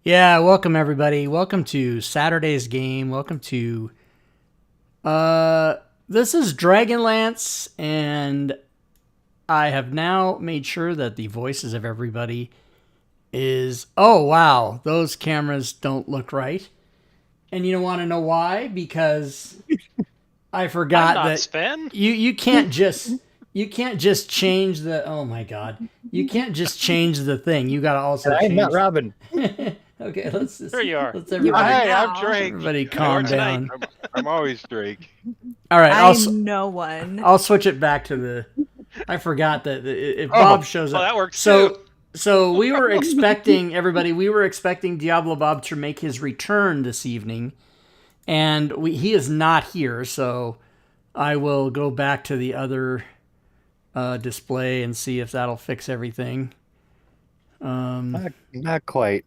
Yeah, welcome everybody. Welcome to Saturday's game. Welcome to this is Dragonlance, and I have now made sure that the voices of everybody is oh wow, those cameras don't look right. And you don't want to know why? Because I I'm forgot not that Sven. you can't just change the oh my god. You can't just change the thing. You gotta also And I'm not change. Robin. Okay, There you are. let's You are everybody Hey, I'm now. Drake. You are calm tonight. down. I'm always Drake. All right, I'm no one. I'll switch it back to the. I forgot that if Oh, Bob shows Oh, up, that works too. so we were expecting everybody. We were expecting Diablo Bob to make his return this evening, and he is not here. So I will go back to the other display and see if that'll fix everything. Not quite.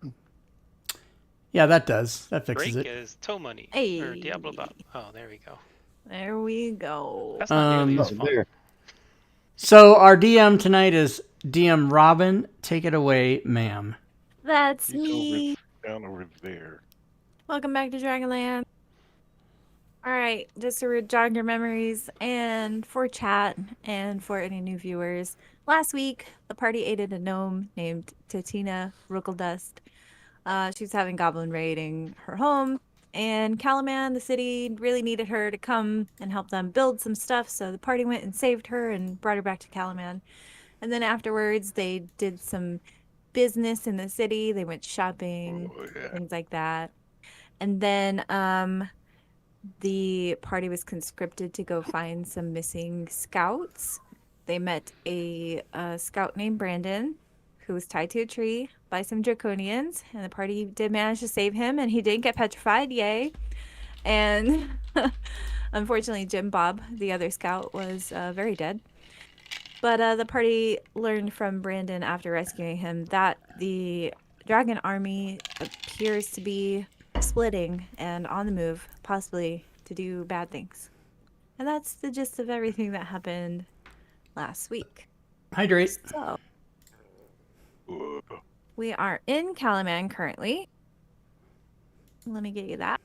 Yeah, that does. That fixes Drake it. is toe money. Hey. Or Diablo Bob. Oh, there we go. There we go. That's not nearly Oh, as fun. there. So our DM tonight is DM Robin. Take it away, ma'am. That's He's me. down over there. Welcome back to Dragonland. All right, just to jog your memories and for chat and for any new viewers. Last week, the party aided a gnome named Titina Ruckledust. She's having goblin raiding her home, and Calaman, the city, really needed her to come and help them build some stuff, so the party went and saved her and brought her back to Calaman. And then afterwards, they did some business in the city. They went shopping, Oh, yeah. things like that. And then the party was conscripted to go find some missing scouts. They met a scout named Brandon, who was tied to a tree by some draconians, and the party did manage to save him, and he didn't get petrified, yay. And unfortunately, Jim Bob, the other scout, was very dead. But the party learned from Brandon after rescuing him that the dragon army appears to be splitting and on the move, possibly to do bad things. And that's the gist of everything that happened last week. Hydrate. So Whoa. we are in Calaman currently. Let me get you that.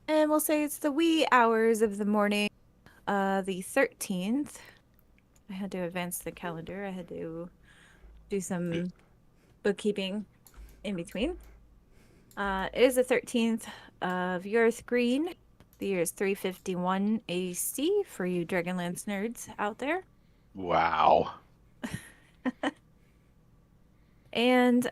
And we'll say it's the wee hours of the morning, the 13th. I had to advance the calendar. I had to do some bookkeeping in between. It is the 13th of Earth Green. The year is 351 AC for you Dragonlance nerds out there. Wow. And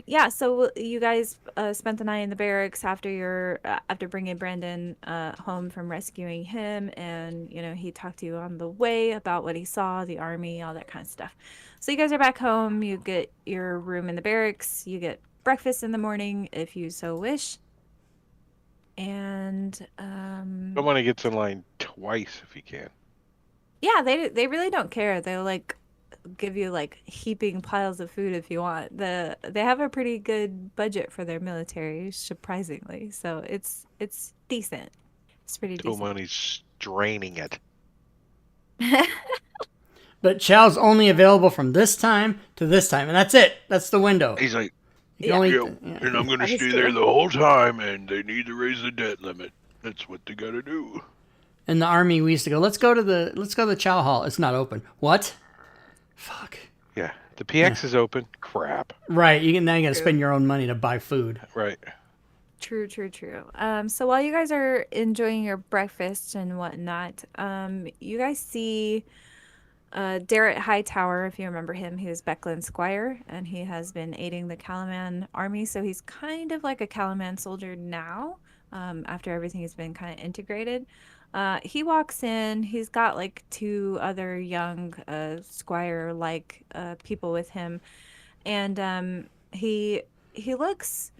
yeah, so you guys spent the night in the barracks after after bringing Brandon home from rescuing him, and you know he talked to you on the way about what he saw, the army, all that kind of stuff. So you guys are back home. You get your room in the barracks. You get breakfast in the morning if you so wish. And Someone gets in line twice if you can. yeah, they really don't care. They'll like give you like heaping piles of food if you want. They have a pretty good budget for their military, surprisingly. So it's decent. It's pretty Toe decent. money's draining it. But chow's only available from this time to this time, and that's it. That's the window. He's like, You can only- yeah, and I'm going to That is stay true. there the whole time, and they need to raise the debt limit. That's what they got to do. In the army, we used to go. Let's go to the chow hall. It's not open. What? Fuck. Yeah, the PX is open. Crap. Right. Now you got to True. spend your own money to buy food. Right. True. So while you guys are enjoying your breakfast and whatnot, you guys see Darrett Hightower, if you remember him. He was Beckland's squire, and he has been aiding the Calaman army. So he's kind of like a Calaman soldier now, after everything has been kind of integrated. He walks in. He's got like two other young squire-like people with him, and he looks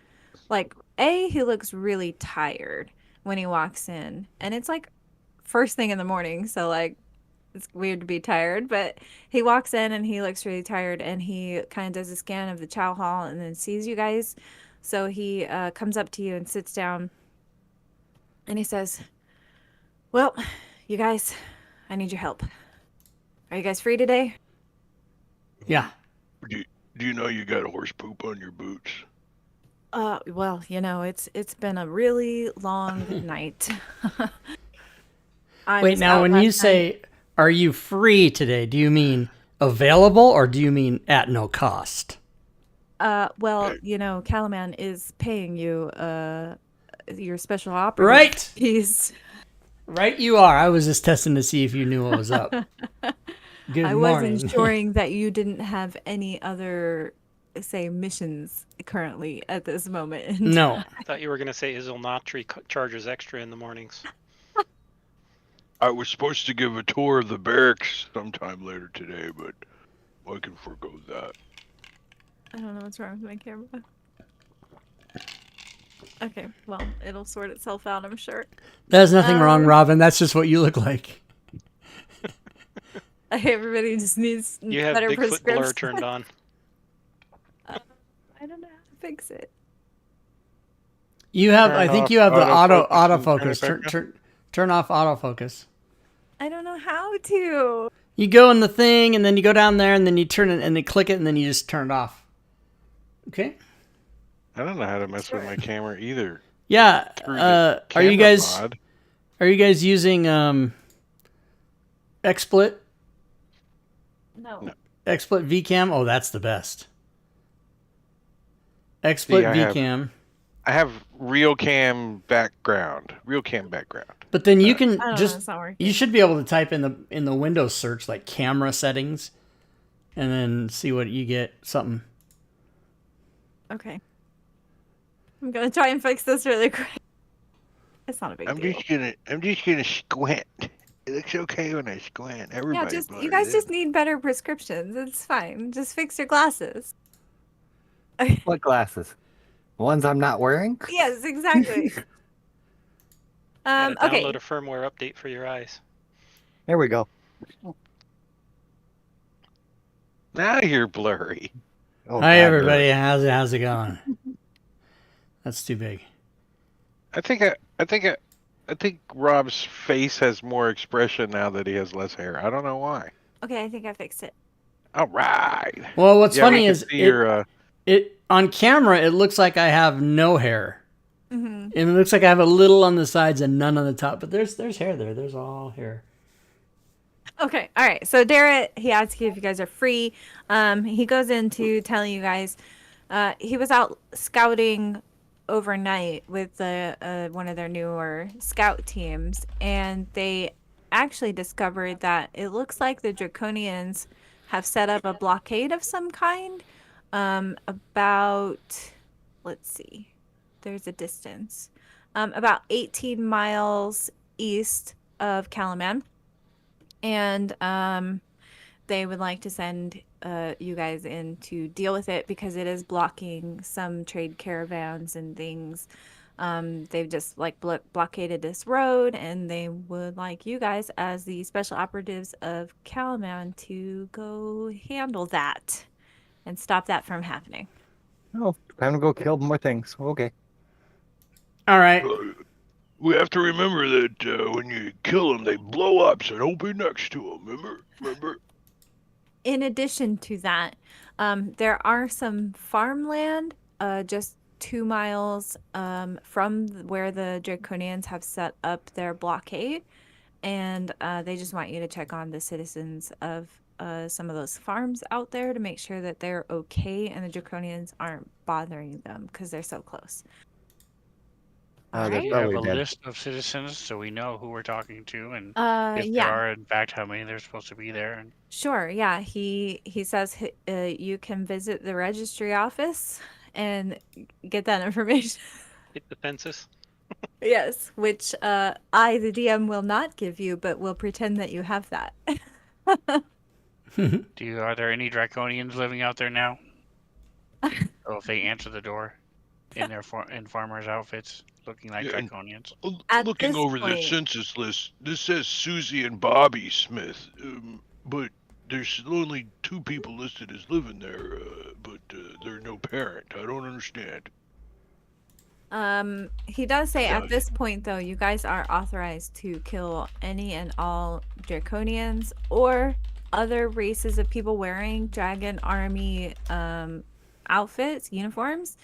like he looks really tired when he walks in, and it's like first thing in the morning, so like it's weird to be tired, but he walks in and he looks really tired, and he kind of does a scan of the chow hall and then sees you guys. So he comes up to you and sits down, and he says, well, you guys, I need your help. Are you guys free today? Yeah. Do you know you got horse poop on your boots? Well, it's been a really long night. I Wait, was now out when you last night. say, are you free today, do you mean available or do you mean at no cost? Well, Hey, Calaman is paying you your special operative Right. fees. Right, you are. I was just testing to see if you knew what was up. Good I was morning. ensuring that you didn't have any other, say, missions currently at this moment in No. time. I thought you were going to say Isilnatri charges extra in the mornings. I was supposed to give a tour of the barracks sometime later today, but I can forego that. I don't know what's wrong with my camera. Okay, well, it'll sort itself out, I'm sure. There's nothing wrong, Um, Robin. That's just what you look like. Everybody just needs You have better Bigfoot blur prescription. turned on. I don't know how to fix it. You have, I Turn think off you have the autofocus and turn it autofocus. back Turn off autofocus. I don't know how to. You go in the thing and then you go down there and then you turn it and then click it and then you just turn it off. Okay. I don't know how to mess with my camera either. Yeah. Through the Are you camera guys mod. are you guys using XSplit No. XSplit VCam? Oh, that's the best. XSplit I have- VCam. I have real cam background. But then you I can don't know, just it's not working. you should be able to type in the Windows search like camera settings and then see what you get. Something. Okay. I'm gonna try and fix this really quick. It's not a big I'm deal. just gonna squint. It looks okay when I squint. Yeah, Everybody, you guys just need better prescriptions. It's fine. Just fix your glasses. What glasses? Ones I'm not wearing? Yes, exactly. Gotta Okay. download a firmware update for your eyes. There we go. Now you're blurry. Oh, Hi God, everybody, how's it going? That's too big. I think Rob's face has more expression now that he has less hair. I don't know why. Okay, I think I fixed it. All right. Well, what's Yeah, we funny can is see your it on camera it looks like I have no hair. Mm-hmm. It looks like I have a little on the sides and none on the top, but there's hair there. There's all hair. Okay, all right. So Darrett, he asks you if you guys are free. He goes into telling you guys he was out scouting overnight with one of their newer scout teams, and they actually discovered that it looks like the Draconians have set up a blockade of some kind. About, let's see, there's a distance, about 18 miles east of Calaman. And they would like to send you guys in to deal with it because it is blocking some trade caravans and things. They've just like blockaded this road, and they would like you guys as the special operatives of Calaman to go handle that and stop that from happening. Oh, time to go kill more things. Okay. All right. We have to remember that when you kill them, they blow up, so don't be next to them. Remember? In addition to that, there are some farmland just 2 miles from where the Draconians have set up their blockade, and they just want you to check on the citizens of some of those farms out there to make sure that they're okay and the Draconians aren't bothering them because they're so close. They're Alright. Do you have a probably dead. list of citizens so we know who we're talking to and if Yeah. there are in fact how many they're supposed to be there? And Sure, yeah. He says you can visit the registry office and get that information. Hit the census. Yes, which I, the DM, will not give you, but will pretend that you have that. are there any Draconians living out there now? Oh, if they answer the door in their in farmers' outfits, looking like Yeah, and- Draconians. At Looking this over the point- census list, this says Susie and Bobby Smith, but there's only 2 people listed as living there, but they're no parent. I don't understand. He does say Yeah. at this point, though, you guys are authorized to kill any and all Draconians or other races of people wearing dragon army outfits, uniforms,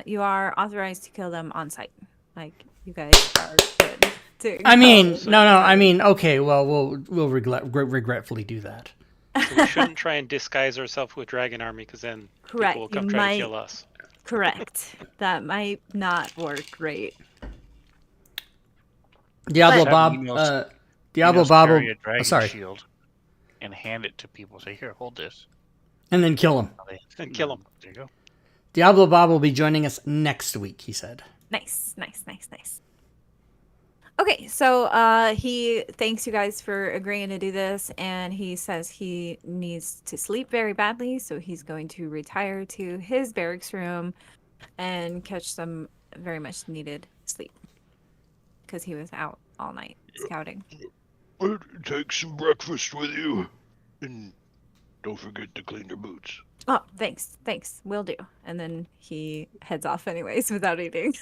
you are authorized to kill them on site. Like, you guys are good to I mean, go no. I fight. mean, okay. Well, we'll regretfully do that. So we shouldn't try and disguise ourselves with dragon army, because then Correct. people will You come try to might. kill us. Correct. That might not work great. Diablo But- Bob. Emails- Diablo Emails Bob. carry a dragon Sorry, shield and hand it to people. Say, here, hold this. and then kill him. And kill 'em. There you go. Diablo Bob will be joining us next week. He said. Nice. Okay, so he thanks you guys for agreeing to do this, and he says he needs to sleep very badly, so he's going to retire to his barracks room and catch some very much needed sleep because he was out all night scouting. Take some breakfast with you, and don't forget to clean your boots. Oh, thanks, will do. And then he heads off anyways without eating.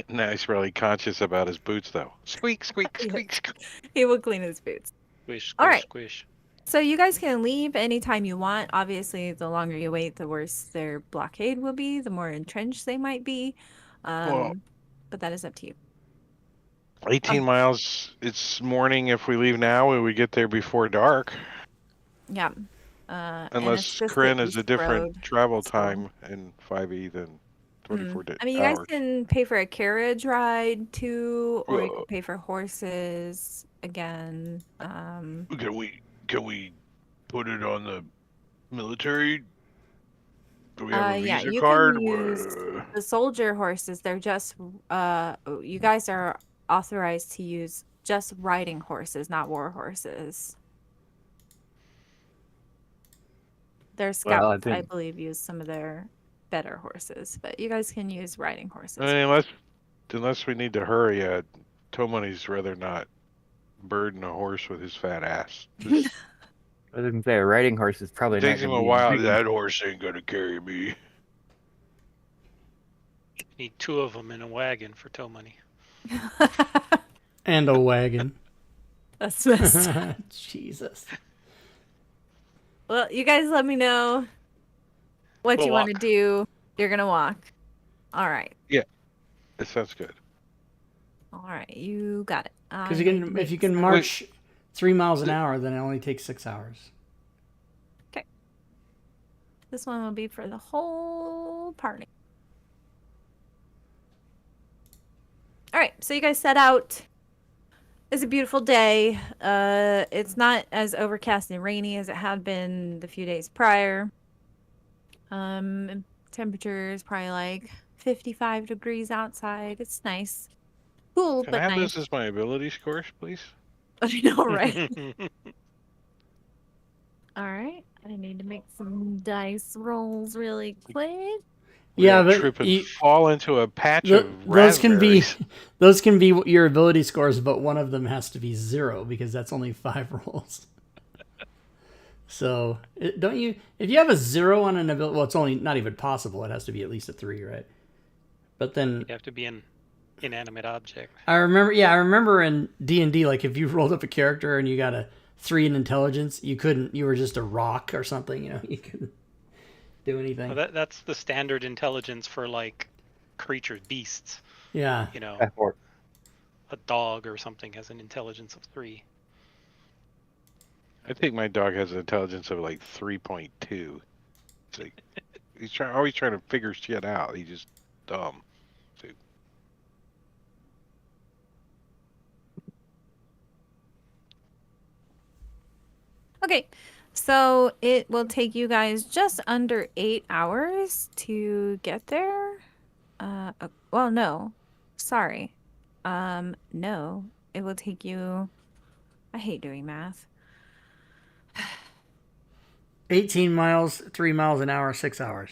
Now he's really conscious about his boots, though. Squeak, squeak, Yeah. squeak, squeak. He will clean his boots. Squish, All squish, right. squish. So you guys can leave anytime you want. Obviously, the longer you wait, the worse their blockade will be, the more entrenched they might be. Well- But that is up to you. 18 miles. It's morning if we leave now. Will we get there before dark? Yeah. And it's Unless just the Corinne is a east different road, travel so- time in 5e than 24 I mean, you guys hours. can pay for a carriage ride too, or you Well- can pay for horses again. Can we put it on the military? Do we have a Yeah, Visa you card? can use the soldier horses. They're just you guys are authorized to use just riding horses, not war horses. Their scouts, Well, I I think- believe, use some of their better horses, but you guys can use riding horses. I mean, unless we need to hurry, Tomani's rather not burden a horse with his fat ass. Just I didn't say a riding horse is probably not takes him gonna a be while. big. That horse ain't gonna carry me. Need 2 of them in a wagon for tow money. And a wagon. That's messed. Jesus. Well, you guys let me know what We'll you want to walk. do. You're gonna walk. All right. It sounds good. All right. You got it. Because I you need to can, make if you can some- march 3 miles an hour, then it only takes 6 hours. This one will be for the whole party. All right, so you guys set out. It's a beautiful day. It's not as overcast and rainy as it had been the few days prior. Temperature is probably like 55 degrees outside. It's nice. Cool, Can but I have nice. this as my ability scores, please? I know, right? All right. I need to make some dice rolls really quick. We Yeah, all but trip and you- fall into a patch Th- of those can be raspberries. those can be your ability scores, but one of them has to be 0 because that's only 5 rolls. So don't you? If you have a 0 on an ability, well, it's only not even possible. It has to be at least a 3, right? But then You have to be an inanimate object. I remember in D&D, like if you rolled up a character and you got a 3 in intelligence, you couldn't. You were just a rock or something. You know, you couldn't do anything. Well, that's the standard intelligence for like creatures, beasts. Yeah. You know, Or a dog or something has an intelligence of 3. I think my dog has an intelligence of like 3.2. It's like, he's always trying to figure shit out. He's just dumb. Okay, so it will take you guys just under 8 hours to get there. Well, no, sorry. No, it will take you. I hate doing math. 18 miles, 3 miles an hour, 6 hours.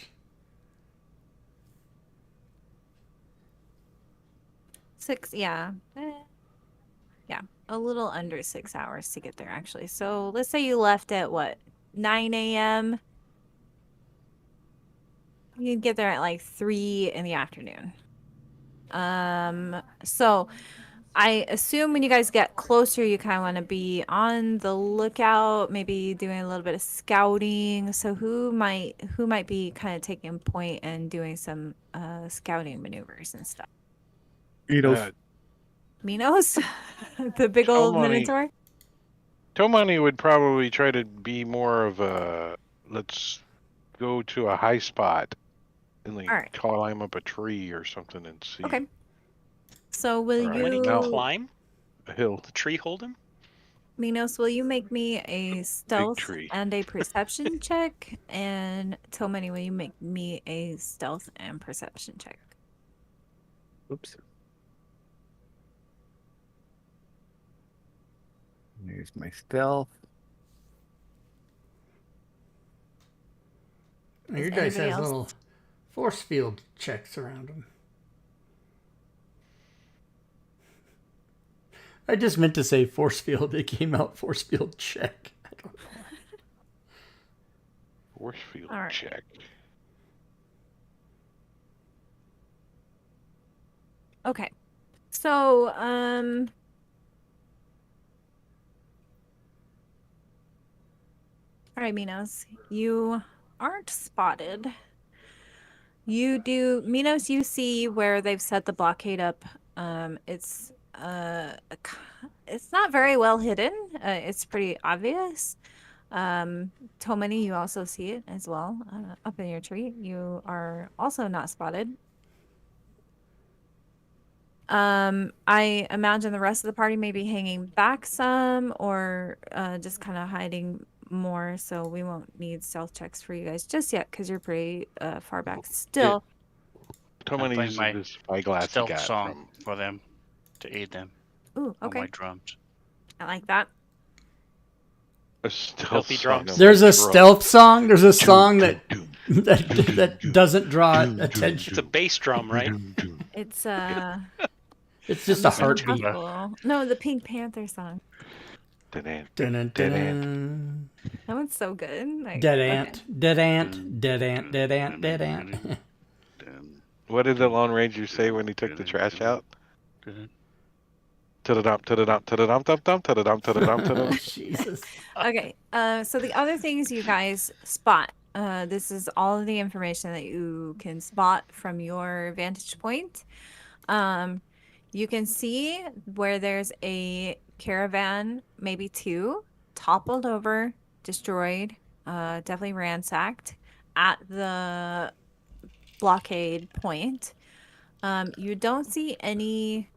Yeah. Yeah, a little under 6 hours to get there, actually. So let's say you left at what, 9 a.m.? You'd get there at like 3 in the afternoon. So I assume when you guys get closer, you kind of want to be on the lookout, maybe doing a little bit of scouting. So who might be kind of taking point and doing some scouting maneuvers and stuff? Uh, Minos, the big old Tomani, minotaur. Tomani would probably try to be more of a let's go to a high spot and like All right. climb up a tree or something and see Okay. So will All right, When he now- can climb, a hill. the tree hold him? Minos, will you make me a stealth tree. and a perception check? And Tomani, will you make me a stealth and perception check? Oops. Here's my stealth. Your Does dice anybody has else- little force field checks around them. I just meant to say force field. It came out force field check. I don't know. Force field All right. check. Okay. So, all right, Minos, you aren't spotted. Minos, you see where they've set the blockade up. It's not very well hidden. It's pretty obvious. Tomani, you also see it as well, up in your tree. You are also not spotted. I imagine the rest of the party may be hanging back some or just kind of hiding more, so we won't need stealth checks for you guys just yet because you're pretty far back still. Tomani playing uses my this spyglass he Stealth got song for them to aid them Ooh, on okay. my drums. I like that. from a stealth Filthy song drums. on There's my a drum. stealth song. There's a song that Doom, that doesn't draw attention. It's a bass drum, right? It's It's just a Mission heartbeat. Impossible. No, the Pink Panther song. Dun-dun. Dun, dun, Dead dun. That one's so good. Like, Dead okay. ant, dead ant, dead ant, dead ant, dead ant. What did the Lone Ranger say when he took the trash out? Ta-da-dum, ta-da-dum, ta-da-dum, dum-dum, ta-da-dum, ta-da-dum, ta-da-dum. Jesus. Okay. So the other things you guys spot. This is all of the information that you can spot from your vantage point. You can see where there's a caravan, maybe two, toppled over, destroyed, definitely ransacked at the blockade point. You don't see any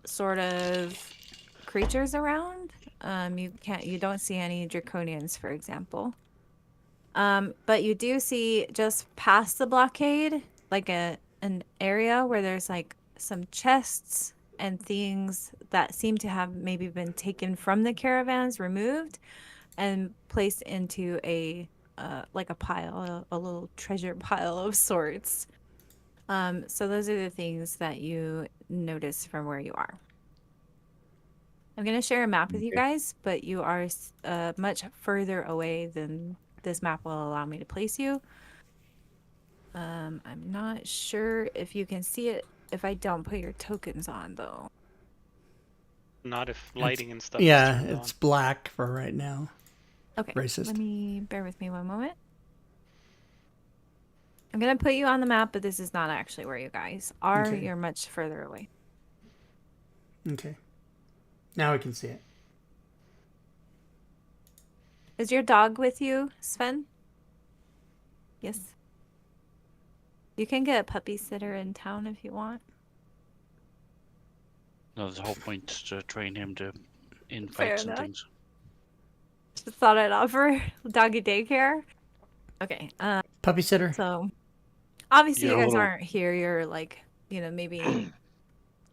sort of creatures around. You don't see any draconians, for example. But you do see just past the blockade, like an area where there's like some chests and things that seem to have maybe been taken from the caravans, removed, and placed into a like a pile, a little treasure pile of sorts. So those are the things that you notice from where you are. I'm gonna share a map with you Okay. guys, but you are much further away than this map will allow me to place you. I'm not sure if you can see it if I don't put your tokens on, though. Not if lighting and stuff Yeah, is turned it's black for right now. Okay, Racist. let me bear with me one moment. I'm gonna put you on the map, but this is not actually where you guys are. Okay. You're much further away. Okay. Now I can see it. Is your dog with you, Sven? Yes. You can get a puppy sitter in town if you want. No, the whole point is to train him to in Fair fights and enough. things. Just thought I'd offer doggy daycare. Okay. Puppy sitter. So obviously Yeah, you a guys little- aren't here. You're like, maybe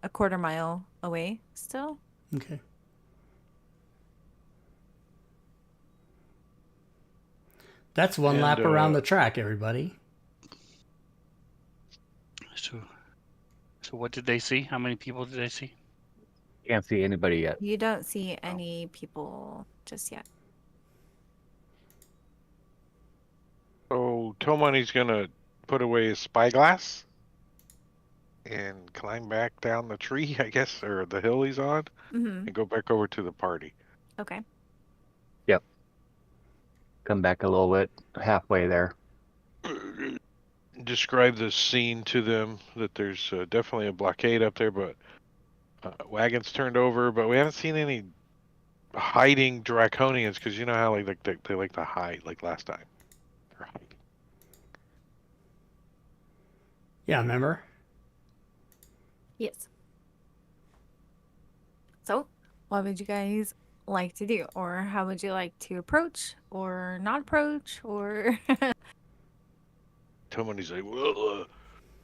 a quarter mile away still. Okay. That's one And, lap around the track, everybody. So what did they see? How many people did they see? Can't see anybody yet. You don't see any people just yet. So Tomani's gonna put away his spyglass and climb back down the tree, I guess, or the hill he's on, Mm-hmm. and go back over to the party. Okay. Come back a little bit, halfway there. Describe the scene to them, that there's definitely a blockade up there, but wagons turned over, but we haven't seen any hiding draconians, because you know how they like to hide, like last time. They're hiding. Yeah, remember? Yes. So, what would you guys like to do? Or how would you like to approach or not approach? Or Somebody's like, well,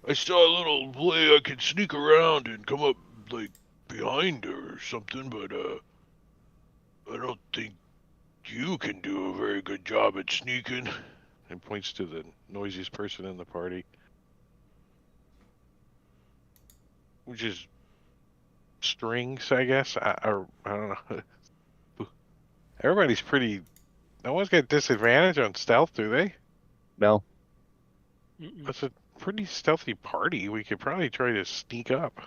I saw a little way I could sneak around and come up, like, behind her or something, but, I don't think you can do a very good job at sneaking. And points to the noisiest person in the party, which is Strings, I guess. I don't know. Everybody's pretty. No one's got disadvantage on stealth, do they? No. Mm-mm. That's a pretty stealthy party. We could probably try to sneak up. I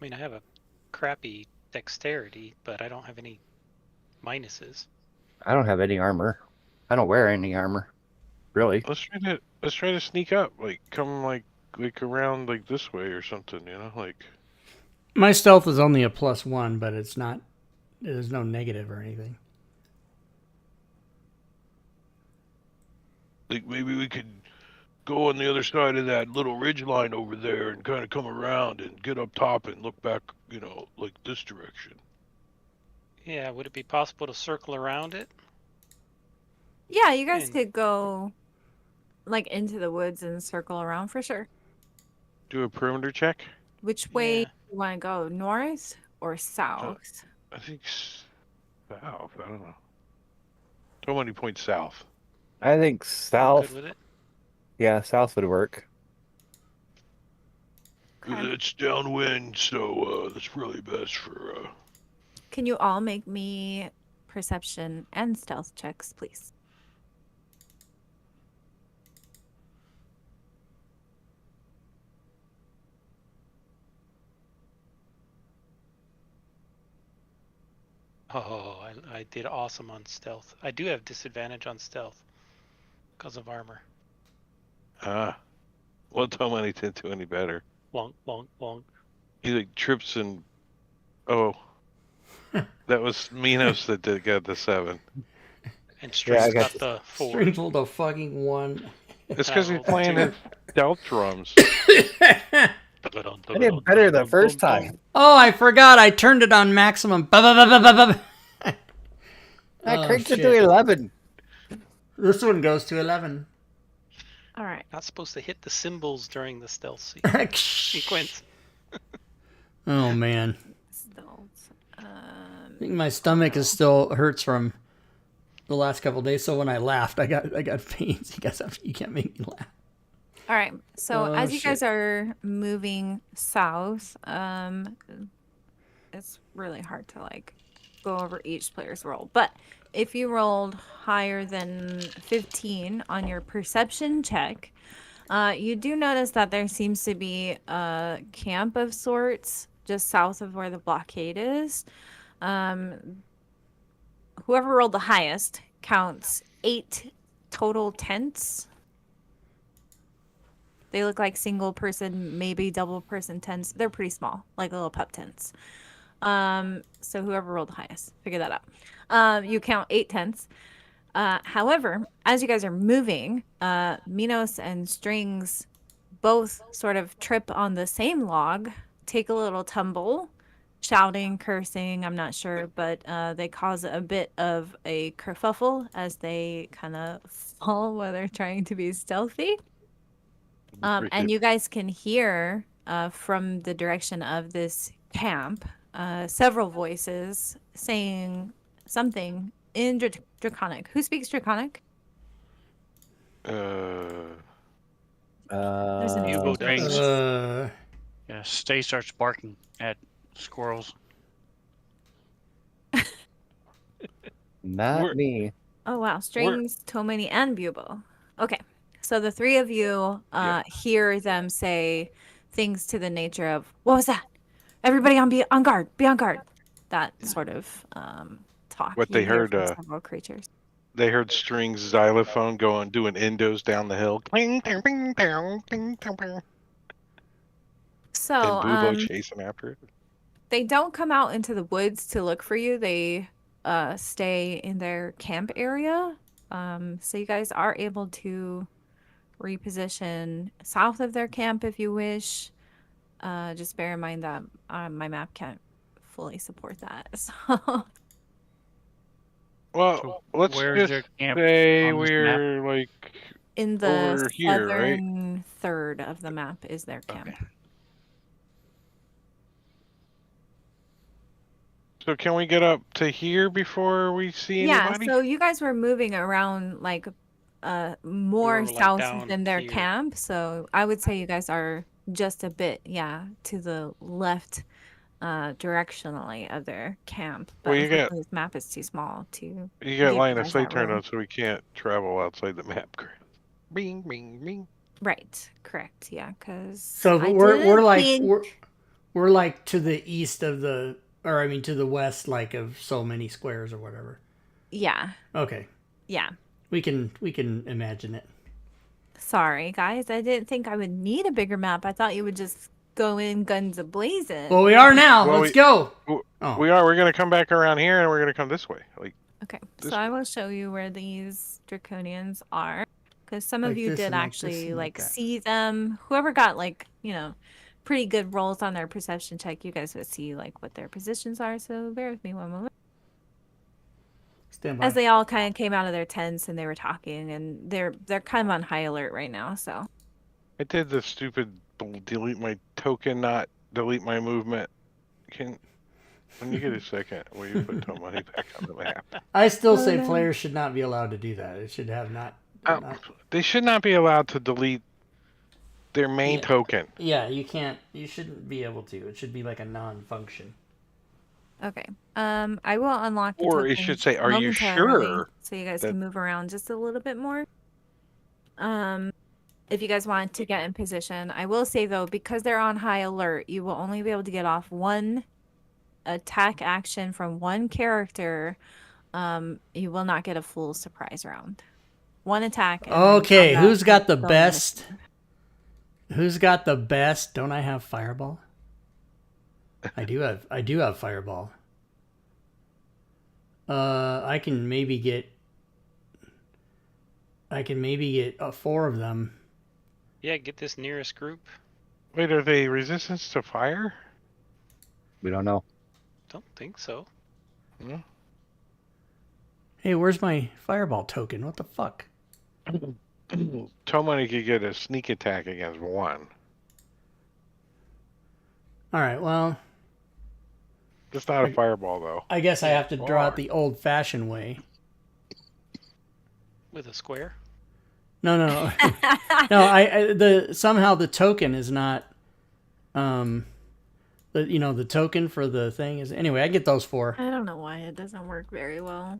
mean, I have a crappy dexterity, but I don't have any minuses. I don't have any armor. I don't wear any armor. Really. Let's try to sneak up. Like come like around like this way or something. You know, like. My stealth is only a +1, but it's not. There's no negative or anything. Like, maybe we could go on the other side of that little ridge line over there and kind of come around and get up top and look back, you know, like this direction. Yeah, would it be possible to circle around it? yeah, you guys And- could go like into the woods and circle around for sure. Do a perimeter check. Which way Yeah. do you want to go? North or south? I think south. I don't know. Somebody points south. I think I'm south. good with it. Yeah, south would work. Okay. It's downwind, so that's really best for. Can you all make me perception and stealth checks, please? Oh, I did awesome on stealth. I do have disadvantage on stealth because of armor. Well, tell me didn't do any better. Wonk, wonk, wonk. He like trips and that was Minos that got the 7. And Strix got got the 4. String rolled a fucking 1. It's because he's rolled playing 2. his stealth drums. I did better the first time. Oh, I forgot. I turned it on maximum. Ba-ba-ba-ba-ba-ba. I Oh, cranked it to shit. 11. This one goes to 11. All right. Not supposed to hit the cymbals during the stealth Oh sequence. man, Stealth. I think my stomach is still hurts from the last couple days. So when I laughed, I got pains. You can't make me laugh. All right. So Oh, as you guys shit. are moving south, it's really hard to like go over each player's roll. But if you rolled higher than 15 on your perception check, you do notice that there seems to be a camp of sorts just south of where the blockade is. Whoever rolled the highest counts 8 total tents. They look like single person, maybe double person tents. They're pretty small, like little pup tents. So whoever rolled the highest, figure that out. You count 8 tents. However, as you guys are moving, Minos and Strings both sort of trip on the same log, take a little tumble, shouting, cursing, I'm not sure, but they cause a bit of a kerfuffle as they kind of fall while they're trying to be stealthy. And you guys can hear from the direction of this camp several voices saying something in Draconic. Who speaks Draconic? There's an Hugo answer. does. Yeah, Stay starts barking at squirrels. Not We're- me. Oh wow, Strings, Tomini, and Bubo. Okay, so the three of you hear them say things to the nature of, "What was that? Everybody on guard. Be on guard." That sort of talk What you they hear heard, from several creatures. they heard String's xylophone going doing endos down the hill. Cling, ding, ding, ding, ding, ding, ding. So, And Bubo chasing after it. they don't come out into the woods to look for you. They stay in their camp area. So you guys are able to reposition south of their camp if you wish. Just bear in mind that my map can't fully support that. So Well, So let's where's just their camp say on this map? we're like in the over here, right? southern third of the map is their camp. Okay. So can we get up to here before we see Yeah, anybody? so you guys were moving around like more were, like, south down than their here. camp. So I would say you guys are just a bit, to the left directionally of their camp. But Well, you got unfortunately, this map is too small to you give got you line of guys sight that turned room. on, so we can't travel outside the map. Bing, bing, bing. Right, correct, yeah, because So we're like we're like to the east of the, or I mean to the west, like of so many squares or whatever. yeah, Okay, yeah. we can imagine it. Sorry, guys, I didn't think I would need a bigger map. I thought you would just go in guns a blazing. Well, we are now. Well, Let's go. w- Oh, We're gonna come back around here, and we're gonna come this way. Like Okay, this so I will show you where these draconians are, because some of Like you this did and like this actually and like like that. see them. Whoever got like pretty good rolls on their perception check, you guys would see like what their positions are. So bear with me one moment. stand by. As they all kind of came out of their tents and they were talking, and they're kind of on high alert right now. So I did the stupid delete my token, not delete my movement. When you get a second, will you put Tomani back on the map? I still Oh, say no. players should not be allowed to do that. It should have not. They should not be allowed to delete their main Yeah. token. Yeah, you can't. You shouldn't be able to. It should be like a non-function. okay, I will unlock the Or it tokens should say, "Are you momentarily, sure so you guys that-" can move around just a little bit more. If you guys want to get in position, I will say though, because they're on high alert, you will only be able to get off one attack action from one character. You will not get a full surprise round. One attack. And then Okay, combat who's got will the go best? initiative. Who's got the best? Don't I have Fireball? I do have Fireball. I can maybe get 4 of them. Yeah, get this nearest group. Wait, are they resistance to fire? We don't know. Don't think so. Hey, where's my Fireball token? What the fuck? Tomani could get a sneak attack against one. All right, well, It's not a fireball, though. I guess I have to draw it Why? the old-fashioned way. With a square. No. No, somehow the token is not, the token for the thing is, anyway, I get those 4. I don't know why it doesn't work very well.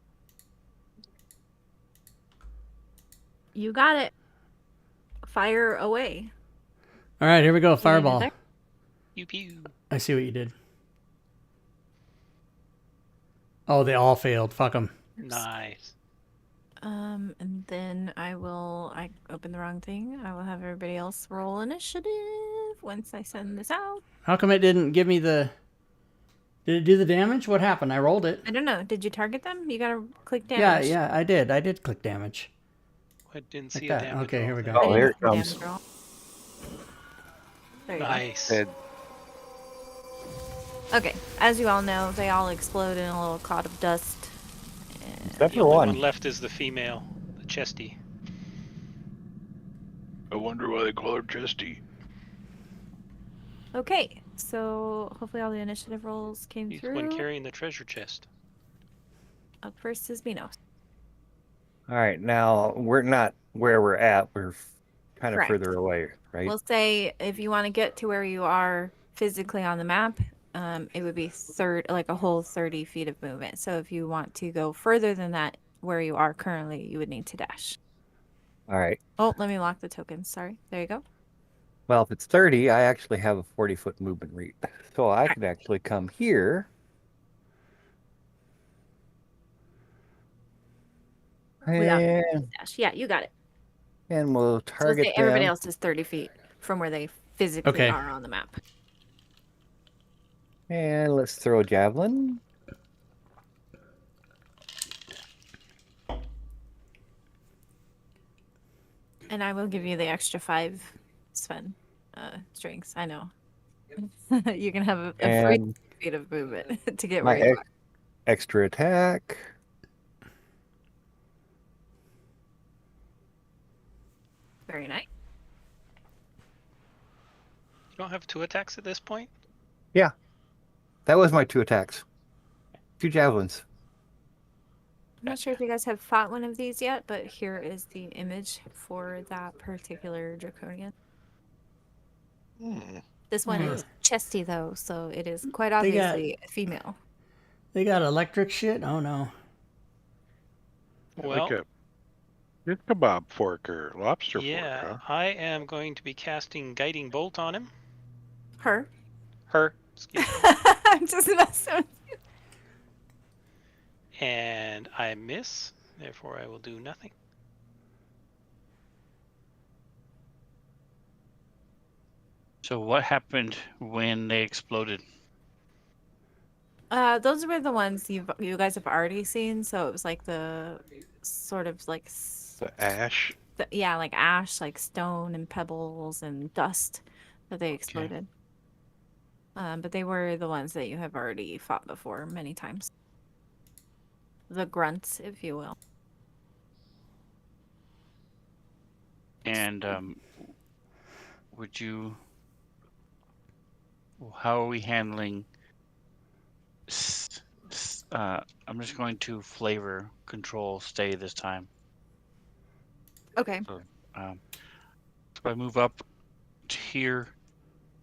You got it. Fire away. All right, here we go. You wanna do Fireball. that? Pew pew. I see what you did. Oh, they all failed. Fuck them. Nice. And then I opened the wrong thing. I will have everybody else roll initiative once I send this out. How come it didn't give me the... Did it do the damage? What happened? I rolled it. I don't know. Did you target them? You gotta click damage. Yeah, I did. I did click damage. I didn't Like see that. a damage. Okay, here we roll go. Oh, I here didn't it see the comes. damage roll. There there. you Nice. Dead. go. Okay, as you all know, they all explode in a little cloud of dust. Except The for only one. one left is the female, the chesty. I wonder why they call her Chesty. Okay, so hopefully all the initiative rolls came He's the through. one carrying the treasure chest. Up first is Minos. All right, now we're not where we're at. We're kind of Correct. further away, right? We'll say if you want to get to where you are physically on the map, it would be a whole 30 feet of movement. So if you want to go further than that, where you are currently, you would need to dash. All right. Oh, let me lock the tokens. Sorry. There you go. Well, if it's 30, I actually have a 40-foot movement rate. So I could actually come here. Without And, dash. Yeah, you got it. and we'll So target say everybody them. else is 30 feet from where they physically Okay. are on the map. And let's throw a javelin. And I will give you the extra 5, Sven, strings. I know. You can have a free And feet of movement to get my where you are. extra attack. Very nice. You don't have 2 attacks at this point? Yeah. That was my 2 attacks. 2 javelins. I'm not sure if you guys have fought one of these yet, but here is the image for that particular draconian. This one is chesty though, so it is quite They got- obviously a female. They got electric shit? Oh no. Well, Like a kebab fork or lobster yeah, fork, huh? I am going to be casting Guiding Bolt on him. Her. Her, excuse me. I'm just messing with you. And I miss, therefore I will do nothing. So what happened when they exploded? Those were the ones you guys have already seen, so it was like the sort of like The ash. yeah, like ash, like stone and pebbles and dust that they exploded. But they were the ones that you have already fought before many times. The grunts, if you will. And would you? How are we handling? I'm just going to flavor control stay this time. Okay. So I move up to here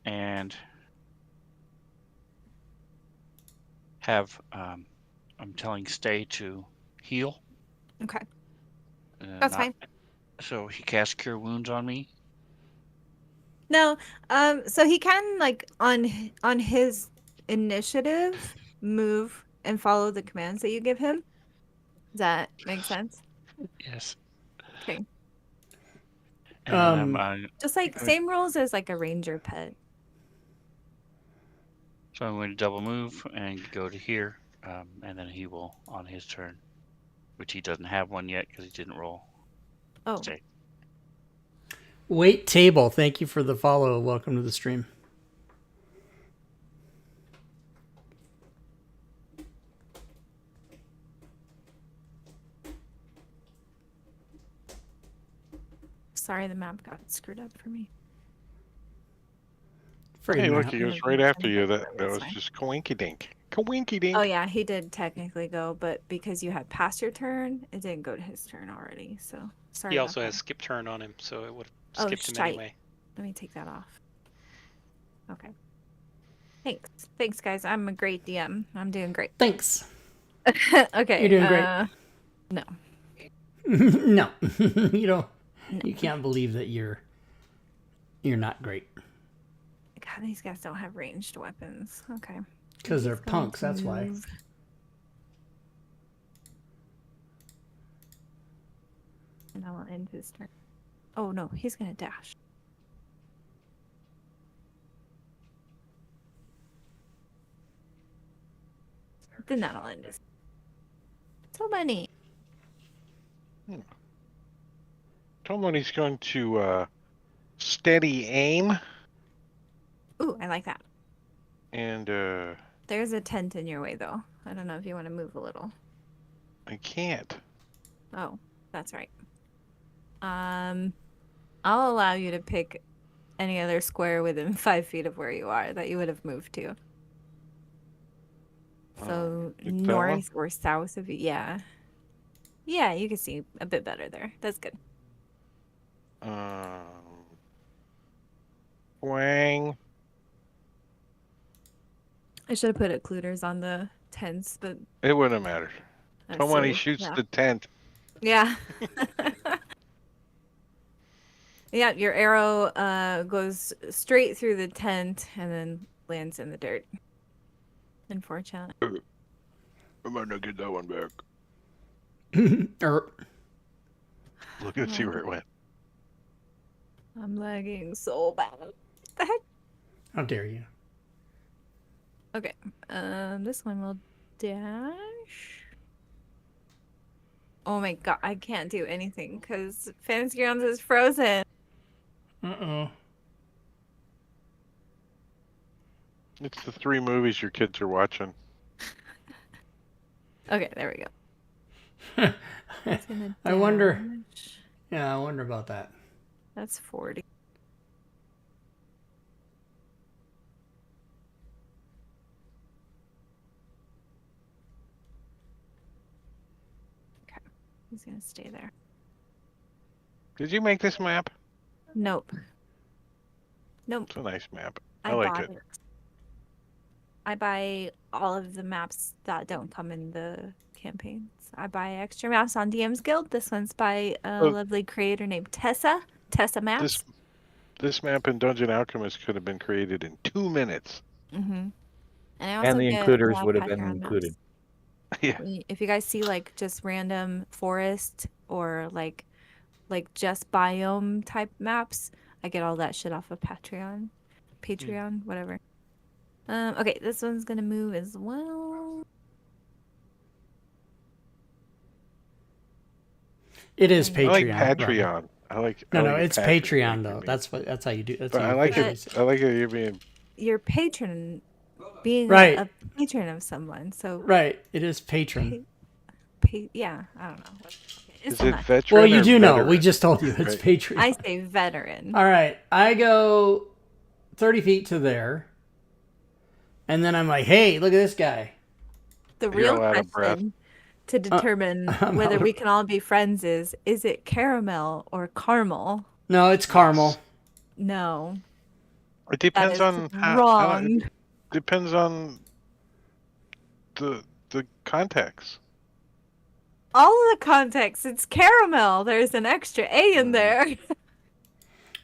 and have I'm telling stay to heal. Okay. That's fine. So he casts cure wounds on me. No, so he can like on his initiative move and follow the commands that you give him. Does that make sense? Yes. Okay. And then Just like same rules as like a ranger pet. so I'm going to double move and go to here, and then he will on his turn, which he doesn't have one yet because he didn't roll. Oh, Stay. Wait table, thank you for the follow. Welcome to the stream. sorry, the map got screwed up for me. Afraid Hey, not. look, he goes right after you. That was just coinky dink. Coinky dink. Oh yeah, he did technically go, but because you had passed your turn, it didn't go to his turn already. So sorry. He about also that. has skip turn on him, so it would have Oh, skipped him shite. anyway. Let me take that off. Okay. Thanks, guys. I'm a great DM. I'm doing great. Thanks. Okay. You're doing great. No. No. You don't. No. You can't believe that you're not great. God, these guys don't have ranged weapons. Okay. Because they're punks, that's why. And I will end his turn. Oh no, he's gonna dash. Then that'll end his. So many. Tomoni's going to steady aim. Ooh, I like that. And There's a tent in your way though. I don't know if you want to move a little. I can't. Oh, that's right. I'll allow you to pick any other square within 5 feet of where you are that you would have moved to. So Like that north or south of you, yeah. Yeah, you can see a bit better there. That's good. Wang. I should have put occluders on the tents, but It wouldn't have mattered. that's Tomoni silly. shoots Yeah. the tent. Yeah. Yeah, your arrow goes straight through the tent and then lands in the dirt. Unfortunate. I might not get that one back. Or Look and see where it went. I'm lagging so bad. What the heck? how dare you? Okay. This one will dash. Oh my god, I can't do anything because Fantasy Grounds is frozen. Uh-oh. It's the 3 movies your kids are watching. Okay, there we go. It's gonna I wonder. dash. Yeah, I wonder about that. That's 40. Okay, he's gonna stay there. Did you make this map? Nope. Nope. It's a nice map. I I like bought it. I buy all of the maps that don't come in the campaigns. I buy extra maps on DM's Guild. This one's by a Oh. lovely creator named Tessa. Tessa Maps. This map in Dungeon Alchemist could have been created in 2 minutes. Mm-hmm. And I also And the get a includers lot of would have been Patreon maps. included. Yeah. If you guys see like just random forest or like just biome type maps, I get all that shit off of Patreon. Whatever. Okay, this one's gonna move as well. It is I I like Patreon. Robin. Patreon. I like. No, I no, like it it's Patreon like though. me. That's how you do. That's But how I you like officially it. say I like it. You're being. Your patron being Right. a patron of someone. So Right. It is patron. yeah, I don't know. It's Is still it not. veteran? Well, you or do know. We veteran? just told you it's Right. Patreon. I say veteran. All right. I go 30 feet to there. And then I'm like, hey, look at this guy. The You're real all out of breath. question to determine I'm whether out we of- can all be friends is it caramel or caramel? No, it's caramel. No. It That depends is on how. wrong. It depends on the context. All of the context, it's caramel. There's an extra A in there.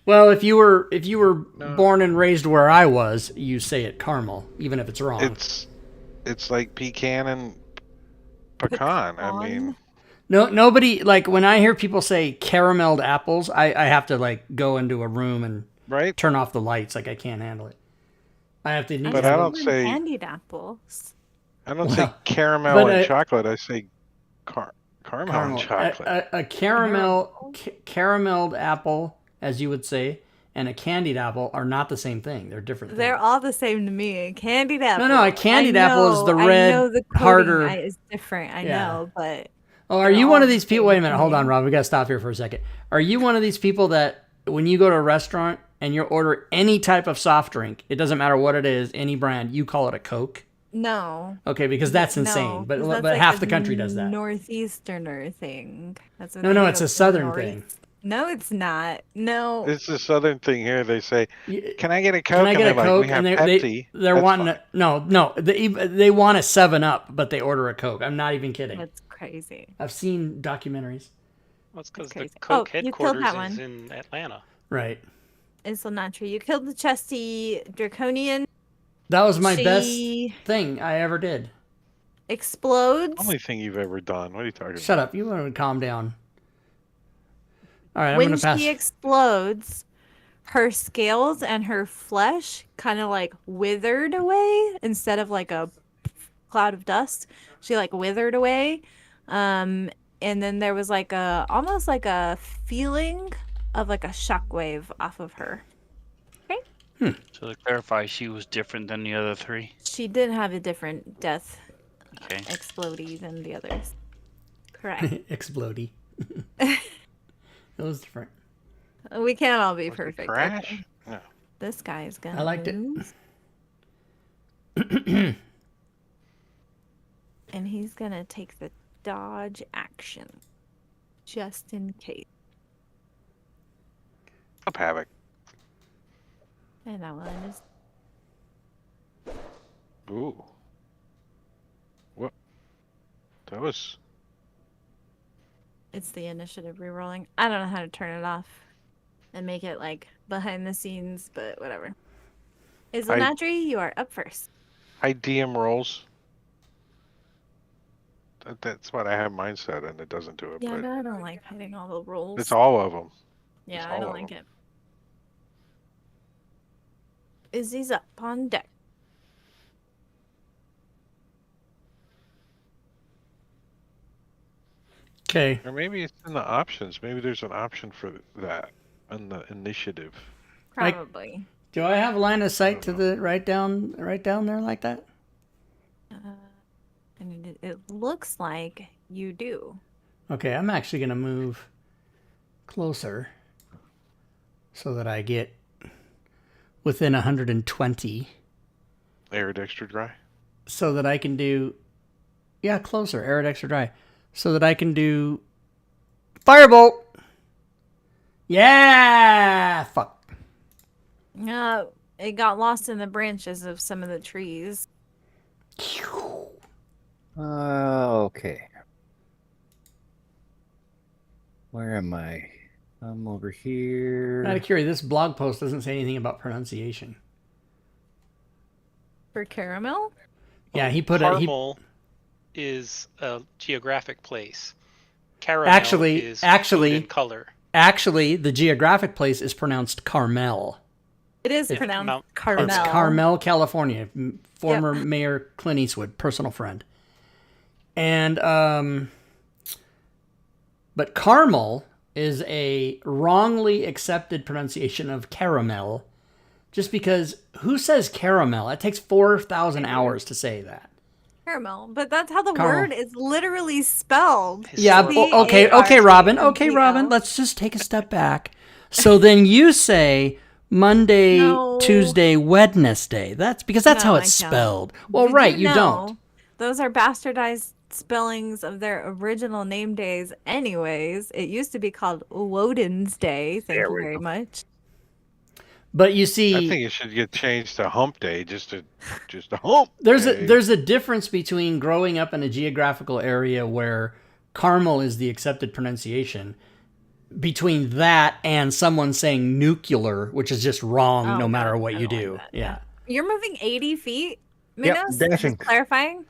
Well, if you were No. born and raised where I was, you say it caramel, even if it's wrong. It's like pecan and pecan. I mean, No, nobody, like, when I hear people say carameled apples, I have to, like, go into a room and right? turn off the lights. Like, I can't handle it. I have to I'm But I just don't doing say- candied apples. I don't say Well, caramel but, and chocolate. I say caramel and caramel. chocolate. A carameled apple, as you would say, and a candied apple are not the same thing. They're different They're things. all the same to me. Candied apple. No, a candied apple is the I red, know the coating harder. is different. I Yeah. know, but Oh, are they're you one all of these the people? same Wait a to minute. Hold on, me. Rob. We got to stop here for a second. Are you one of these people that when you go to a restaurant and you order any type of soft drink, it doesn't matter what it is, any brand, you call it a Coke? No. Okay, because that's insane. No, But 'cause that's like half a the country does that. Northeasterner thing. That's when No, they no, go it's to a the southern north. thing. No, it's not. No. It's a southern thing here. They say, You- "Can I get a Coke?" Can I and get a they're Coke? like, "We have And Pepsi." they're That's wanting fine. no. They want a 7-Up, but they order a Coke. I'm not even kidding. That's crazy. I've seen documentaries. Well, it's because the crazy. Coke Oh, you killed headquarters that is one. in Atlanta. Right. It's still not true. You killed the chesty draconian. That was my best She thing I ever did. explodes. Only thing you've ever done. What are you talking Shut about? up. You want to calm down. All right, I'm When going to pass. she explodes, her scales and her flesh kind of like withered away instead of like a cloud of dust. She like withered away. And then there was like almost like a feeling of like a shockwave off of her. So to clarify, she was different than the other 3. She did have a different death Okay. explodey than the others. Correct. Explodey. It was different. We can't all be Was it perfect. Crash? Okay. No. This guy is gonna I liked it. move. And he's gonna take the dodge action. Just in case. Up havoc. And that one is Ooh. What? That was. it's the initiative rerolling. I don't know how to turn it off. and make it like behind the scenes, but whatever. Is I- Latry, you are up first. I DM rolls. That's what I have mine set, and it doesn't do it. Yeah, but but I don't like hiding all the rolls. it's all of them. Yeah, it's I all don't of like them. it. Izzy's up on deck. Okay. Or maybe it's in the options. Maybe there's an option for that on the initiative. Like- Probably. Do I have line of sight to the right down there like that? I mean, it looks like you do. Okay, I'm actually gonna move closer so that I get within 120, Arid extra dry. so that I can do, yeah, closer, arid extra dry, so that I can do firebolt. Yeah, fuck. It got lost in the branches of some of the trees. Okay. Where am I? I'm over here. Out of curiosity, this blog post doesn't say anything about pronunciation. For caramel? Yeah, he put a he Carmel is a geographic place. Caramel Actually- is actually- food and color. actually the geographic place is pronounced Carmel. It is It's pronounced Mount- Carmel. It's Carmel, California. Former Mayor Clint Eastwood, personal friend. And but Carmel is a wrongly accepted pronunciation of caramel, just because who says caramel? It takes 4,000 hours to say that. Caramel. But that's how the Caramel. word is literally spelled. Yeah. Historical. Okay, Robin. C-A-R-M-E-L. Okay, Robin. Let's just take a step back. So then you say Monday, No. Tuesday, Wednesday. That's because that's No, how I it's don't. spelled. Well, Did right, you don't. know Those are bastardized spellings of their original name days anyways. It used to be called Woden's Day. Thank There you we very go. much. But you see, I think it should get changed to Hump Day, just a hump. there's day. a difference between growing up in a geographical area where Carmel is the accepted pronunciation, between that and someone saying nuclear, which is just wrong Oh, no matter God, what I you don't do. like that. Yeah. You're moving 80 feet, Yep, Minos? dashing. Just clarifying?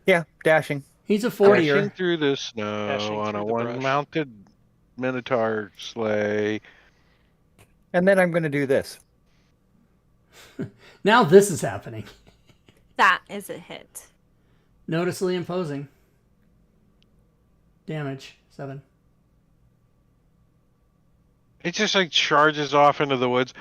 Yeah, dashing. He's a Dashing 40er. through the snow Dashing on through a the brush. one-mounted Minotaur sleigh. And then I'm going to do this. Now this is happening. That is a hit. Noticeably imposing. Damage 7. It just like charges off into the woods.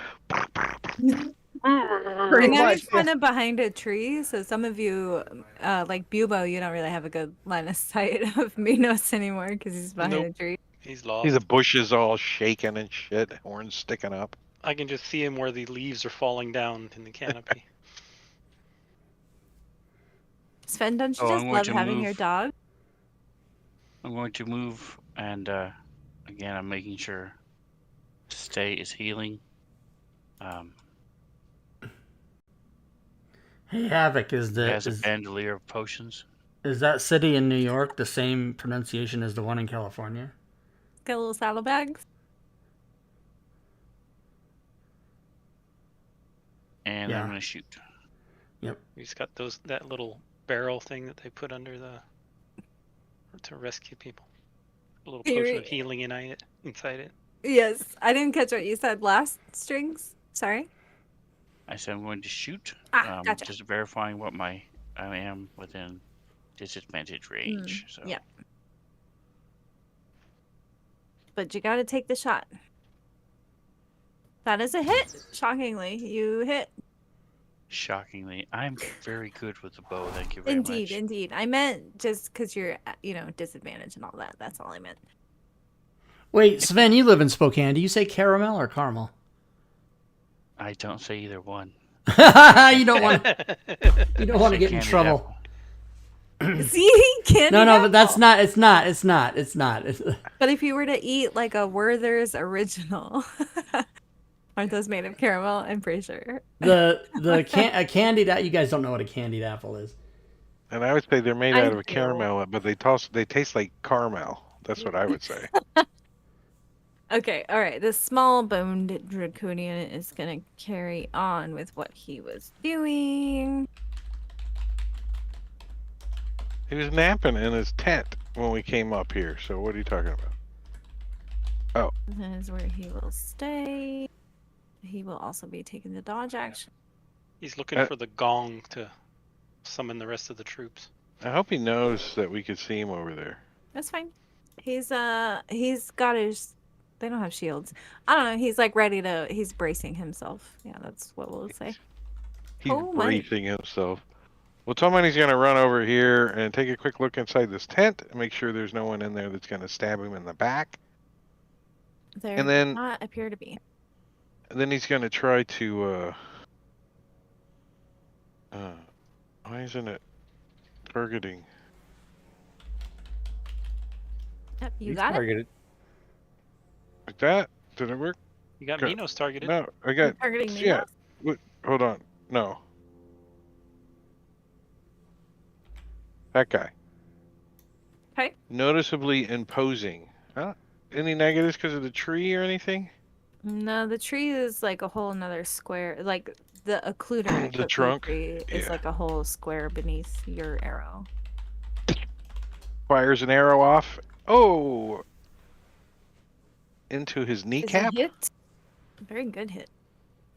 And I was kind of behind a tree, so some of you, like Bubo, you don't really have a good line of sight of Minos anymore because he's behind Nope. a tree. He's lost. See the bushes all shaking and shit, horns sticking up. I can just see him where the leaves are falling down in the canopy. Sven, don't you Oh, I'm just going love to having your move. dog? I'm going to move, and again, I'm making sure Stay is healing. Hey, Havoc, He has a bandolier of potions. is that city in New York the same pronunciation as the one in California? Got little saddlebags. And Yeah. I'm going to shoot. He's got that little barrel thing that they put under to rescue people. A little potion of healing inside it. Yes, I didn't catch what you said last, Strings. Sorry. I said I'm going to shoot. Gotcha. Just verifying what I am within disadvantage range. So yeah. But you gotta take the shot. That is a hit. Shockingly, you hit. shockingly, I'm very good with the bow. Thank you very much. Indeed. I meant just because you're, disadvantaged and all that. That's all I meant. Wait, Sven, you live in Spokane. Do you say caramel or caramel? I don't say either one. You don't want to Say get in candied trouble. apple. See, candy. No, but that's not. It's not. But if you were to eat like a Werther's original, aren't those made of caramel? I'm pretty sure. A candied. You guys don't know what a candied apple is. And I would say they're made I out of a do. caramel, but they taste like caramel. That's what I would say. Okay, all right. The small boned draconian is gonna carry on with what he was doing. He was napping in his tent when we came up here. So what are you talking about? Oh, That is where he will stay. He will also be taking the dodge action. He's looking for the gong to summon the rest of the troops. I hope he knows that we could see him over there. That's fine. He's got his. They don't have shields. I don't know. He's like ready to. He's bracing himself. Yeah, that's what we'll say. He's Oh, my. bracing himself. Well, Tomani's going to run over here and take a quick look inside this tent and make sure there's no one in there that's going to stab him in the back. There And does then- not appear to be. And then he's going to try to, why isn't it targeting? Yep, you He's got it. targeted. Like that? Did it work? You got Go- Minos targeted. No, I You're got, targeting me. yeah. Hold on. No. That guy. Okay. Noticeably imposing. Huh? Any negatives because of the tree or anything? No, the tree is like a whole nother square. Like the occluder. The foot trunk? tree is Yeah. like a whole square beneath your arrow. Fires an arrow off. Oh! Into his Is a kneecap? hit. Very good hit.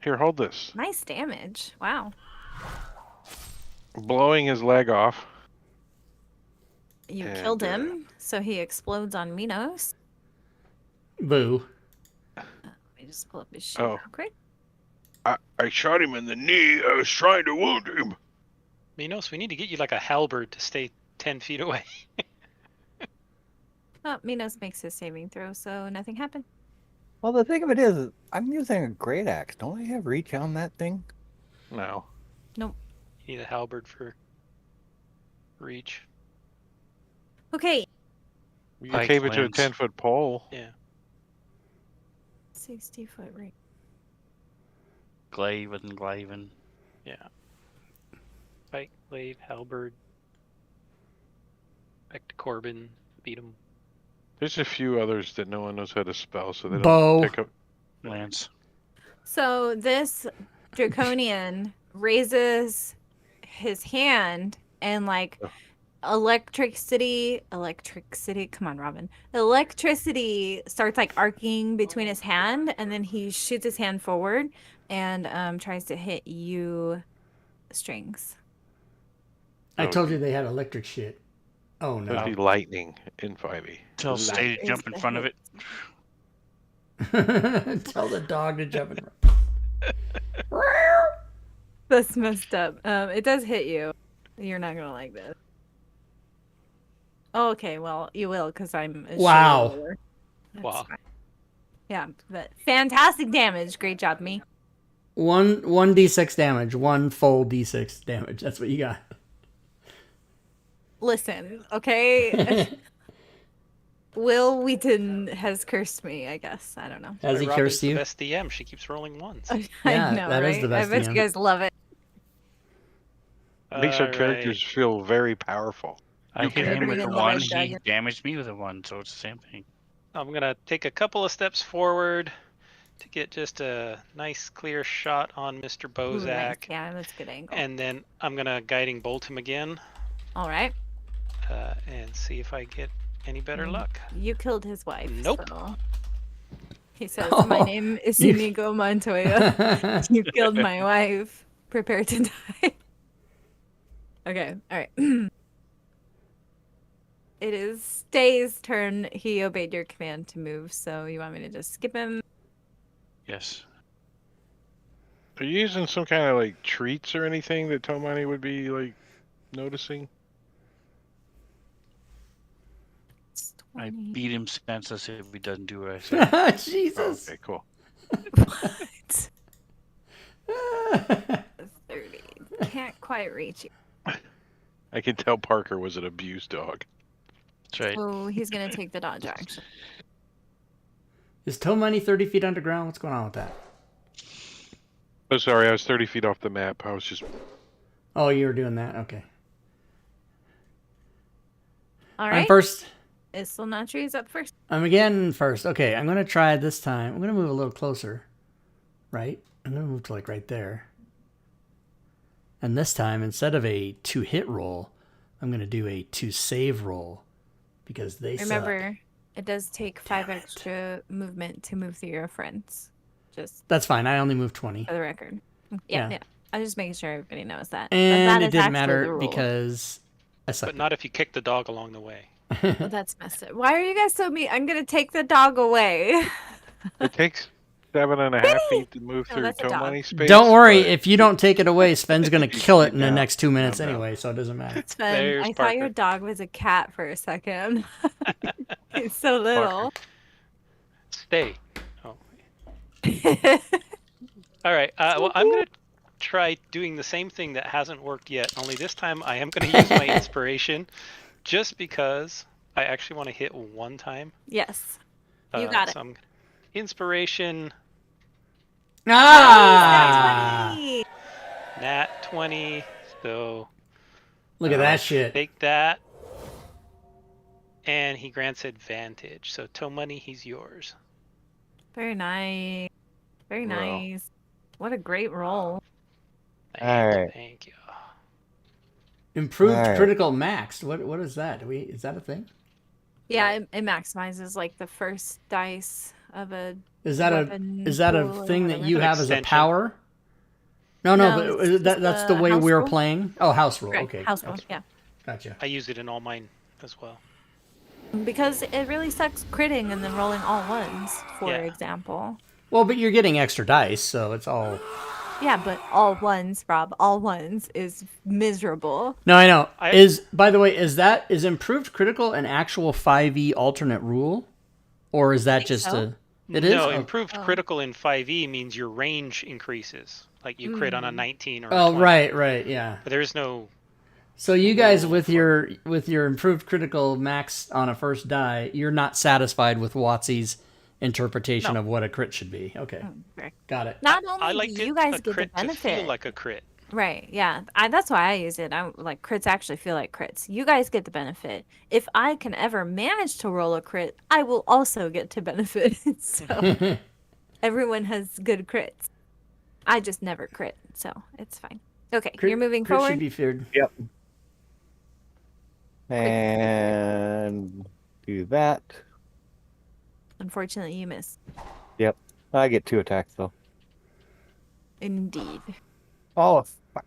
Here, hold this. Nice damage. Wow. Blowing his leg off. You And, killed him, so he explodes on Minos. Boo. Let me just pull up his sheet real quick. I shot him in the knee. I was trying to wound him. Minos, we need to get you like a halberd to stay 10 feet away. Oh, Minos makes his saving throw, so nothing happened. Well, the thing of it is, I'm using a great axe. Don't I have reach on that thing? No. You need a halberd for reach. Okay. You can Pike tape it to a wins. 10-foot pole. Yeah. 60-foot range. Glaven. Yeah. Pike, blade, halberd. Back to Corbin. Beat him. There's a few others that no one knows how to spell, so they don't Bow. pick up. Lance. So this draconian raises his hand and like electricity, come on, Robin. Electricity starts like arcing between his hand, and then he shoots his hand forward and tries to hit you, Strings. I Oh, told you they had electric shit. Oh That'd be no. lightning in 5e. Tell Stay to jump in front of it. Tell the dog to jump in. That's messed up. It does hit you. You're not gonna like this. Oh, okay, well, you will, because I'm a Wow. shit roller. That's Wow. fine. Yeah, but fantastic damage. Great job, me. One d6 damage. One full d6 damage. That's what you got. Listen, okay? Will Wheaton has cursed me, I guess. I don't know. Has he Robin's cursed the you? best DM. She keeps rolling ones. I Yeah, know, that right? is the best I bet DM. you guys love it. Makes our Alright. characters feel very powerful. I You hit can't him with bring a in the 1. red He dragon. damaged me with a 1, so it's the same thing. I'm going to take a couple of steps forward to get just a nice clear shot on Mr. Ooh, nice. Bozak. Yeah, that's a good angle. And then I'm going to guiding bolt him again All right. and see if I get any better Mm. luck. You killed his wife. Nope. So. He says, Oh, my name is you- Inigo Montoya. You killed my wife. Prepare to die. Okay, all right. It is Stay's turn. He obeyed your command to move, so you want me to just skip him? Yes. Are you using some kind of like treats or anything that Tomani would be like noticing? It's I 20. beat him senseless if he doesn't do what I say. Oh, Jesus. okay, cool. What? 30. Can't quite reach you. I can tell Parker was an abused dog. That's right. So he's going to take the dodge action. Is Toe Money 30 feet underground? What's going on with that? Oh, sorry, I was 30 feet off the map. I was just... Oh, you were doing that? Okay. All I'm right. first. Islanatri is up first. I'm again first. Okay, I'm going to try this time. I'm going to move a little closer. Right? I'm going to move to like right there. And this time, instead of a 2-hit roll, I'm going to do a 2-save roll. Because they Remember, suck. it does take 5 extra movement to move through your friends. Just That's fine. I only moved 20. for the record. Yeah. Yeah. I'm just making sure everybody knows that. And that it is didn't actually the matter rule. because I sucked. But not if you kick the dog along the way. Well, that's messed up. Why are you guys so mean? I'm gonna take the dog away. It takes 7.5 feet to move No, through that's a toe dog. money space. Don't worry, but if you don't take it away, Sven's going to You kill keep it in the down. next 2 minutes No, no. anyway, so it doesn't matter. Sven, There's I thought your Parker. dog was a cat for a second. He's so little. Stay. Oh. All right. Well, I'm gonna try doing the same thing that hasn't worked yet. Only this time I am gonna use my inspiration, just because I actually want to hit one time. Yes. You got it. So I'm inspiration. Ah! Nice. Nat 20. So Look at that shit. take that. And he grants advantage. So toe money, he's yours. Very nice. Very Well. nice. What a great roll. Alright. Thank you. Improved Alright. critical maxed. What is that? Is that a thing? Yeah, it maximizes like the first dice of a Is that weapon a pool or thing that whatever. you An have as a extension. power? No, No, but it's just that's a the way house we're rule. playing. Oh, house rule. Right, Okay. house roll, yeah. Gotcha. I use it in all mine as well. Because it really sucks critting and then rolling all ones, for Yeah. example. Well, but you're getting extra dice, so it's all. Yeah, but all ones, Rob, all ones is miserable. No, I know. I- By the way, is improved critical an actual 5e alternate rule, or is that think just so. It is. No, Oh. improved critical in 5e means your range increases. Like you crit on a 19 or a Oh, 20. right, yeah. But there's no. So you guys Rule with for- your improved critical max on a first die, you're not satisfied with Watsy's interpretation No. of what a crit should be. Okay, Right. got it. Not only I like do you guys a get the crit to benefit. feel like a crit. Right, yeah. That's why I use it. I like crits actually feel like crits. You guys get the benefit. If I can ever manage to roll a crit, I will also get to benefit. So everyone has good crits. I just never crit, so it's fine. Okay, you're moving Crit forward. should be feared. Yep. And do that. Unfortunately, you miss. Yep. I get 2 attacks though. Indeed. Oh, fuck.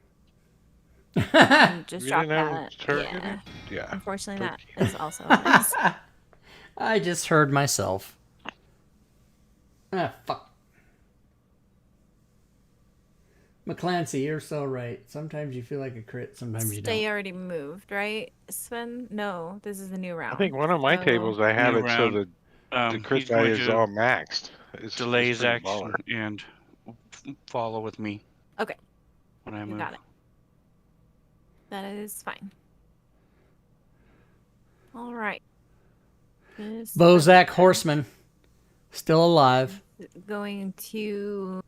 Just You drop didn't have that. a target? Yeah. Yeah. Unfortunately, that 13. is also a miss. I just heard myself. Ah, fuck. McClancy, you're so right. Sometimes you feel like a crit, sometimes you They don't. already moved, right, Sven? No, this is the new round. I think one of my So- tables I have New it so round. that the crit He's die going is to all maxed. It's delay his pretty action baller. and follow with me. Okay. When I You move. got it. That is fine. All right. This Bozak person Horseman, still alive. is going to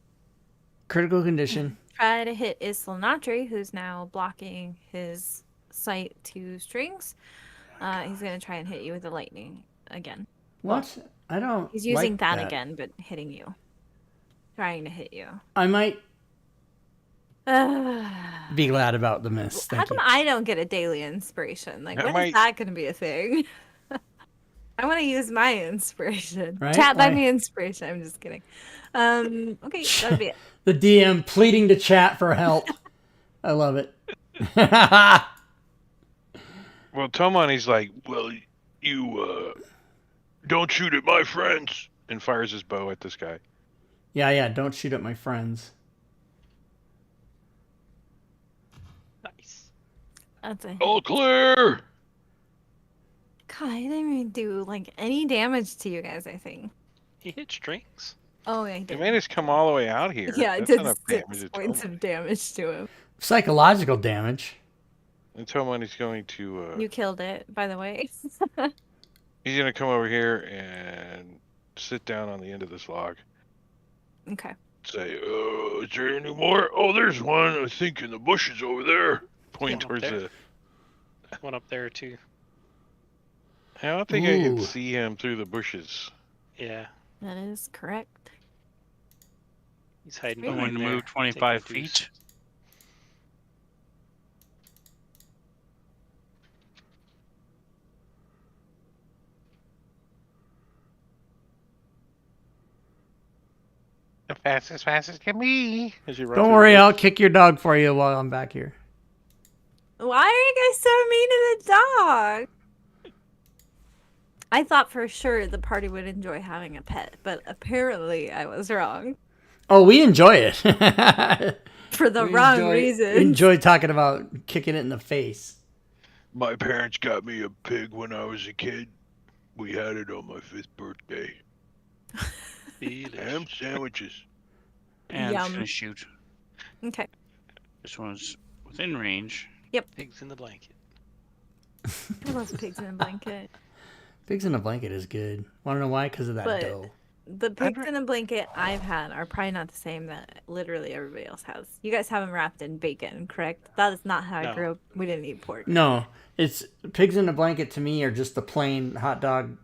Critical condition. try to hit Islanatri, who's now blocking his sight to strings. He's going to try and hit you with the lightning again. What? I don't. He's using like that again, but hitting you. Trying to hit you. I might How be glad about the miss. Thank come you. I don't get a daily inspiration? Like, I when is might- that going to be a thing? I want to use my inspiration. Right? Chat by Why? me inspiration. I'm just kidding. Okay, that'll be it. The DM pleading to chat for help. I love it. Well, Tomani's like, Well, you, don't shoot at my friends. and fires his bow at this guy. yeah. Don't shoot at my friends. Nice. That's it. All clear. God, I didn't even do like any damage to you guys, I think. He hit strings. Oh, yeah, I He did. made us come all the way out here. Yeah, I That's did enough 6 damage to points Tomani. of damage to him. Psychological damage. And Tomani's going to You killed it, by the way. he's gonna come over here and sit down on the end of this log. Okay. Say, is there any more? Oh, there's one, I think, in the bushes over there. Point Yeah, towards there. the One up there too. I don't think I can Ooh. see him through the bushes. Yeah, That is correct. he's hiding I'm I'm behind going to there. move 25 taking a goose. feet. As fast as can be. As you run Don't through worry, the I'll woods. kick your dog for you while I'm back here. Why are you guys so mean to the dog? I thought for sure the party would enjoy having a pet, but apparently I was wrong. Oh, we enjoy it. For the We wrong reasons. enjoy talking about kicking it in the face. My parents got me a pig when I was a kid. We had it on my 5th birthday. Delish. Ham sandwiches. And I'm just Yum. going to shoot. Okay. This one's within range. Pigs in the blanket. I love pigs in a blanket. Pigs in a blanket is good. Want to know why? Because of that But- dough. The pigs in a blanket I've had are probably not the same that literally everybody else has. You guys have them wrapped in bacon, correct? That is not how I No. grew up. We didn't eat pork. No, it's pigs in a blanket to me are just the plain hot dog,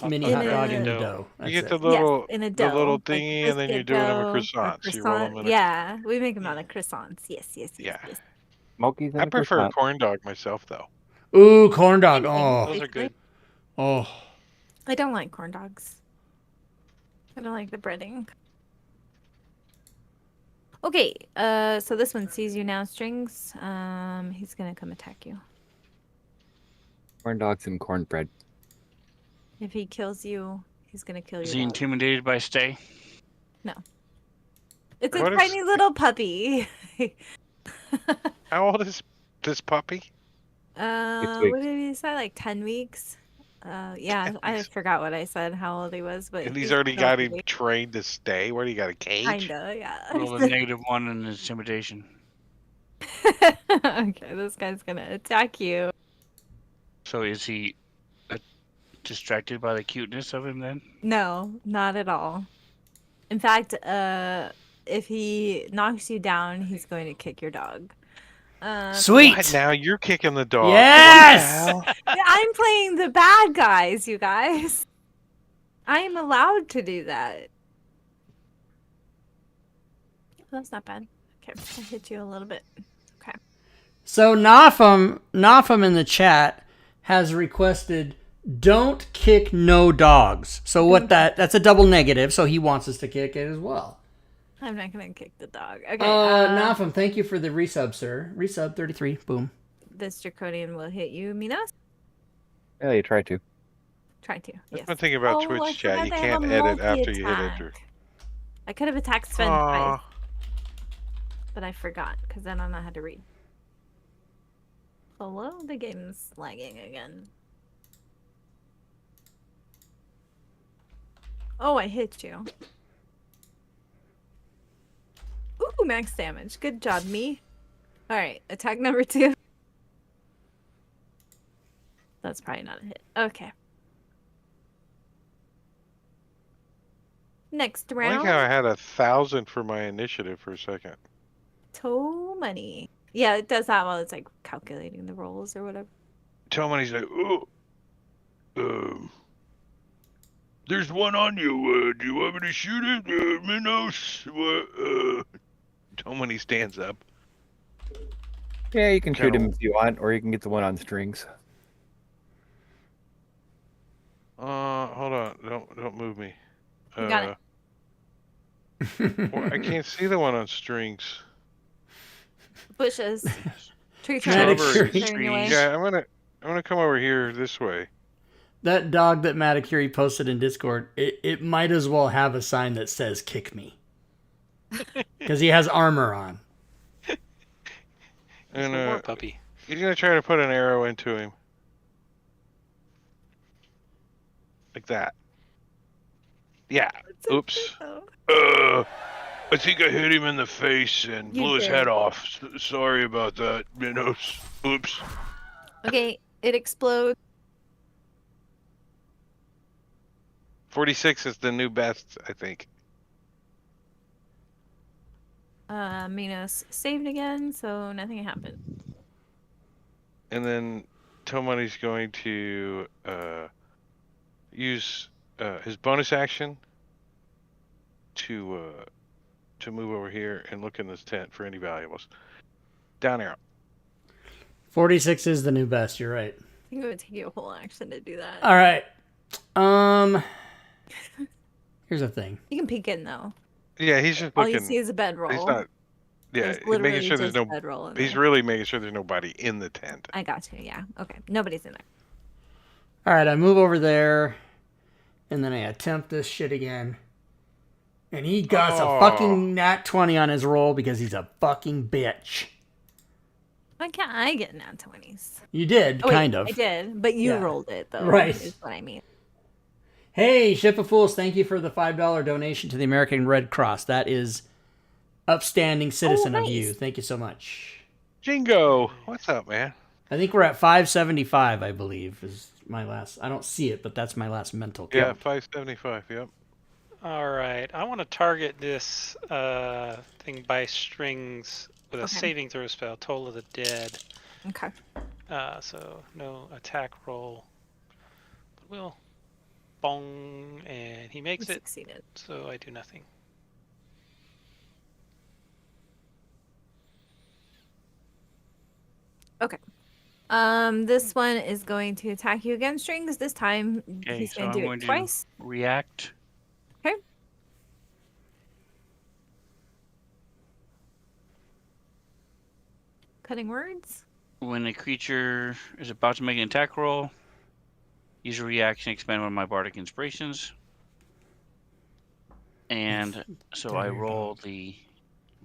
mini dog hot dog wrapped in in the dough. dough. You That's get the it. little, in a the dough, little like thingy, and then you biscuit do them in dough or croissants. You roll them in. Yeah, we make them out Yeah. of croissants. Yes, yes, yes, Yeah. yes. Smokies and I a prefer a croissant. corn dog myself, though. Ooh, corn dog. Same thing, Oh, Those are basically. good. oh. I don't like corn dogs. I don't like the breading. Okay, so this one sees you now, Strings. He's gonna come attack you. Corn dogs and cornbread. If he kills you, he's gonna kill Is your he dog. intimidated by Stay? It's a What is- tiny little puppy. How old is this puppy? weeks. What did he say? Like 10 weeks? Yeah, I forgot what I said, how old he was, but And he's he's already still got him big. trained to stay. What do you got, a cage? Kinda, yeah. Roll a -1 in intimidation. Okay, this guy's gonna attack you. So is he distracted by the cuteness of him then? No, not at all. In fact, if he knocks you down, he's going to kick your dog. Sweet. What? Now you're kicking the dog. Yes! What the hell? I'm playing the bad guys, you guys. I'm allowed to do that. That's not bad. Okay, I hit you a little bit. Okay. So Nafum in the chat has requested don't kick no dogs. So what that's a double negative, so he wants us to kick it as well. I'm not gonna kick the dog. Okay. Nafum, thank you for the resub, sir. Resub 33. Boom. This draconian will hit you, Minos. Yeah, you try to. Try to. Yes. One thing about I Twitch chat, forgot you they have can't a edit after you hit multi-attack. enter. I could have attacked Sven Aw. twice, but I forgot because I don't know how to read. Hello, the game's lagging again. Oh, I hit you. Ooh, max damage. Good job, me. Alright, attack number 2. That's probably not a hit. Okay. Next I round. think I had 1,000 for my initiative for a second. Toe money. Yeah, it does that while it's like calculating the rolls or whatever. Tell him he's like, oh, there's one on you. Do you want me to shoot it, Minos? Tell him when he stands up. Yeah, you can shoot him Kinda- if you want, or you can get the one on strings. Hold on. Don't move me. You got it. Well, I can't see the one on strings. Bushes. Tree Dramatic trunks. Fury. Turning away. Yeah, I'm gonna come over here this way. That dog that Matakuri posted in Discord, it might as well have a sign that says "kick me," because he has armor on. He's And a war puppy. he's gonna try to put an arrow into him, like that. Yeah. Oops. I think I hit him in the face and You blew his did. head off. Sorry about that, Minos. Oops. Okay, it explodes. 46 is the new best, I think. Minos saved again, so nothing happened. And then Tomani's going to use his bonus action to move over here and look in this tent for any valuables. Down arrow. 46 is the new best. You're right. I think it would take you a whole action to do that. All right. Here's the thing. You can peek in though. Yeah, he's just All looking. you see is a bedroll. He's not. Yeah, There's he's literally making sure there's just no. a bedroll in He's there. really making sure there's nobody in the tent. I got you. Yeah. Okay. Nobody's in there. All right, I move over there, and then I attempt this shit again. And he got a fucking nat 20 on his roll because he's a fucking bitch. Why can't I get nat 20s? You did, Oh, wait, kind of. I did, but you Yeah. rolled it though. Right. Is what I mean. Hey, Ship of Fools, thank you for the $5 donation to the American Red Cross. That is upstanding citizen of you. nice. Thank you so much. Jingo, what's up, man? I think we're at 575, I believe, is my last. I don't see it, but that's my last mental Yeah, count. 575. Yep. All right, I want to target this thing by strings with a Okay. saving throw spell, Toll of the Dead. Okay. So no attack roll. But we'll bong, and he makes You it, succeeded. so I do nothing. Okay. This one is going to attack you again, strings. This time Okay, he's so going I'm to do going it to twice. react. Okay. Cutting words. When a creature is about to make an attack roll, use a reaction, expend one of my bardic inspirations. And so I There you go. roll the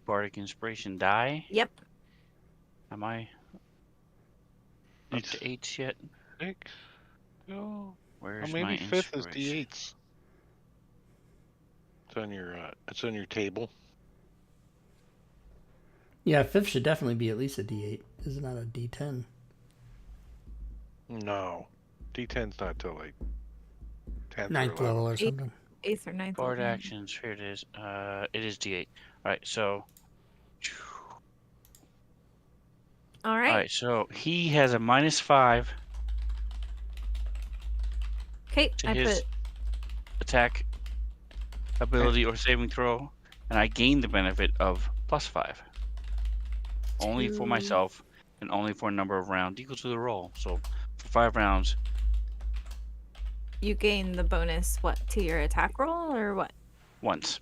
bardic inspiration die. Yep. Am I up to 8s yet? Six. Oh, Where's maybe my fifth is inspiration? D8s. It's on your table. Yeah, fifth should definitely be at least a D8. Is it not a D10? No, D10's not till like 10th or Ninth 11th. level or something. 8th or 9th. Bard level. actions. Here it is. It is D8. All right. So. All All right. right. So he has a -5 Okay. to I his put. attack ability or saving throw, and I gain the benefit of +5. Only for Two. myself, and only for a number of rounds equal to the roll. So for 5 rounds, You gain the bonus what to your attack roll or what? once.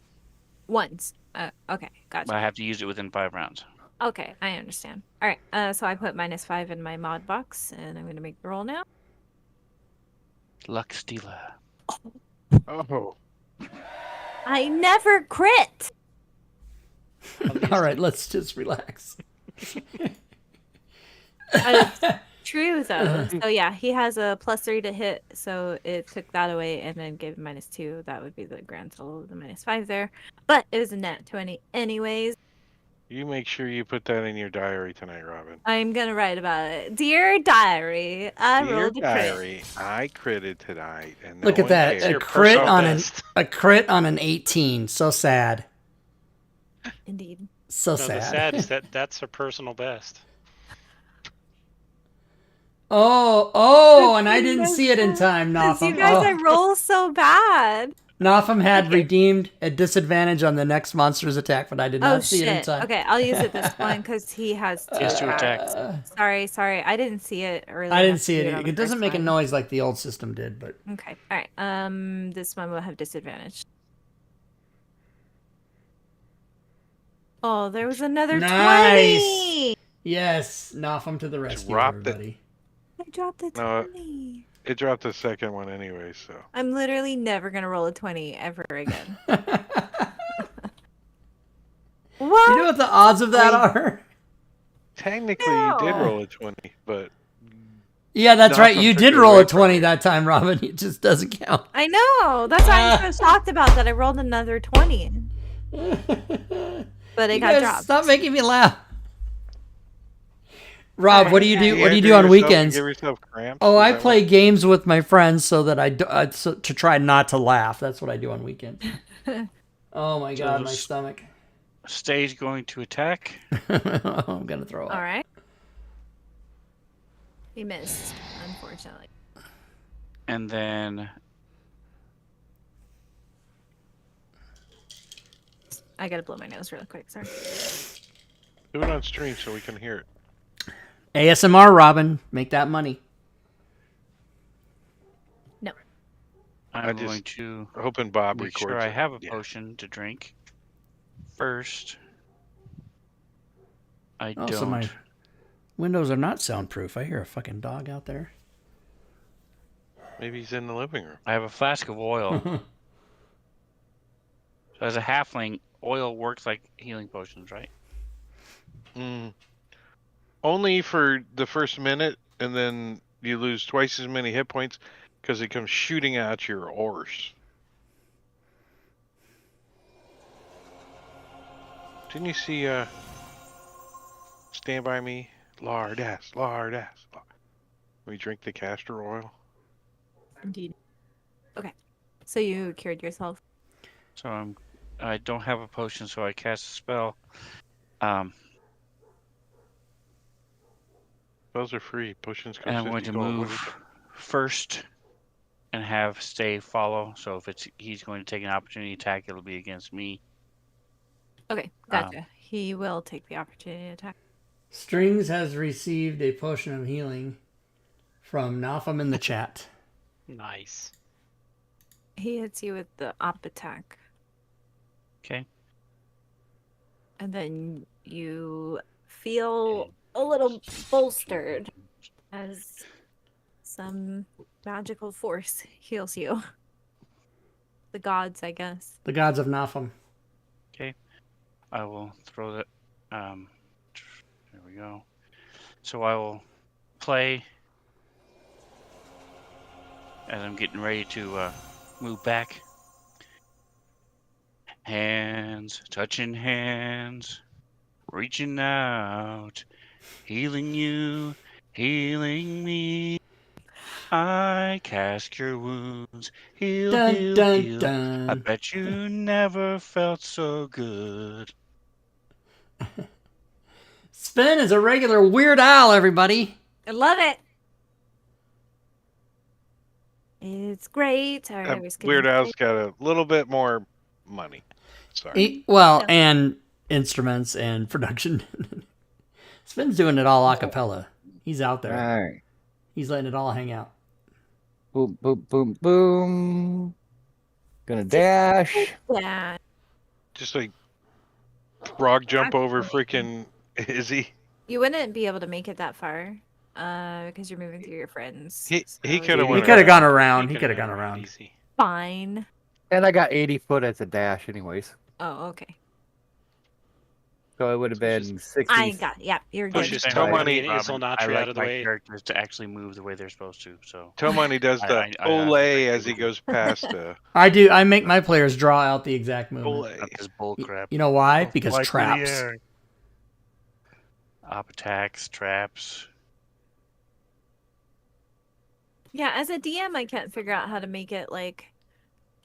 Once. Okay. But Gotcha. I have to use it within 5 rounds. Okay. I understand. All right. So I put -5 in my mod box, and I'm going to make the roll now. Luck Stealer. Oh, I never crit. All right, let's just relax. True though. So yeah, he has a +3 to hit, so it took that away and then gave him -2. That would be the grand total of the -5 there. But it was a nat 20 anyways. you make sure you put that in your diary tonight, Robin. I'm gonna write about it. Dear diary, I Dear rolled a crit. diary, I critted tonight, and no Look at one that. cares. A Your crit personal on best. a crit on an 18. So sad. Indeed. So No, the sad. sad is that's her personal best. Oh, and I didn't see it in time, Because you Notham. guys, I Oh, roll so bad. Notham had redeemed a disadvantage on the next monster's attack, but I did Oh not see it in shit. time. Okay, I'll use it this one because he has two He has 2 attacks. attacks. Sorry. I didn't see it earlier. I didn't enough see to it. do on the It doesn't first make a one. noise like the old system did, but Okay. All right. This one will have disadvantage. Oh, there was another Nice. 20. yes, Notham to the rescue, Dropped it. everybody. I dropped the No. 20. It dropped the second one anyway, so. I'm literally never gonna roll a 20 ever again. You What? know what the odds of that are? Technically, you did No. roll a 20, but Yeah, that's Notham right. You took did it roll away a from 20 me. that time, Robin. It just doesn't count. I know. That's why I'm so shocked about that. I rolled another 20, but it You got guys, dropped. stop making me laugh. Rob, Alright, what do you do? You What do you injure do on yourself and weekends? Give yourself cramps? Oh, Is I that play what- games with my friends so that to try not to laugh. That's what I do on weekends. Oh my So god, my this- stomach. Stage going to attack. I'm gonna throw up. All right. He missed, unfortunately. And then I gotta blow my nose real quick. Sorry. Do it on stream so we can hear it. ASMR, Robin. Make that money. I'm just going to Hoping Bob make records sure I it. have a Yeah. potion to drink first. I Oh, don't. so my windows are not soundproof. I hear a fucking dog out there. Maybe he's in the living room. I have a flask of oil. So as a halfling, oil works like healing potions, right? Only for the first minute, and then you lose twice as many hit points because it comes shooting out your ores. Didn't you see Stand By Me? Lard ass. We drink the castor oil. Indeed. Okay. So you cured yourself. So I don't have a potion, so I cast a spell. Those are free. Potions cost And I'm going 50 to gold. What move is that? first and have stay follow. So if he's going to take an opportunity attack, it'll be against me. Okay, gotcha. He will take the opportunity to attack. Strings has received a potion of healing from Nafam in the chat. Nice. He hits you with the op attack. Okay. And then you feel a little bolstered as some magical force heals you. The gods, I guess. The gods of Nafam. Okay. I will throw that. There we go. So I will play as I'm getting ready to move back. Hands, touching hands, reaching out, healing you, healing me. I cast your wounds, heal, Dun, heal, dun, heal. dun. I bet you never felt so good. Sven is a regular Weird Al, everybody. I love it. It's great. All right, I was gonna Weird Al's say- got a little bit more money. Sorry. Well, Yeah. and instruments and production. Sven's doing it all a cappella. He's out there. All right. He's letting it all hang out. Boom, boom, boom, boom. Gonna dash. Yeah. Just like frog jump over Actually- freaking Izzy. You wouldn't be able to make it that far, because you're moving through your friends. He so coulda He went could have gone around. around. He Could've could have gone been around. Easy. Fine. And I got 80 foot as a dash anyways. Oh, okay. So it would have So it's been 60. I got. Yeah, you're Push good. his Just toe like money. Is Robin, Ilnatri I like out of the my way? characters to actually move the way they're supposed to. So Tomani does the I ole as he goes past I do. I make my players draw out the exact ole. movement. not this bull crap. You know why? Oh, Because fly through the traps. air. Op attacks, traps. Yeah, as a DM, I can't figure out how to make it like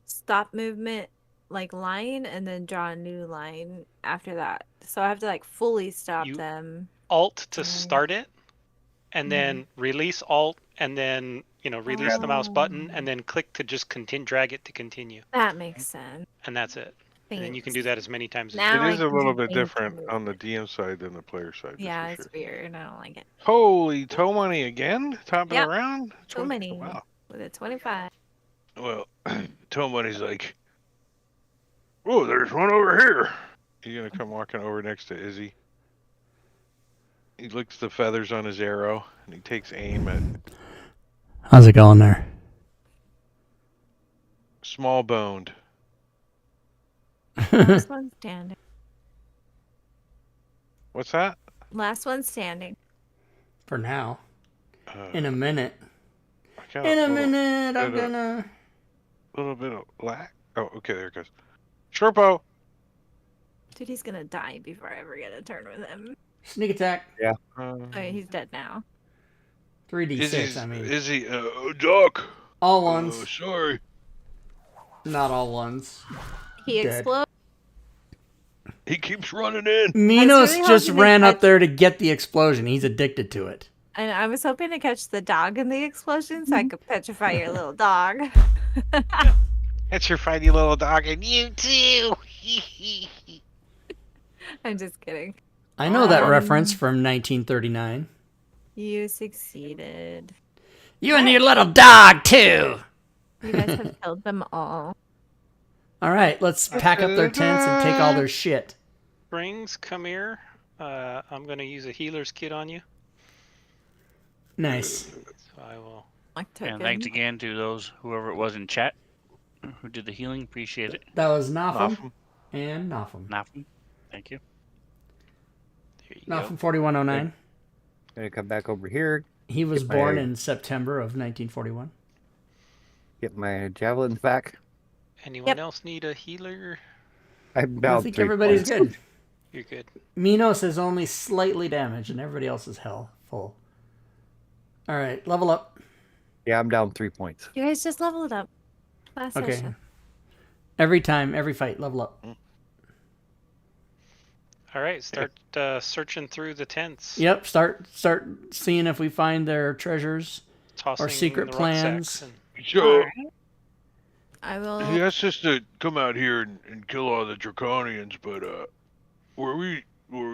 stop movement, like line, and then draw a new line after that. So I have to like fully stop You- them. Alt to Mm. start it, and then release Alt, and then release the mouse button, and then click to just drag it to continue, That makes sense. and that's it. And then you can do Thanks. that as many times as Now you It I is a can little do bit things different to on the move. DM side than the player side. that's Yeah, for it's sure. weird. I don't like it. Holy Tomani again, topping Yep. around. So many Wow. with a 25. Well, Tomani's like, oh, there's one over here. He's gonna come walking over next to Izzy. He licks the feathers on his arrow and he takes aim at How's it going there? small boned. Last one standing. What's that? Last one standing. For now. Uh, In a minute. I got In a little- minute, I'm bit of- gonna. little bit of lag. Oh, okay, there it goes. Sherpo. Dude, he's gonna die before I ever get a turn with him. Sneak attack. Okay, he's dead now. 3d6, I mean. Izzy, Doc. All ones. Sorry. Not all ones. He Dead. explodes. He keeps running in. Minos really just hoping they ran up catch- there to get the explosion. He's addicted to it. And I was hoping to catch the dog in the explosion so I could petrify your little dog. That's your fighty little dog, and you too. I'm just kidding. I know that Um, reference from 1939. You succeeded. You and your little dog, too. You guys have killed them all. All right, let's pack up their tents and take all their shit. Springs, come here. I'm going to use a healer's kit on you. Nice. So I will. And thanks again to whoever it was in chat who did the healing. Appreciate it. That was Notham Notham. and Notham. Nothing. Thank you. There you Notham go. 4109. Gonna come back over here, He was Get born my- in September of 1941. get my javelins back. Anyone else need a healer? I'm I down think 3 everybody's points. good. You're good. Minos is only slightly damaged, and everybody else is full. All right, level up. Yeah, I'm down 3 points. You guys just leveled up last Okay. session. Every time, every fight, level up. All right, start searching through the tents. Yep, start seeing if we find their treasures. Tossing secret the plans. rucksacks and So I will. he asked us to come out here and kill all the draconians, but were we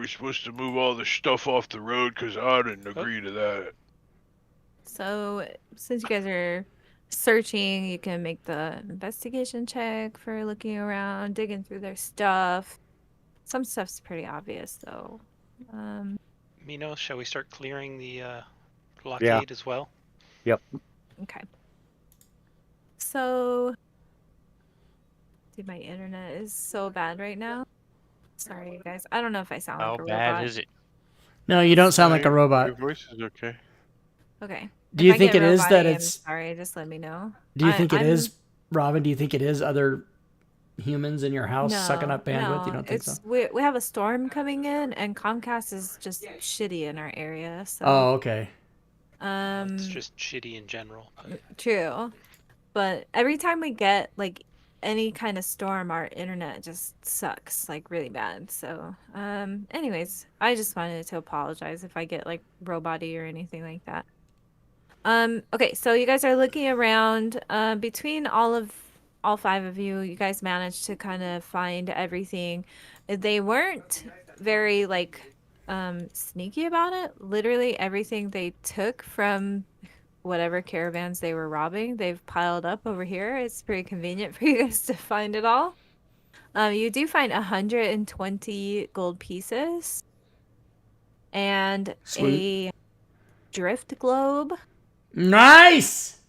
supposed to move all the stuff off the road? Because I didn't agree to that. So, since you guys are searching, you can make the investigation check for looking around, digging through their stuff. Some stuff's pretty obvious, though. Minos, shall we start clearing the blockade as well? Okay. So, dude, my internet is so bad right now. Sorry, you guys. I don't know if I sound How like a bad robot. is it? No, you don't sound like a Your robot. voice is okay. Okay. Do you If I think get it is that roboty, I'm it's? sorry, just let me know. Do you think it I'm- is, Robin? Do you think it is other humans in your house sucking up bandwidth? You No, don't think so? it's we have a storm coming in, and Comcast is just shitty in our area. So, Oh, okay. It's just shitty in general. But true. But every time we get like any kind of storm, our internet just sucks like really bad. So, anyways, I just wanted to apologize if I get like robot-y or anything like that. Okay, so you guys are looking around. Between all five of you, you guys managed to kind of find everything. They weren't very like sneaky about it. Literally everything they took from whatever caravans they were robbing, they've piled up over here. It's pretty convenient for you guys to find it all. You do find 120 gold pieces and Sweet. a drift globe. Nice.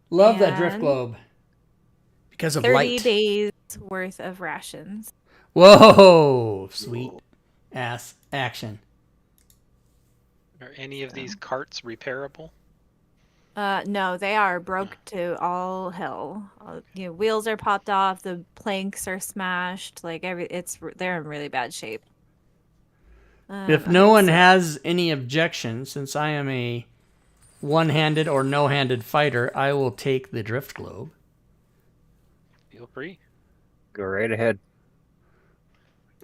Love that drift And globe. Because of 30 light. days worth of rations. Whoa, sweet ass action. are any of these carts repairable? No, they are broke to all hell. Wheels are popped off, the planks are smashed, like they're in really bad shape. If no one has any objection, since I am a one-handed or no-handed fighter, I will take the drift globe. Feel free. Go right ahead.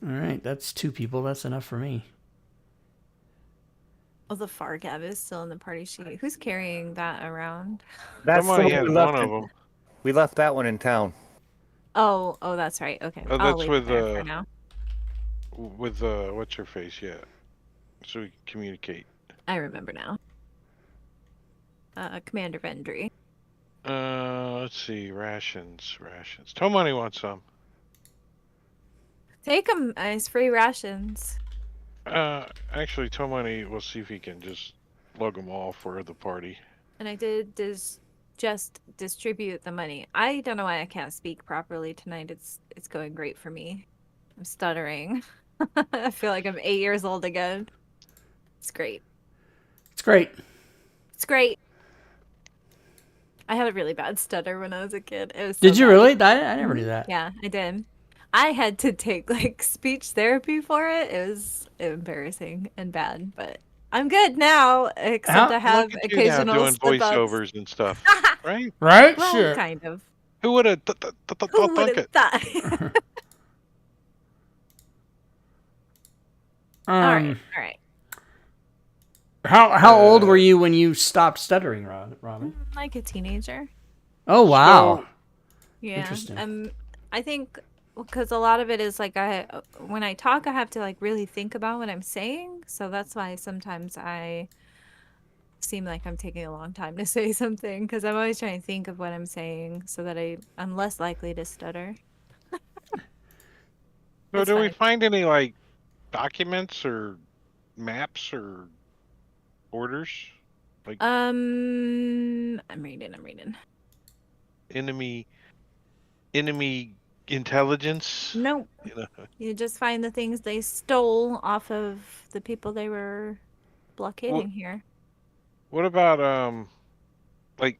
All right, that's 2 people. That's enough for me. Oh, the Fargab is still in the party sheet. Who's carrying that around? That's the Somebody one has we one left. of them. We left that one in town. Oh, that's right. Okay, Oh, I'll that's leave it with, there for now. With what's her face? Yeah, so we can communicate. I remember now. Commander Vendry. Let's see. Rations. Tomani wants some. Take them as free rations. Actually, Tomani, we'll see if he can just lug them all for the party. And I did just distribute the money. I don't know why I can't speak properly tonight. It's going great for me. I'm stuttering. I feel like I'm 8 years old again. It's great. It's great. It's great. I had a really bad stutter when I was a kid. It was so Did you bad. really? I never knew that. Yeah, I did. I had to take like speech therapy for it. It was embarrassing and bad, but I'm good now. Except I have Look at you now occasional doing slip-ups. voiceovers and stuff, right? Right? Well, Sure. kind of. Who would have Who thunk would have it? thought? All right. How old were you when you stopped stuttering, Robin? Like a teenager. Oh wow. Yeah. Interesting. I think because a lot of it is like when I talk, I have to like really think about what I'm saying. So that's why sometimes I seem like I'm taking a long time to say something because I'm always trying to think of what I'm saying so that I'm less likely to stutter. So, It's do we funny. find any like documents or maps or orders? Like I'm reading. enemy intelligence? Nope. You know, You just find the things they stole off of the people they were what blockading here. what about like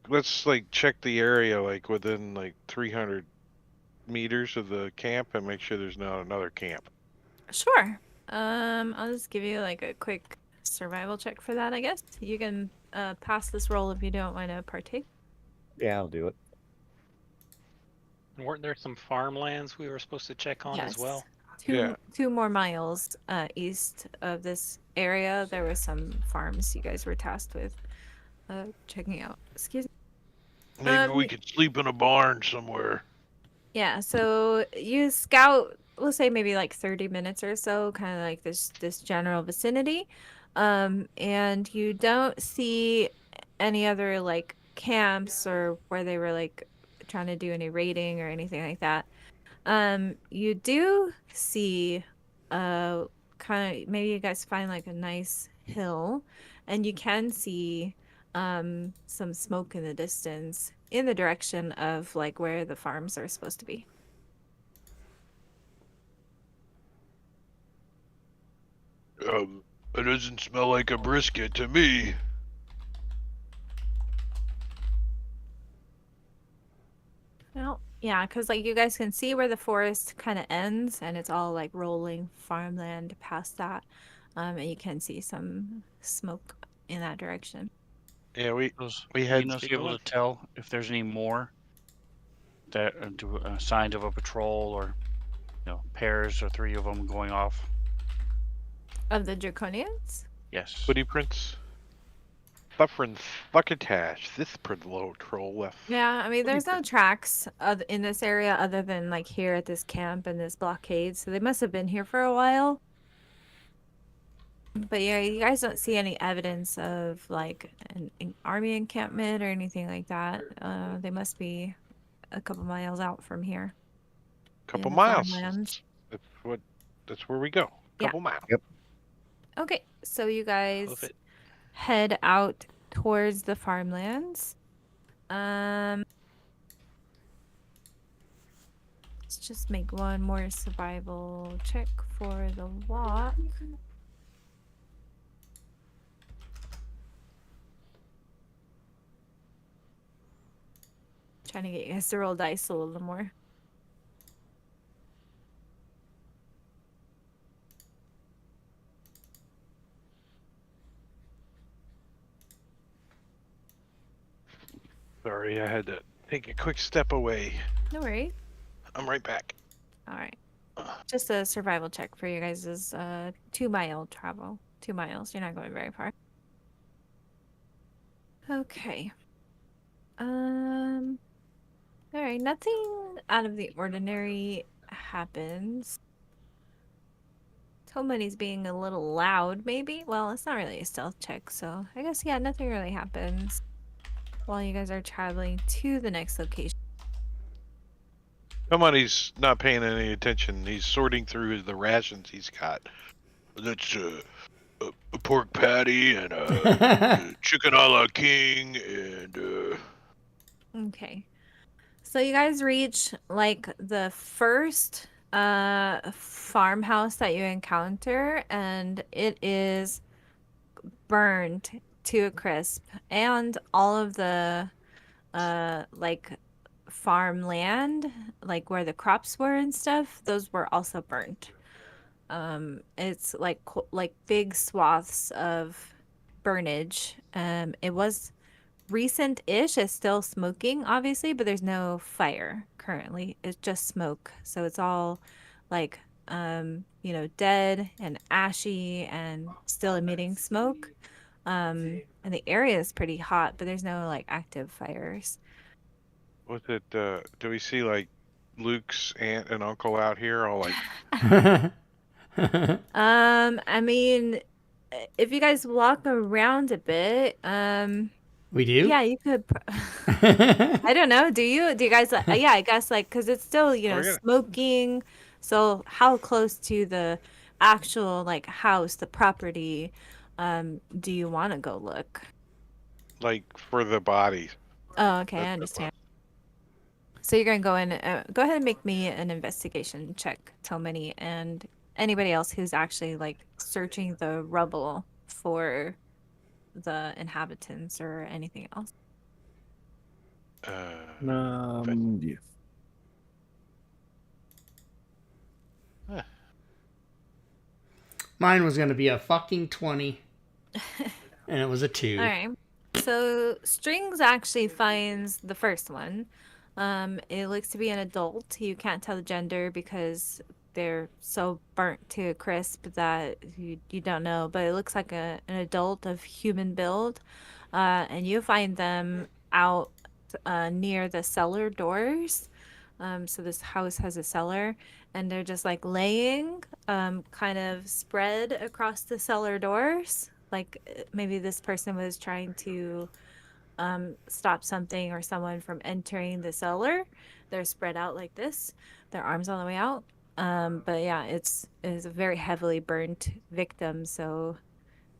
let's like check the area like within like 300 meters of the camp and make sure there's not another camp. Sure. I'll just give you like a quick survival check for that, I guess. You can pass this roll if you don't want to partake. Yeah, I'll do it. Weren't there some farmlands we were supposed to check on as well? Yeah. Two more miles east of this area, there were some farms you guys were tasked with checking out. Excuse me. Maybe we could sleep in a barn somewhere. Yeah, so you scout, we'll say maybe like 30 minutes or so, kind of like this general vicinity. And you don't see any other like camps or where they were like trying to do any raiding or anything like that. You do see kind of maybe you guys find like a nice hill and you can see some smoke in the distance in the direction of like where the farms are supposed to be. It doesn't smell like a brisket to me. Well, yeah, because like you guys can see where the forest kind of ends and it's all like rolling farmland past that. And you can see some smoke in that direction. Yeah, we Those had Geno's able to tell if there's any more that do signs of a patrol or pairs or 3 of them going off. Of the Draconians? Yes. footprints. Suffering succotash. This patrol left. Yeah, I mean, there's no tracks in this area other than like here at this camp and this blockade, so they must have been here for a while. But yeah, you guys don't see any evidence of like an army encampment or anything like that. They must be a couple miles out from here. Couple in the miles. farmlands. That's where we go. Yeah. Couple miles. Yep. Okay, so you guys Love it. head out towards the farmlands. Let's just make one more survival check for the walk. Trying to get you guys to roll dice a little more. Sorry, I had to take a quick step away. No worries. I'm right back. All right. Just a survival check for you guys is 2-mile travel. 2 miles. You're not going very far. Okay. All right. Nothing out of the ordinary happens. Tomani's being a little loud, maybe. Well, it's not really a stealth check, so I guess yeah, nothing really happens while you guys are traveling to the next location. Come on, he's not paying any attention. He's sorting through the rations he's got. That's a pork patty and a chicken a la king and Okay. So you guys reach like the first farmhouse that you encounter and it is burned to a crisp and all of the like farmland like where the crops were and stuff, those were also burnt. It's like big swaths of burnage. It was recent-ish. It's still smoking, obviously, but there's no fire currently. It's just smoke. So it's all like, dead and ashy and still emitting smoke. And the area is pretty hot, but there's no like active fires. Was it? Do we see like Luke's aunt and uncle out here, all like, I mean, if you guys walk around a bit, We do? yeah, you could. I don't know. Do you? Do you guys? Yeah, I guess like because it's still we're gonna smoking. So how close to the actual like house, the property, do you want to go look? like for the bodies. Oh, okay, I That's what. understand. So you're gonna go in. Go ahead and make me an investigation check, Tomini, and anybody else who's actually like searching the rubble for the inhabitants or anything else. But Yeah. Mine was going to be a fucking 20, and it was a 2. All right. So Strings actually finds the first one. It looks to be an adult. You can't tell the gender because they're so burnt to a crisp that you don't know. But it looks like an adult of human build. And you find them out near the cellar doors. So this house has a cellar, and they're just like laying, kind of spread across the cellar doors. Like maybe this person was trying to stop something or someone from entering the cellar. They're spread out like this, their arms all the way out. But yeah, it's a very heavily burnt victim, so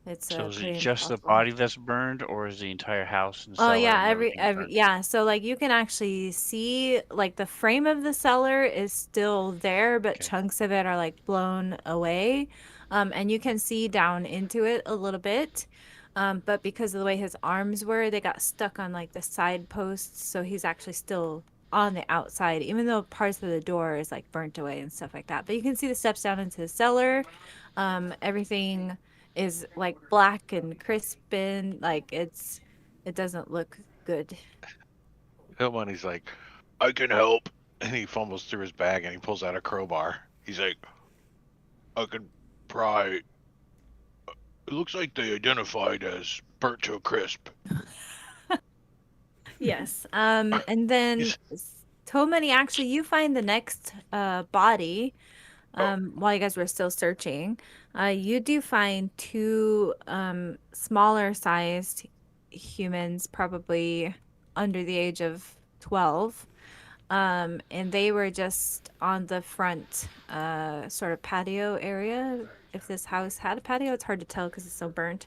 it's So is it pretty just the impossible. body that's burned, or is the entire house and Oh cellar yeah, and every everything burned? yeah, so like you can actually see like the frame of the cellar is still there, but Okay. chunks of it are like blown away. And you can see down into it a little bit. But because of the way his arms were, they got stuck on like the side posts, so he's actually still on the outside, even though parts of the door is like burnt away and stuff like that. But you can see the steps down into the cellar. Everything is like black and crisp and like it doesn't look good. Hillmoney's like, I can help. And he fumbles through his bag and he pulls out a crowbar. He's like, I can pry. It looks like they identified as burnt to a crisp. Yes. And then he's, Tomani, actually, you find the next body Oh, while you guys were still searching. You do find two smaller sized humans, probably under the age of 12. And they were just on the front sort of patio area. If this house had a patio, it's hard to tell because it's so burnt.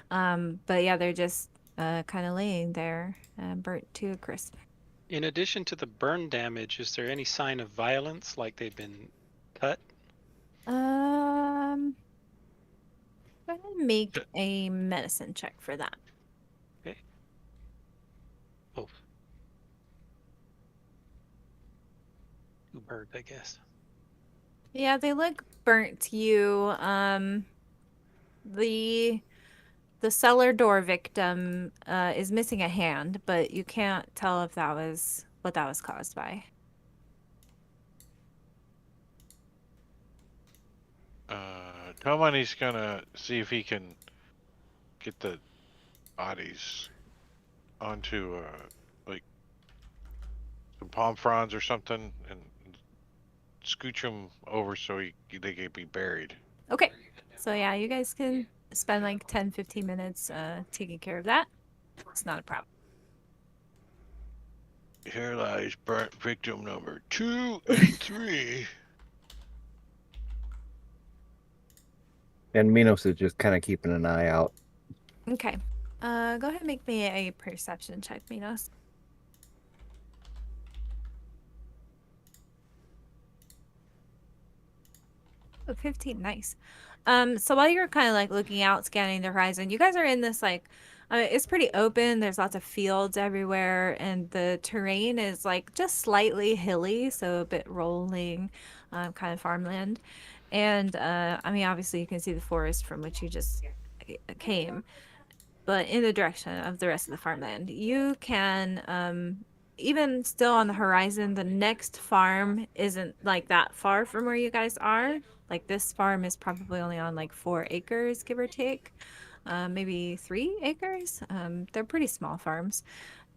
But yeah, they're just kind of laying there, burnt to a crisp. In addition to the burn damage, is there any sign of violence, like they've been cut? Go ahead and make a medicine check for that. Okay. Oh. 2 birds, I guess. Yeah, they look burnt to you. The cellar door victim is missing a hand, but you can't tell if that was what that was caused by. Hillmoney's gonna see if he can get the bodies onto, like, some palm fronds or something and scooch them over so they can be buried. Okay. So yeah, you guys can spend like 10, 15 minutes taking care of that. It's not a problem. here lies burnt victim number 2 and 3. And Minos is just kind of keeping an eye out. Okay. Go ahead and make me a perception check, Minos. Oh, 15, nice. So while you're kind of like looking out, scanning the horizon, you guys are in this like, it's pretty open. There's lots of fields everywhere, and the terrain is like just slightly hilly, so a bit rolling, kind of farmland. And I mean, obviously, you can see the forest from which you just came, but in the direction of the rest of the farmland. You can, even still on the horizon, the next farm isn't like that far from where you guys are. Like this farm is probably only on like 4 acres, give or take, maybe 3 acres. They're pretty small farms.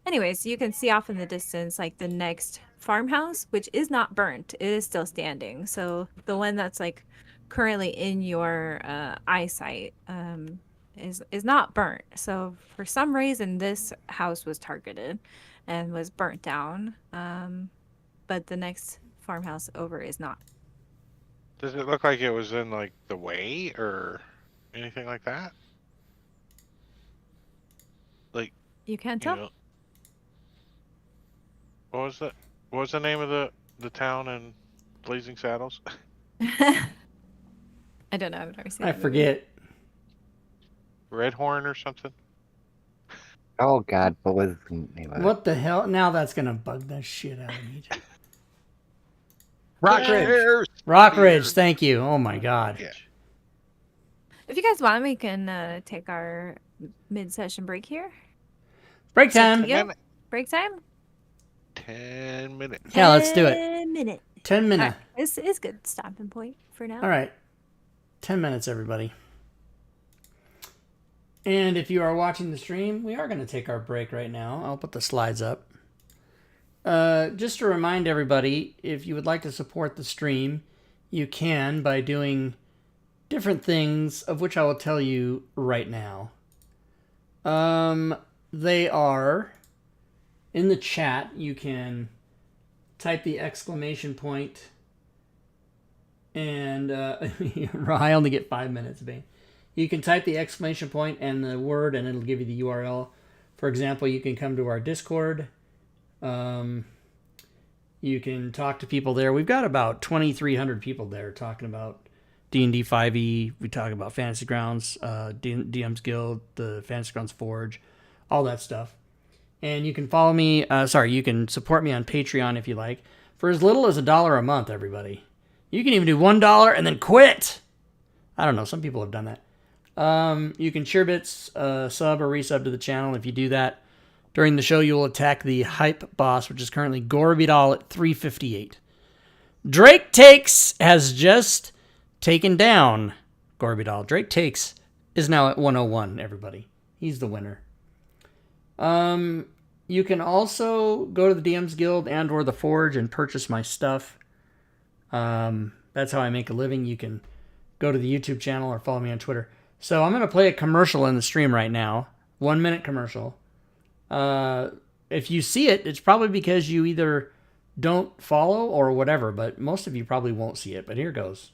Anyways, you can see off in the distance like the next farmhouse, which is not burnt. It is still standing. So the one that's like currently in your eyesight is not burnt. So for some reason, this house was targeted and was burnt down. But the next farmhouse over is not. Does it look like it was in like the way or anything like that? Like, You can't you tell. know, what was that? What was the name of the town in Blazing Saddles? I don't know. I've never seen I that movie. forget. Redhorn or something? Oh God, what was the name of it? What the hell? Now that's gonna bug the shit out of me. Rock Ridge. There's Rock Ridge, deer. thank you. Oh my god. Yeah. If you guys want, we can take our mid-session break here. Break It's up to time. you. Minute. Break time. 10 minutes. Yeah, let's do it. 10 minutes. 10 All minutes. right. This is good stopping point for now. All right. 10 minutes, everybody. And if you are watching the stream, we are going to take our break right now. I'll put the slides up. Just to remind everybody, if you would like to support the stream, you can by doing different things, of which I will tell you right now. They are in the chat. You can type the exclamation point, and I only get 5 minutes, Bane. You can type the exclamation point and the word, and it'll give you the URL. For example, you can come to our Discord. You can talk to people there. We've got about 2,300 people there talking about D&D 5e. We talk about Fantasy Grounds, DM's Guild, the Fantasy Grounds Forge, all that stuff. And you can follow me. You can support me on Patreon if you like, for as little as $1 a month. Everybody, you can even do $1 and then quit. I don't know. Some people have done that. You can share bits, sub or resub to the channel. If you do that during the show, you will attack the hype boss, which is currently Gorbidal at 358. Drake Takes has just taken down Gorbidal. Drake Takes is now at 101, everybody. He's the winner. You can also go to the DM's Guild and or the Forge and purchase my stuff. That's how I make a living. You can go to the YouTube channel or follow me on Twitter. So I'm going to play a commercial in the stream right now. 1 minute commercial. If you see it, it's probably because you either don't follow or whatever, but most of you probably won't see it. But here goes.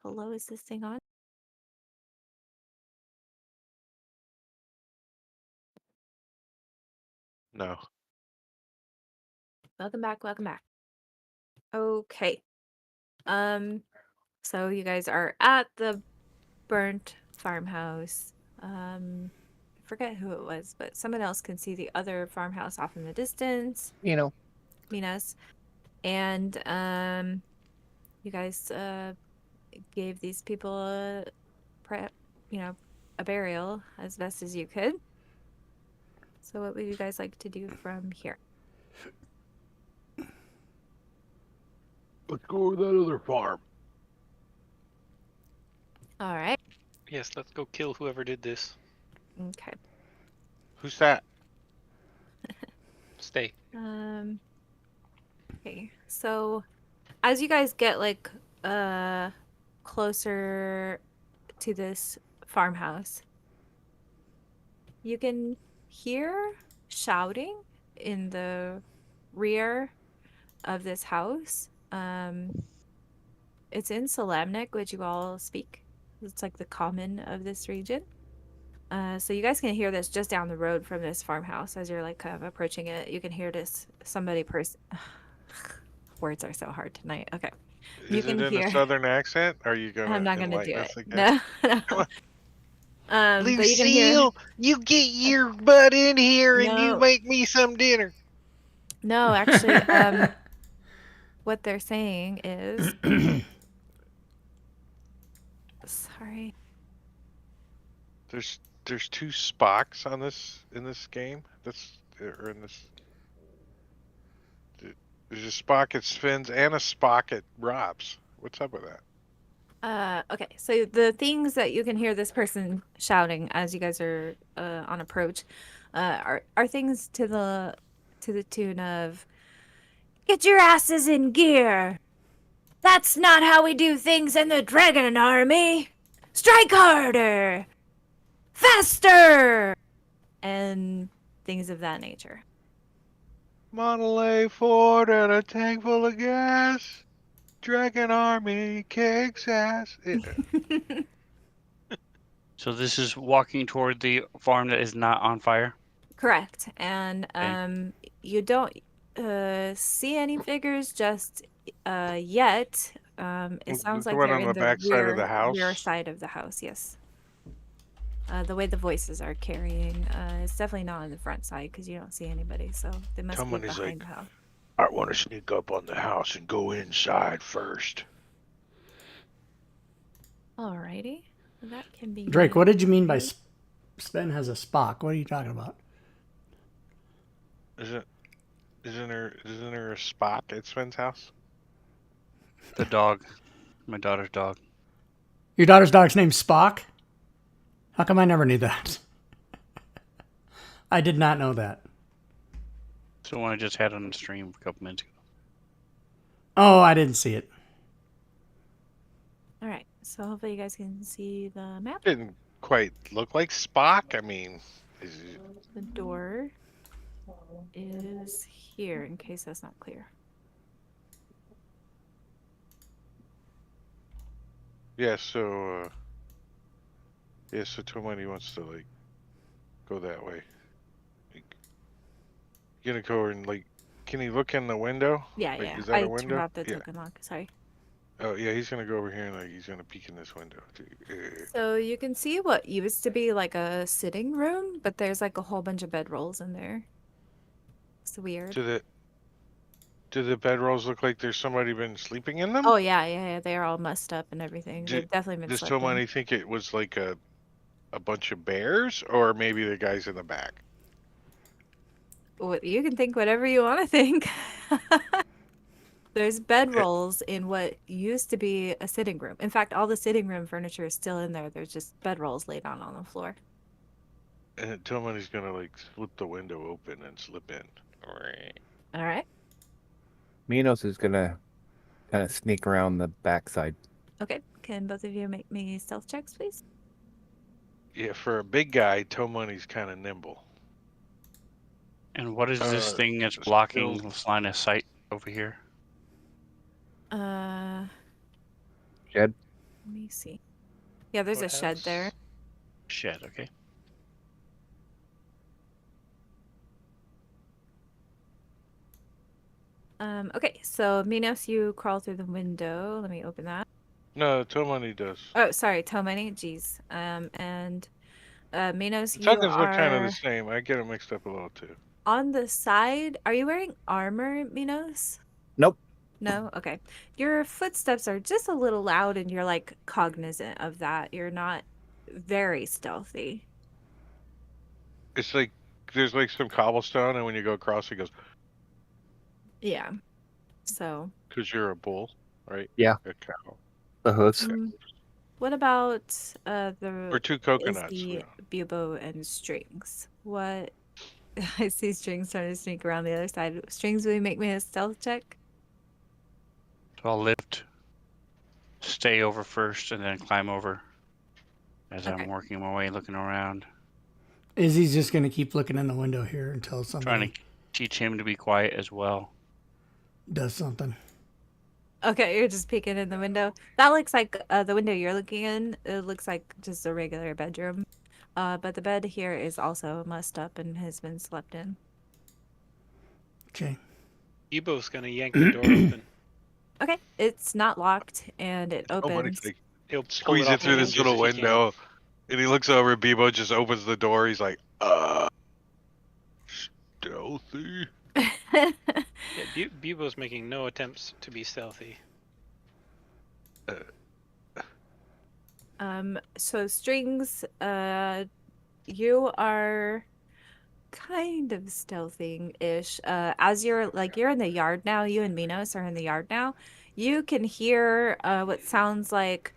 Hello, is this thing on? No. Welcome back, welcome back. Okay. So you guys are at the burnt farmhouse. I forget who it was, but someone else can see the other farmhouse off in the distance. You know, Minas. And you guys gave these people a a burial as best as you could. So what would you guys like to do from here? Let's go to that other farm. All right. Yes, let's go kill whoever did this. Okay. Who's that? Stay. Okay. So as you guys get like closer to this farmhouse, you can hear shouting in the rear of this house. It's in Salamnic, which you all speak. It's like the common of this region. So you guys can hear this just down the road from this farmhouse as you're like kind of approaching it. You can hear this words are so hard tonight. Okay. You Is it can in hear. a southern accent? Are you I'm gonna not gonna do enlighten it. us again? No. Come on. But you can hear. Lucille, you get your butt in here and you No. make me some dinner. No, actually, what they're saying is sorry. There's two Spocks on this in this game. Or in this. There's a Spock at Sven's and a Spock at Rob's. What's up with that? Okay, so the things that you can hear this person shouting as you guys are on approach are things to the tune of "Get your asses in gear! That's not how we do things in the Dragon Army! Strike harder! Faster!" And things of that nature. Monterey Ford and a tank full of gas. Dragon Army kicks ass. So this is walking toward the farm that is not on fire. Correct. And you don't see any figures just yet. It sounds The like one they're on in the the back side of the house? rear side of the house, yes. The way the voices are carrying, it's definitely not on the front side because you don't see anybody, so they must be Someone is behind like, the house. I want to sneak up on the house and go inside first. Alrighty. That can be Drake, what did you mean by Sven has a Spock? What are you talking about? Isn't there a Spock at Sven's house? The dog. My daughter's dog. Your daughter's dog's name's Spock? How come I never knew that? I did not know that. So one I just had on the stream a couple minutes ago. Oh, I didn't see it. Alright, so hopefully you guys can see the map. Didn't quite look like Spock. I mean, The door is here in case that's not clear. yeah. So Tomani wants to like go that way. Like, gonna go and like, can he look in the window? Yeah, Like, yeah. is that I a window? turned off the Yeah. token lock. Sorry. Oh yeah, he's gonna go over here and like he's gonna peek in this window. So you can see what used to be like a sitting room, but there's like a whole bunch of bedrolls in there. It's weird. Do the bedrolls look like there's somebody been sleeping in them? Oh yeah. They're all messed up and everything. They've definitely been Does slept in. Tomani think it was like a bunch of bears, or maybe the guys in the back? You can think whatever you want to think. There's bedrolls in what used to be a sitting room. In fact, all the sitting room furniture is still in there. There's just bedrolls laid on the floor. And Tomani's gonna like flip the window open and slip in. All right. Minos is gonna kind of sneak around the backside. Okay. Can both of you make me stealth checks, please? Yeah, for a big guy, Tomani's kind of nimble. And what is this thing that's still- blocking this line of sight over here? Jed? Let me see. Yeah, there's a shed there. Shed, okay. Okay, so Minos, you crawl through the window. Let me open that. No, Tomani does. Oh, sorry, Tomani. Jeez. And Minos, The you tokens look kind of the are same. I get them mixed up a little too. on the side. Are you wearing armor, Minos? Nope. No? Okay. Your footsteps are just a little loud and you're like cognizant of that. You're not very stealthy. It's like there's like some cobblestone, and when you go across, it goes Yeah. So, because you're a bull, right? Yeah. A cow. The hooves. what about Or the 2 is coconuts. the Yeah. bubo and strings? What I see strings trying to sneak around the other side. Strings, will you make me a stealth check? So I'll lift, stay over first, and then climb over as I'm Okay. working my way, looking around, Izzy's just going to keep looking in the window here until trying somebody to teach him to be quiet as well. does something. Okay, you're just peeking in the window. That looks like the window you're looking in. It looks like just a regular bedroom. But the bed here is also mussed up and has been slept in. Okay. Ebo's gonna yank the door open. Okay, it's not locked and it Somebody's opens. like He'll pull squeeze it it off through the this hinges little if he can. window, and he looks over. Bebo just opens the door. He's like, stealthy. Yeah, Bebo's making no attempts to be stealthy. So strings, you are kind of stealthing-ish. As you're in the yard now, you and Minos are in the yard now. You can hear what sounds like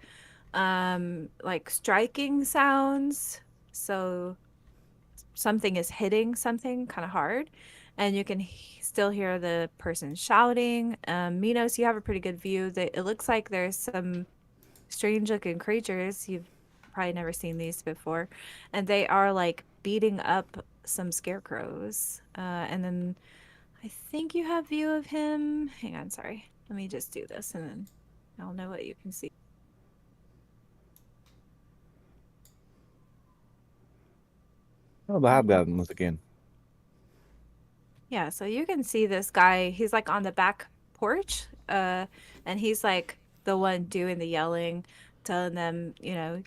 striking sounds. So something is hitting something kind of hard, and you can still hear the person shouting. Minos, you have a pretty good view. It looks like there's some strange looking creatures. You've probably never seen these before. And they are like beating up some scarecrows. And then I think you have view of him. Hang on, sorry. Let me just do this and then I'll know what you can see. Oh, the hobgoblins again. Yeah, so you can see this guy. He's like on the back porch, and he's like the one doing the yelling, telling them,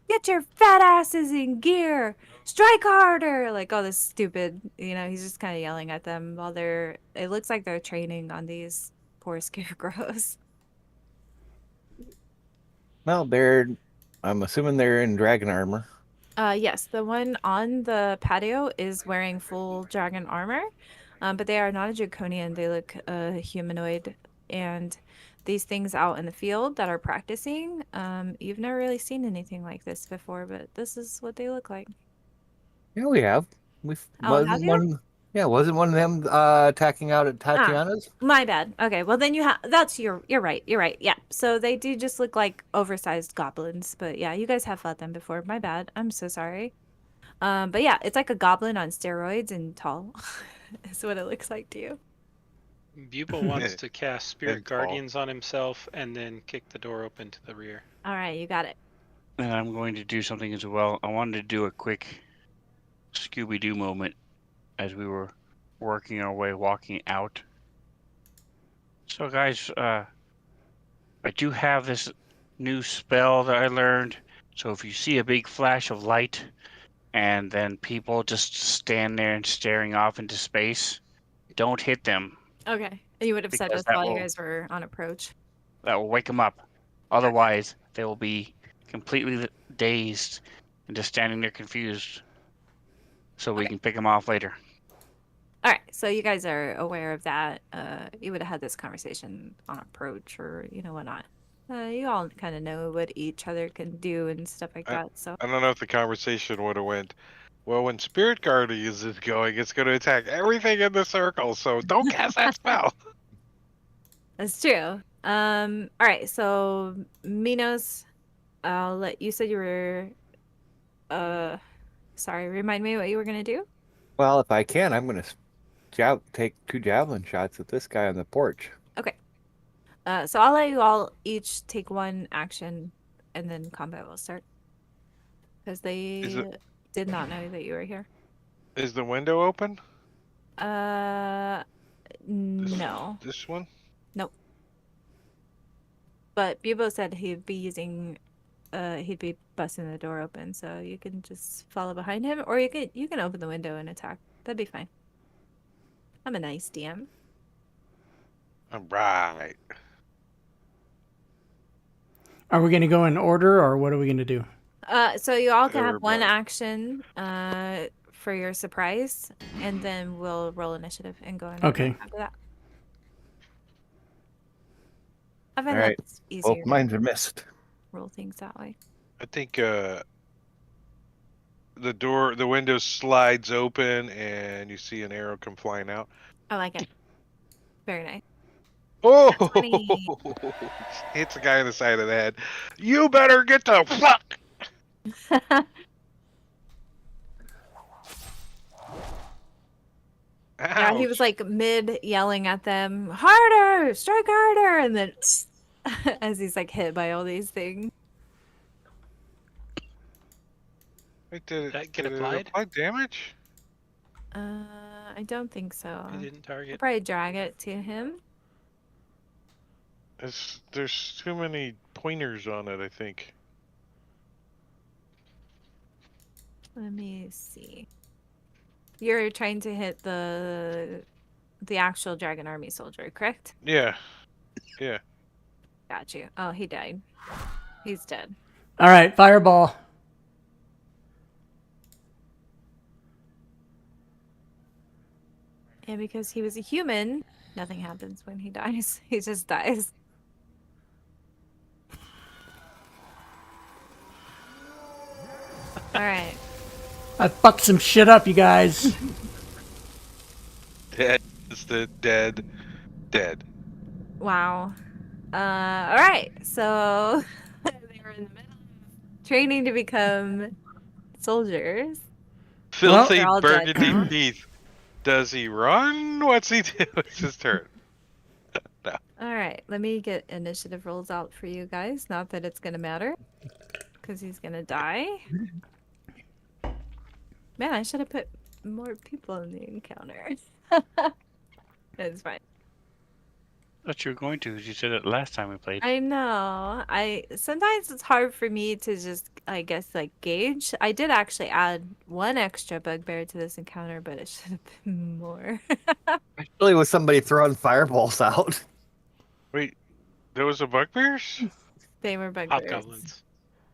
get your fat asses in gear, strike harder, like all this stupid, he's just kind of yelling at them while it looks like they're training on these poor scarecrows. Well, I'm assuming they're in dragon armor. Yes, the one on the patio is wearing full dragon armor, but they are not a draconian. They look humanoid. And these things out in the field that are practicing, you've never really seen anything like this before, but this is what they look like. Yeah, we have. Oh, have Wasn't you? one. Yeah, wasn't one of them attacking out at Tatiana's? My bad. Okay, well then that's you're right. You're right. Yeah. So they do just look like oversized goblins, but yeah, you guys have fought them before. My bad. I'm so sorry. But yeah, it's like a goblin on steroids and tall. Is what it looks like to you. Bebo wants to cast Spirit And tall. Guardians on himself and then kick the door open to the rear. All right, you got it. And I'm going to do something as well. I wanted to do a quick Scooby-Doo moment as we were working our way, walking out. So guys, I do have this new spell that I learned. So if you see a big flash of light and then people just stand there and staring off into space, don't hit them. Okay. You would have said Because this that while you will- guys were on approach. That will wake them up. Otherwise, they will be completely dazed and just standing there confused. So we can pick them off later. All right, so you guys are aware of that. You would have had this conversation on approach or whatnot. You all kind of know what each other can do and stuff like that. So I don't know if the conversation would have went. Well, when Spirit Guardians is going, it's going to attack everything in the circle. So don't cast that spell. that's true. All right, so Minos, you said you were. Sorry, remind me what you were gonna do. Well, if I can, I'm going to take 2 javelin shots at this guy on the porch. Okay. So I'll let you all each take one action and then combat will start. Because they Is it did not know that you were here. is the window open? Uh, This, no. This one? Nope. But Bubo said he'd be busting the door open, so you can just follow behind him, or you can open the window and attack. That'd be fine. I'm a nice DM. All right. Are we going to go in order, or what are we going to do? So you all can have one Everybody. action for your surprise, and then we'll roll initiative and go in order Okay. after that. I find Alright. that's easier Both to mines are missed. roll things that way. I think the window slides open and you see an arrow come flying out. I like it. Very nice. Oh! 20. Hits the guy in the side of the head. You better get the fuck. Yeah, he was Ouch. like mid yelling at them, harder, strike harder, and then as he's like hit by all these things. Wait, Did that get did it applied? apply damage? I don't think so. I didn't I'll target. probably drag it to him. There's too many pointers on it, I think. Let me see. You're trying to hit the actual Dragon Army soldier, correct? Yeah. Yeah. Got you. Oh, he died. He's dead. All right, fireball. And because he was a human, nothing happens when he dies. He just dies. All right. I fucked some shit up, you guys. Dead is the dead. Dead. Wow. All right. So they were in the middle of training to become soldiers. Filthy They're all dead burgundy now. teeth. Does he run? What's he do? It's his turn. All right. Let me get initiative rolls out for you guys. Not that it's going to matter because he's going to die. Man, I should have put more people in the encounter. It's fine. Thought you were going to, 'cause you said it last time we played. I know. Sometimes it's hard for me to just, I guess, like gauge. I did actually add one extra bugbear to this encounter, but it should have been more. Actually, with somebody throwing fireballs out. Wait, there was a bugbears? They were bugbears. Hobgoblins.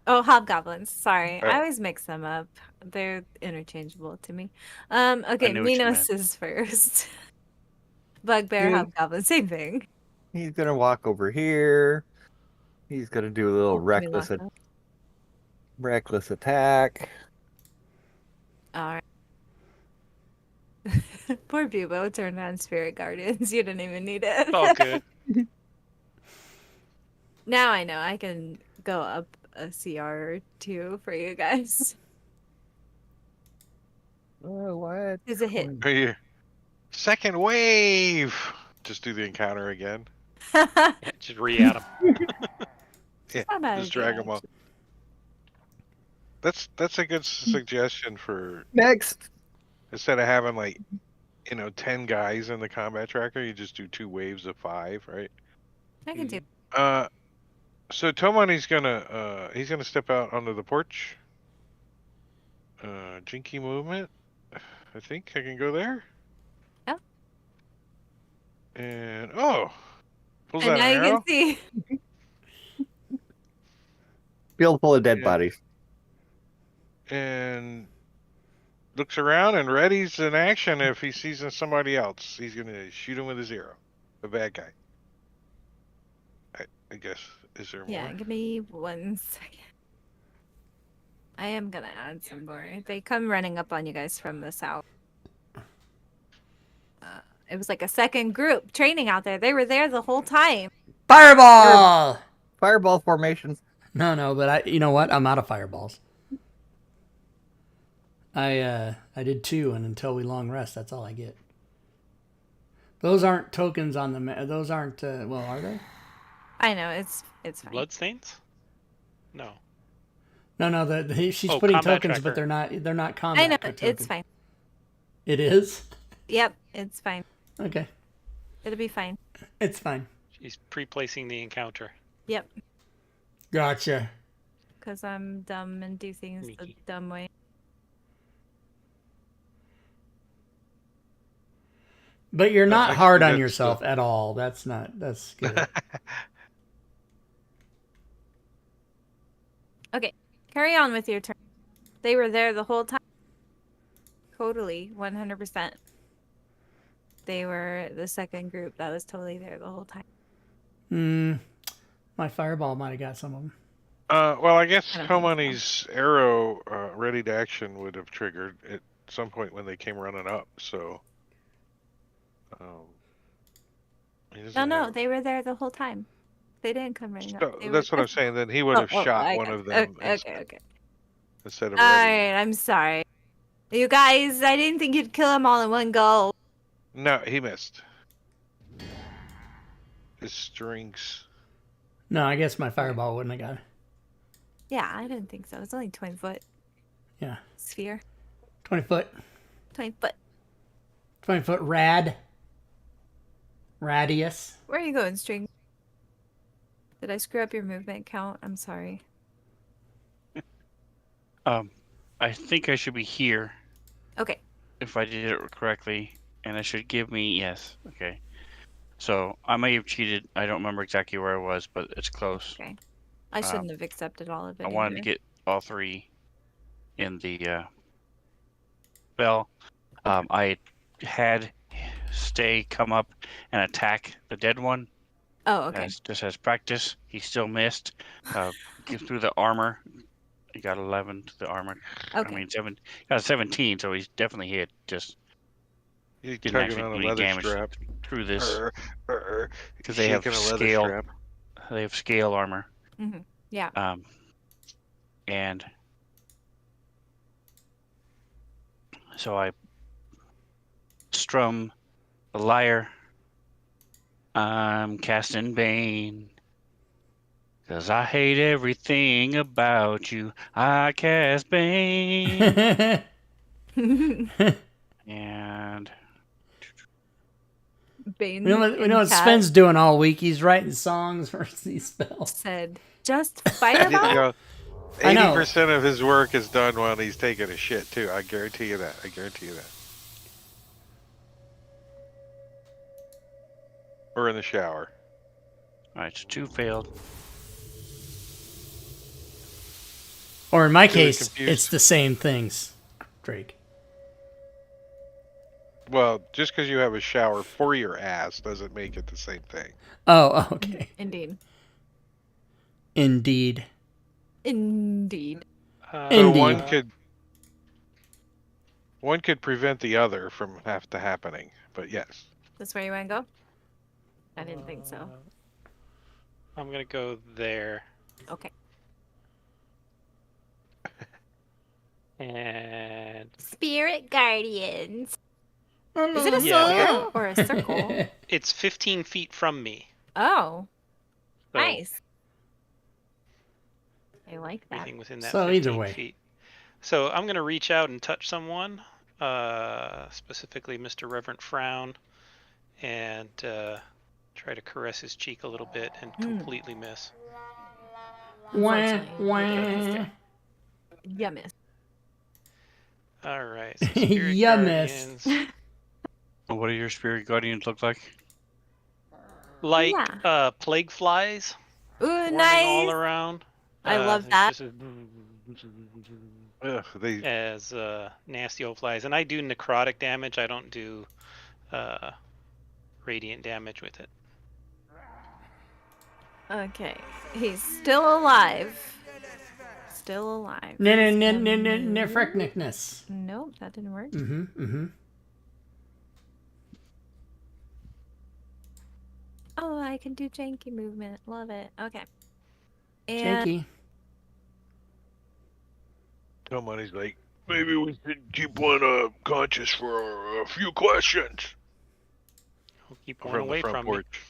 Oh, hobgoblins. Sorry, Oh. I always mix them up. They're interchangeable to me. Okay, knew what you Minos meant. is first. Bugbear, Yeah. hobgoblin, same thing. He's gonna walk over here. He's gonna do a little Oh, let me lock up. reckless attack. All right. Poor Bubo turned on Spirit Guardians. You didn't even need it. Oh, good. Now I know I can go up a CR or two for you guys. Oh, what? It's a hit. Right here. Second wave. Just do the encounter again. Yeah, just re-add them. Yeah, Not bad just drag them idea, off. That's a good suggestion for Next. instead of having like 10 guys in the combat tracker, you just do 2 waves of 5, right? I can do. So Tomani's he's gonna step out onto the porch. Jinky movement. I think I can go there. Oh. And pulls And out now an you arrow. can see. Field full of dead Yeah. bodies. And looks around and readies an action if he sees somebody else. He's gonna shoot him with his arrow. A bad guy. I guess. Is there more? Yeah, give me 1 second. I am gonna add some more. They come running up on you guys from the south. It was like a second group training out there. They were there the whole time. Fireball! Fireball formation. No, but you know what? I'm out of fireballs. I did 2, and until we long rest, that's all I get. Those aren't tokens on the those aren't well, are they? I know it's fine. Bloodstains? No. No. She's Oh, putting combat tokens, but tracker. they're not combat I know tokens. it's fine. It is. Yep, it's fine. Okay, It'll be fine. it's fine. She's pre-placing the encounter. Yep, Gotcha. because I'm dumb and do things the Sneaky. dumb way. But you're not Actually, hard on that's yourself at all. That's good. Okay, carry on with your turn. They were there the whole time. Totally, 100%. They were the second group that was totally there the whole time. My fireball might have got some of them. Well, I guess I don't think so. Komani's arrow ready to action would have triggered at some point when they came running up. So, he doesn't No, have- they were there the whole time. They didn't come running up. So, They that's were what I'm saying. Then he would have shot I one got of it. them Okay. instead of All ready. right, I'm sorry. You guys, I didn't think you'd kill them all in one go. No, he missed. His strings. No, I guess my fireball wouldn't have got it. Yeah, I didn't think so. It's only 20 foot Yeah, sphere. 20 foot. 20 foot. 20 foot radius. Where are you going, String? Did I screw up your movement count? I'm sorry. I think I should be here Okay. if I did it correctly, and it should give me yes. Okay. So I may have cheated. I don't remember exactly where I was, but it's close. Okay. I shouldn't have accepted all of it. I wanted to either. get all three in the bell. I had Stay come up and attack the dead one. Oh, okay. Just as practice. He still missed. Get through the armor. He got 11 to the armor. Okay. I mean, got 17, so he's definitely hit. Just He's didn't tugging actually on do a any leather damage strap. through this because they Shaking have a leather scale. strap. They have scale armor. Yeah. And so I strum the lyre. I'm casting Bane. 'Cause I hate everything about you. I cast Bane. And Bane We know what and Cat Sven's doing all week. He's writing songs for these spells. said, just fireball? You know, I know. 80% of his work is done while he's taking a shit too. I guarantee you that. Or in the shower. alright, so 2 failed. Or in my Really case, confused. it's the same things, Drake. Well, just because you have a shower for your ass doesn't make it the same thing. Oh, okay. Indeed. Indeed. Indeed. So Indeed. one could prevent the other from happening, but yes. That's where you want to go? I didn't think so. I'm gonna go there. Okay. And Spirit Guardians. Is it a Yeah. sphere or a circle? it's 15 feet from me. Oh, So nice. I like that. everything within that So 15 either way. feet. So I'm gonna reach out and touch someone, specifically Mr. Reverend Frown, and try to caress his cheek a little bit and completely miss. Wah, Unfortunately, wah. You missed. All right. So Spirit Ya missed. Guardians, What do your spirit guardians look like? like Yeah. plague flies Ooh, swarming nice. all around. I love it's that. just Ugh, they as nasty old flies, and I do necrotic damage. I don't do radiant damage with it. Okay. He's still alive. Still alive. Nefreknickness. Nope, that didn't work. Oh, I can do janky movement. Love it. Okay. And Janky. Somebody's like, maybe we should keep one conscious for a few questions. I'll keep one from the away front from porch.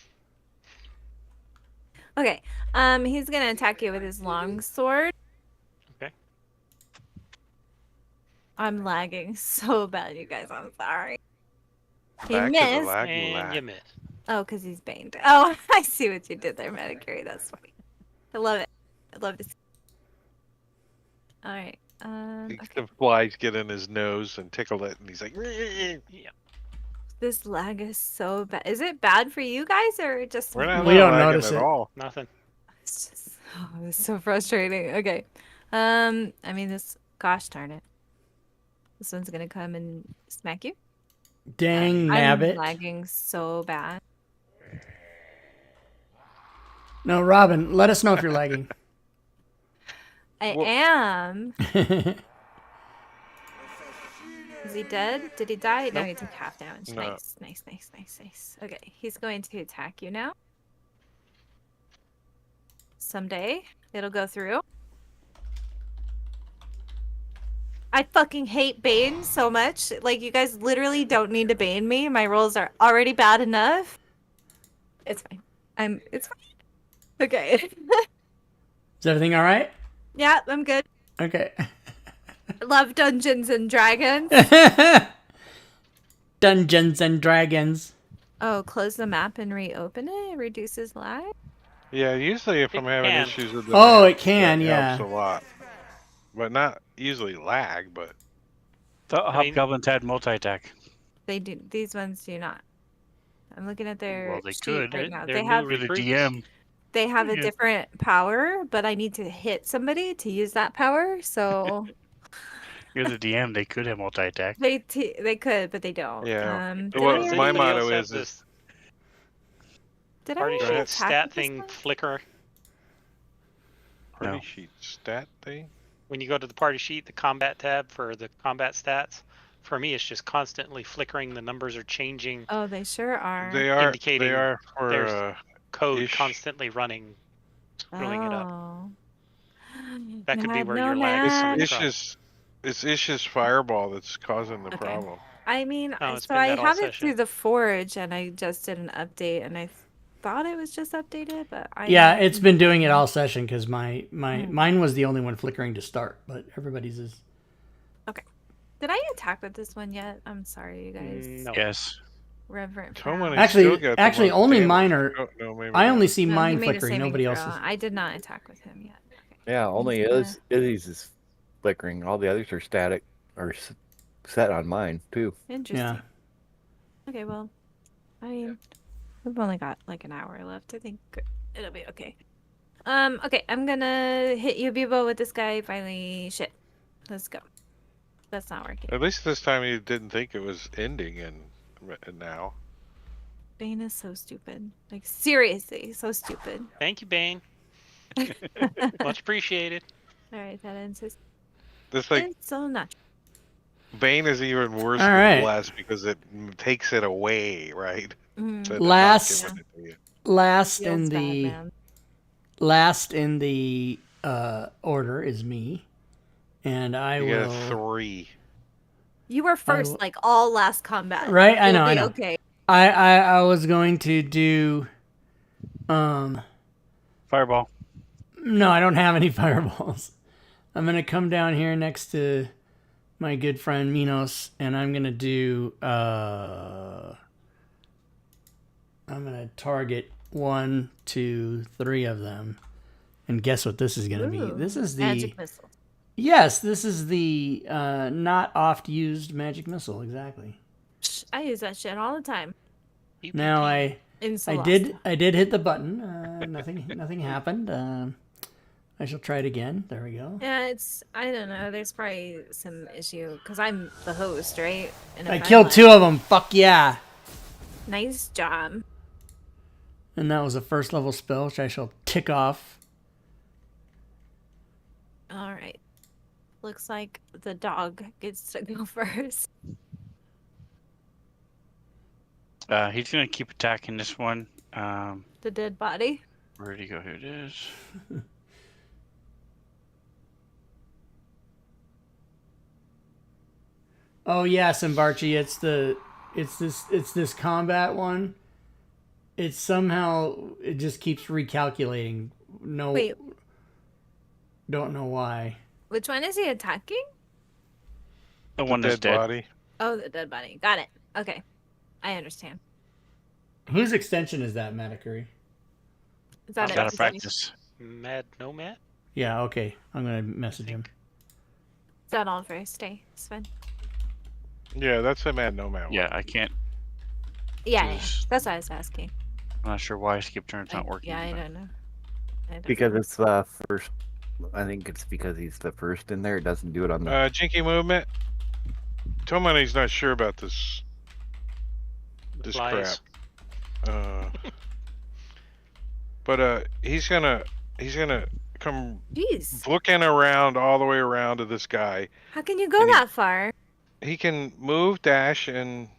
Okay. He's gonna attack you with his long sword. Okay. I'm lagging so bad, you guys. I'm sorry. He Back to the missed. lag. And you miss. Oh, because he's banged. Oh, I see what you did there, Medicare. That's funny. I love it. I love to see. All right. Okay. The flies get in his nose and tickle it, and he's like, Yeah. This lag is so bad. Is it bad for you guys or just we're me? not We don't lagging notice at it. all. Nothing. It's just it's so frustrating. Okay. I mean this. Gosh darn it. This one's gonna come and smack you. Dang I'm nabbit. lagging so bad. No, Robin, let us know if you're lagging. I Well- am. Is he dead? Did he die? No, Nope. he took half damage. No. Nice. Okay, he's going to attack you now. Someday it'll go through. I fucking hate Bane so much. Like, you guys literally don't need to Bane me. My rolls are already bad enough. It's fine. It's fine. Okay. Is everything all right? Yeah, I'm good. Okay. I love Dungeons and Dragons. Dungeons and Dragons. Oh, close the map and reopen it. Reduces lag. Yeah, usually if It I'm having can. issues with the Oh, map, it can, that yeah. helps a lot. But not usually lag, but The I mean- hobgoblins had multi-attack. They do. These ones do not. I'm looking at their Well, they sheet could. right now. They're They new have You're the recruits. DM. they have a Yeah. different power, but I need to hit somebody to use that power. So You're the DM. They could have multi-attack. they could, but they don't. Yeah. Did Well, I Does my already, anybody motto else have is this did I party already Go ahead. sheet attack stat with this thing one? flicker? party No. sheet stat thing. When you go to the party sheet, the combat tab for the combat stats, for me, it's just constantly flickering. The numbers are changing. Oh, they sure are. They are. Indicating They are for. there's Code ish. constantly running, screwing it up. Oh. That could be Mad where your lag is It's coming nomad. from. Ish's fireball that's causing the Okay. problem. I mean, No, it's so been I that all have it session. through the forge, and I just did an update, and I thought it was just updated, but I Yeah, it's been doing it all session because mine Hmm. was the only one flickering to start, but everybody's is. Did I attack with this one yet? I'm sorry, you guys. No. Yes. Reverent. Tomani Frown. Actually- still got the actually, most only damage. mine are- Oh, no, maybe I not. only see No, he mine made a flickering. saving Nobody throw. else's. I did not attack with him yet. Okay. Yeah, only He's Izzy's is flickering. All the others are static or set on mine too. Interesting. Yeah. Okay, well, I mean, we've only got like an hour left. I think it'll be okay. Okay, I'm gonna hit you, Bibo, with this guy. Finally, shit. Let's go. That's not working. At least this time you didn't think it was ending, and now. Bane is so stupid. Like, seriously, so stupid. Thank you, Bane. Much appreciated. Alright, that ends his. This like It's so natural. Bane is even worse All than right. Bless because it takes it away, right? Mm, Instead of not Last- giving it to you. Last feels in bad, the man. last in the order is me, and I You will. get a 3. You were first, will- like, all last combat. Right, I You'll know, I be know. Okay. I was going to do. Fireball. No, I don't have any fireballs. I'm gonna come down here next to my good friend Minos, and I'm gonna do. I'm gonna target 1, 2, 3 of them, and guess what this is gonna be? Ooh, This is the magic missile. yes, this is the not oft used magic missile. Exactly. Psh, I use that shit all the time. Now PPT. In I Celeste. did hit the button. Nothing happened. I shall try it again. There we go. Yeah, it's, I don't know, there's probably some issue, because I'm the host, right? And if I I'm killed like, 2 of them. Fuck yeah! Nice job. And that was a first level spell, which I shall tick off. Alright. Looks like the dog gets to go first. He's gonna keep attacking this one. The dead body. Where'd he go? Here it is. Oh yeah, Simbarchi, it's this combat one. It somehow it just keeps recalculating. No, Wait, don't know why. which one is he attacking? The The one that's dead dead. body. Oh, the dead body. Got it. Okay. I understand. Whose extension is that, Matacurry? Is that I it? gotta Is that- practice. Mad Nomad? Yeah, okay. I'm gonna message him. Is that all for stay, Sven? Yeah, that's a Mad Nomad one. Yeah, I can't. Yeah, Jeez. that's what I was asking. I'm not sure why skip turn's not working. Yeah, I but- don't know. I don't Because know. it's the first. I think it's because he's the first in there. It doesn't do it on the. Jinky movement. Tomani's not sure about this. The This flies. crap. But he's gonna come Jeez. looking around all the way around to this guy. How can you go And he- that far? He can move, dash, and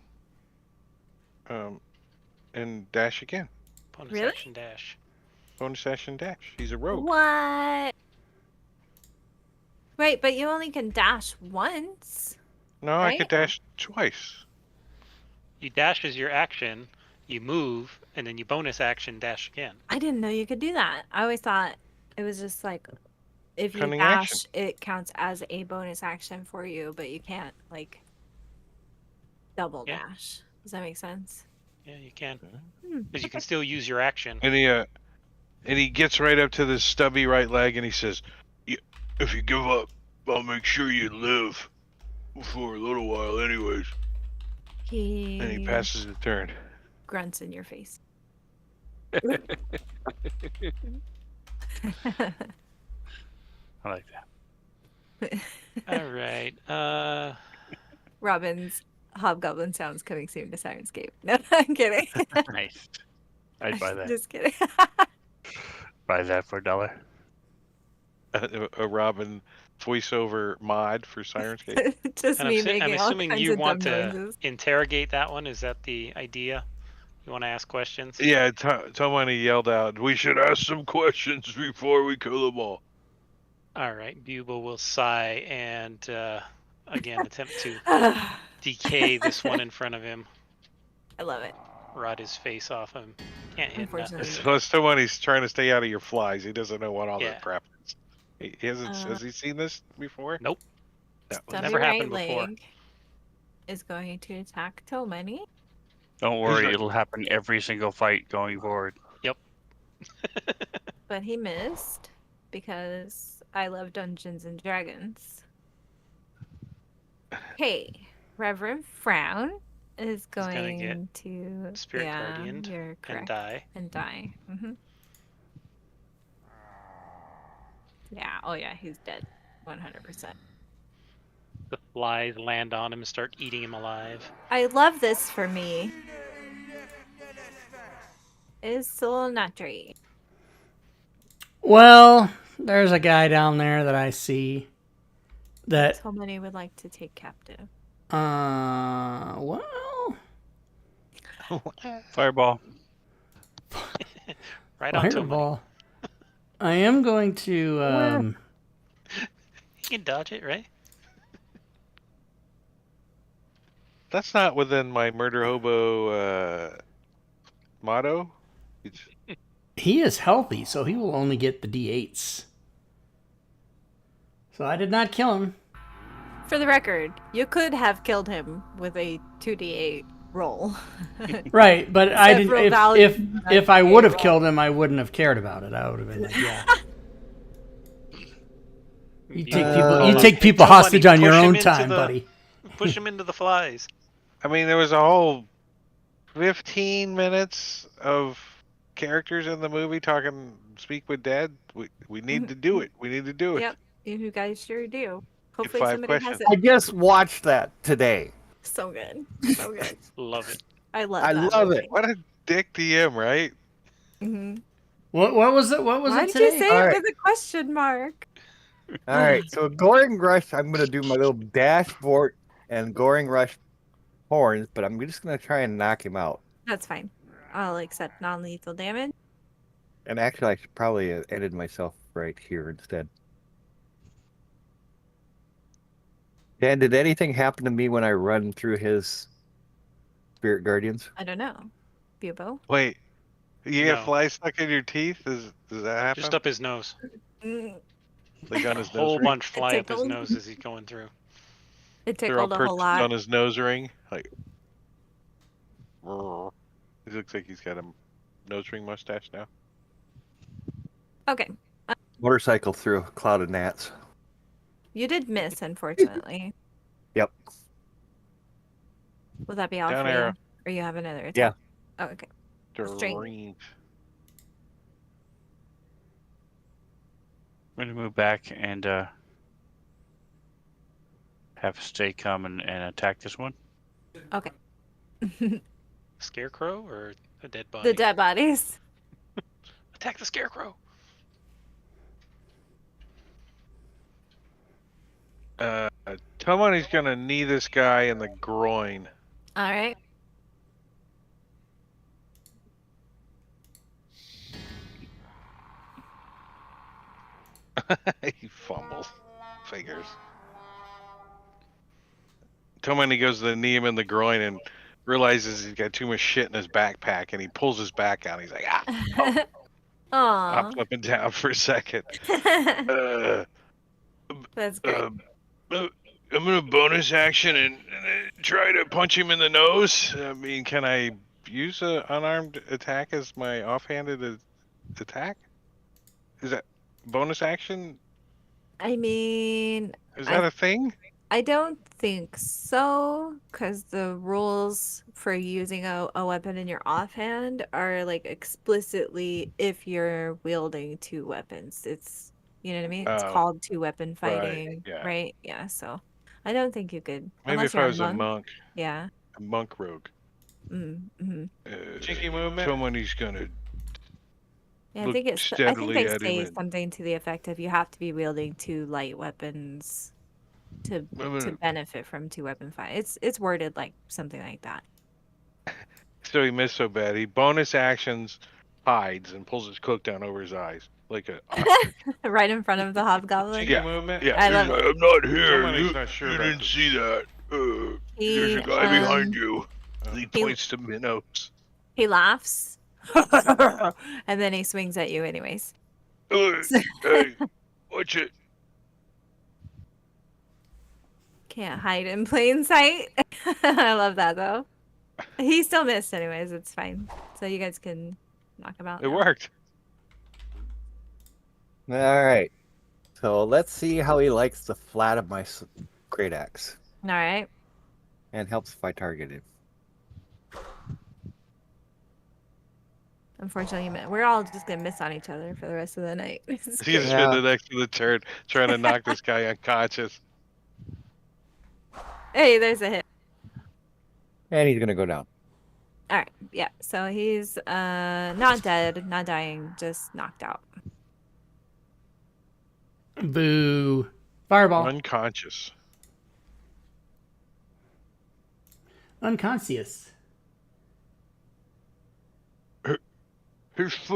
dash again. Bonus Really? action dash. Bonus dash and dash. He's a rogue. What? Right, but you only can dash once. No, I could Right? dash twice. You dash as your action, you move, and then you bonus action dash again. I didn't know you could do that. I always thought it was just like if you Cunning dash, action. it counts as a bonus action for you, but you can't like double Yeah. dash. Does that make sense? Yeah, you can. Hmm. Because you can still use your action. And he gets right up to this stubby right leg and he says, If you give up, I'll make sure you live for a little while, anyways. He, and he passes the turn. grunts in your face. I like that. All right. Robin's hobgoblin sounds coming soon to Sirenscape. No, I'm kidding. Nice. I'd buy that. Just kidding. Buy that for $1. A Robin voiceover mod for Sirenscape. Just And me I'm making all assuming kinds you of want dumb to noises. interrogate that one. Is that the idea? You want to ask questions? Yeah, Tomani yelled out, We should ask some questions before we kill them all. All right. Buble will sigh and again attempt to decay this one in front of him. I love it. Rot his face off him. Can't hit Unfortunately. nothing. Unless Tomani's trying to stay out of your flies. He doesn't know what all Yeah. that crap is. He hasn't. Has he seen this before? Nope. No. Stubby never right happened before. leg is going to attack Tomani. Don't worry, not- it'll happen every single fight going forward. But he missed because I love Dungeons and Dragons. Okay, Reverend Frown is gonna going get to Spirit yeah, Guardianed you're and correct. die. And die. Yeah. Oh yeah, he's dead. 100%. The flies land on him and start eating him alive. I love this for me. Is Solnatri. Well, there's a guy down there that I see that, Somebody would like to take captive. well, Fireball. Right on to him. fireball. I am going to, You can dodge it, right? That's not within my murder hobo motto. he is healthy, so he will only get the D8s. So I did not kill him. For the record, you could have killed him with a 2d8 roll. Right, but I didn't. Several If values if I would have roll. killed him, I wouldn't have cared about it. I would have been like, yeah. You take people Somebody hostage on your push him own into time, the- buddy. Push him into the flies. I mean, there was a whole 15 minutes of characters in the movie talking speak with Dad. We need to do it. We need to do it. Yep, you guys sure do. Hopefully 5 somebody has questions. I it. just watched that today. So good. So good. Love it. I love I that love movie. it. What a dick DM, right? Mhm. What was it? What was Why it did today? you say All it right. with a question mark? All right, so Goring Rush, I'm going to do my little dashboard and Goring Rush horns, but I'm just going to try and knock him out. That's fine. I'll accept non-lethal damage. And actually, I should probably have edited myself right here instead. Dan, did anything happen to me when I run through his Spirit Guardians? I don't know. Bubo? Wait, You get No. flies stuck in your teeth? Does that happen? Just up his nose. Like on A his whole nose ring? bunch fly up his tickled. nose as he's going through. It They're all tickled a whole perched lot. on his nose ring. Like, he looks like he's got a nose ring mustache now. Okay. Motorcycle through a cloud of gnats. You did miss, unfortunately. Yep. Will that be all Down for arrow. you? Or you have another attack? Yeah. Oh, okay. Straight. Dream. I'm gonna move back and have Stay come and attack this one. Okay. Scarecrow or a dead body? The dead bodies. Attack the scarecrow. Tomoni's gonna knee this guy in the groin. All right. He fumbles. Figures. Tomoni goes to knee him in the groin and realizes he's got too much shit in his backpack, and he pulls his back out. He's like, Aw. hops up and down for a second. That's great. I'm gonna bonus action and try to punch him in the nose. I mean, can I use an unarmed attack as my offhanded attack? Is that bonus action? I mean, Is that a thing? I don't think so, because the rules for using a weapon in your offhand are like explicitly if you're wielding two weapons. It's, you know what I mean? It's Oh, called two-weapon right, fighting, yeah. right? Yeah, so I don't think you could, Maybe unless if I you're was a monk, Yeah. a monk rogue. Mm-hmm. Cheeky movement. Somebody's gonna Yeah, I Look think I think steadily they at him say and- something to the effect of you have to be wielding two light weapons to benefit from two-weapon fight. It's worded like something like that. So he missed so bad. He bonus actions, hides, and pulls his cloak down over his eyes like a ostrich. Right in front of the hobgoblin. Cheeky movement. Yeah, I love it. I'm not here. Somebody's You, not sure you about didn't this. see that. There's He, a guy behind you. He he- points to Minnows. He laughs, and then he swings at you anyways. Hey, watch it. Can't hide in plain sight. I love that though. He still missed anyways. It's fine. So you guys can knock him out. It now. worked. All right. So let's see how he likes the flat of my great axe, All right. and helps if I target him. Unfortunately, we're all just gonna miss on each other for the rest of the night. It's He's great. gonna spend the next of the turn trying to knock this guy unconscious. Hey, there's a hit. And he's gonna go down. All right. Yeah. So he's not dead, not dying, just knocked out. Boo. Fireball. Unconscious. Unconscious. His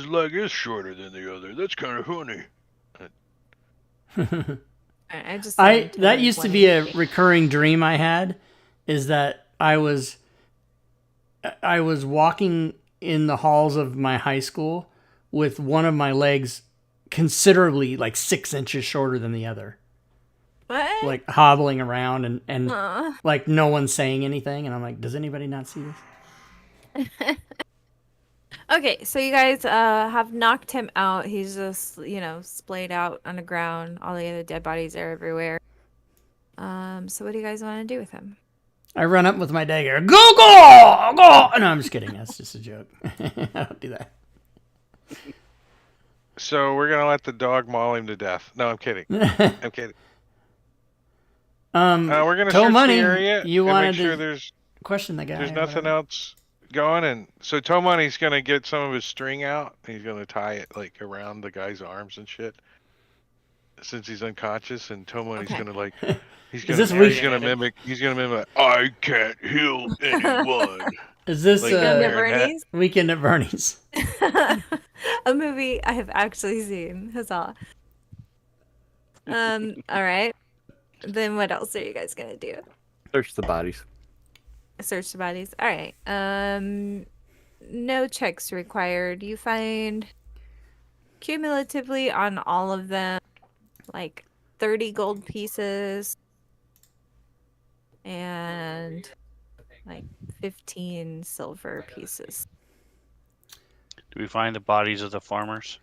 leg is shorter than the other. That's kind of funny. I just That used to be a recurring dream I had, is that I was walking in the halls of my high school with one of my legs considerably like 6 inches shorter than the other, What? like hobbling around and Aw. like no one's saying anything, and I'm like, does anybody not see this? Okay, so you guys have knocked him out. He's just, splayed out on the ground. All the other dead bodies are everywhere. So what do you guys want to do with him? I run up with my dagger. Go, go, go! No, I'm just kidding. That's just a joke. I don't do that. So we're gonna let the dog maul him to death. No, I'm kidding. I'm kidding. We're gonna Toe search Money, the area you and wanted make sure to there's question the guy. there's or nothing whatever. else going. And so Toe Money's gonna get some of his string out. He's gonna tie it like around the guy's arms and shit. Since he's unconscious, and Toe Money's Okay. gonna like he's Is gonna this weak? he's gonna mimic I can't heal anyone. Is this Like, Weekend at Baron hat. Bernie's? Weekend at Bernie's? A movie I have actually seen. Huzzah. All right. Then what else are you guys gonna do? Search the bodies. Search the bodies. All right. no checks required. You find cumulatively on all of them like 30 gold pieces and like 15 silver pieces. Do we find the bodies of the farmers?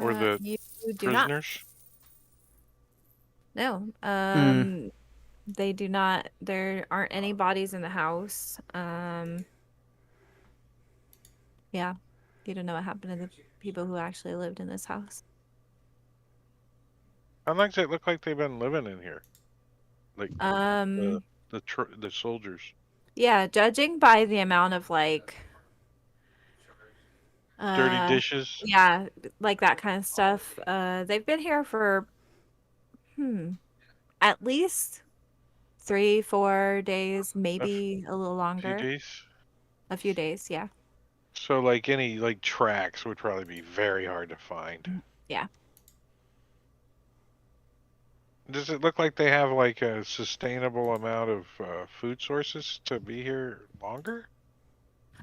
Or the You do not. prisoners? No. They do not. There aren't any bodies in the house. Yeah. You don't know what happened to the people who actually lived in this house. How long does it look like they've been living in here? Like the soldiers. Yeah, judging by the amount of like Dirty dishes. yeah, like that kind of stuff. They've been here for at least 3-4 days, maybe a little Few longer. days. A few days, yeah. So like any like tracks would probably be very hard to find. Yeah. Does it look like they have like a sustainable amount of food sources to be here longer?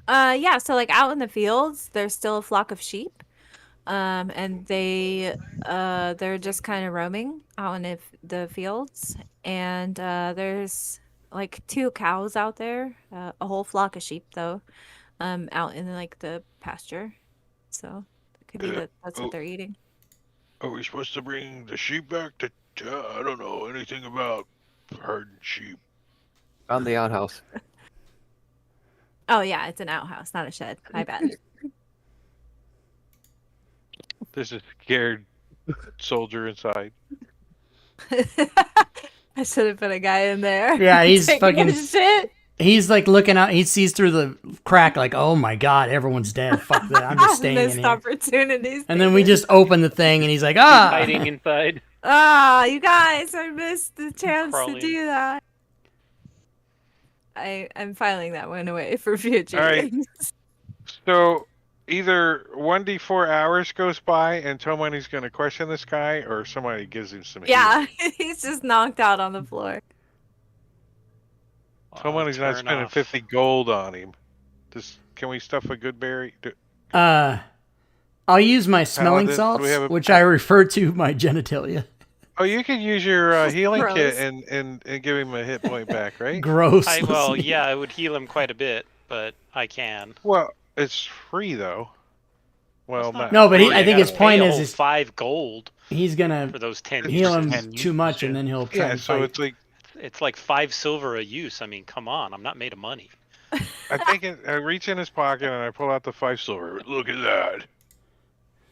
Yeah, so like out in the fields, there's still a flock of sheep. And they're just kind of roaming out in the fields. And there's like 2 cows out there, a whole flock of sheep though, out in like the pasture. So it could be that that's what they're eating. Are we supposed to bring the sheep back to I don't know anything about herding sheep. On the outhouse. Oh yeah, it's an outhouse, not a shed. My bad. There's a scared soldier inside. I should have put a guy in there. Yeah, he's taking fucking- his shit. He's like looking out. He sees through the crack, like, "Oh my god, everyone's dead. Fuck that. I'm just staying in Missed here." opportunities. And then we just open the thing, and he's like, "Ah." Hiding inside. Ah, you guys, I missed the chance Crawling. to do that. I'm filing that one away for future. All right. games. So either 1d4 hours goes by and Tomani's going to question this guy, or somebody gives him some Yeah, he's just knocked out on the floor. Tomani's not Turn spending off. 50 gold on him. Can we stuff a good berry? I'll use my smelling Paladin, do salts, we have a- which I refer to my genitalia. Oh, you could use your healing kit Gross. and give him a hit point back, right? Gross. Well, listening. yeah, it would heal him quite a bit, but I can. Well, it's free though. Well, It's not No, but free. I You think gotta his point pay a is whole is 5 gold he's gonna for those 10 heal uses. him 10 too much, and then he'll try yeah. and So fight. it's like It's like 5 silver a use. I mean, come on, I'm not made of money. I take it. I reach in his pocket and I pull out the 5 silver. Look at that.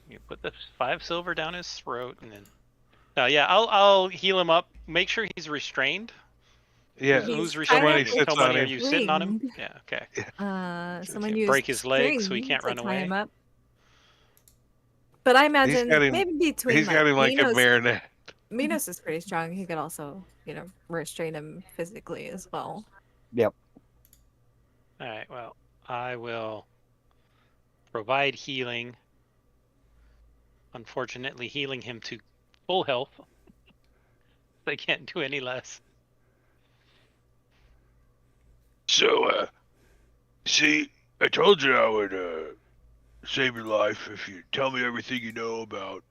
You put the 5 silver down his throat, and then. Yeah, I'll heal him up. Make sure he's restrained. Yeah. He's Who's Somebody restrained? sits Somebody, on are him. you sitting on him? Ring. Yeah. Okay. Someone can't used break his legs so he string can't to run tie away. him up. But I imagine got him- maybe between He's got him like a Minos, marionette. Minos is pretty strong. He could also, restrain him physically as well. Yep. All right. Well, I will provide healing. Unfortunately, healing him to full health. They can't do any less. So, see, I told you I would save your life if you tell me everything you know about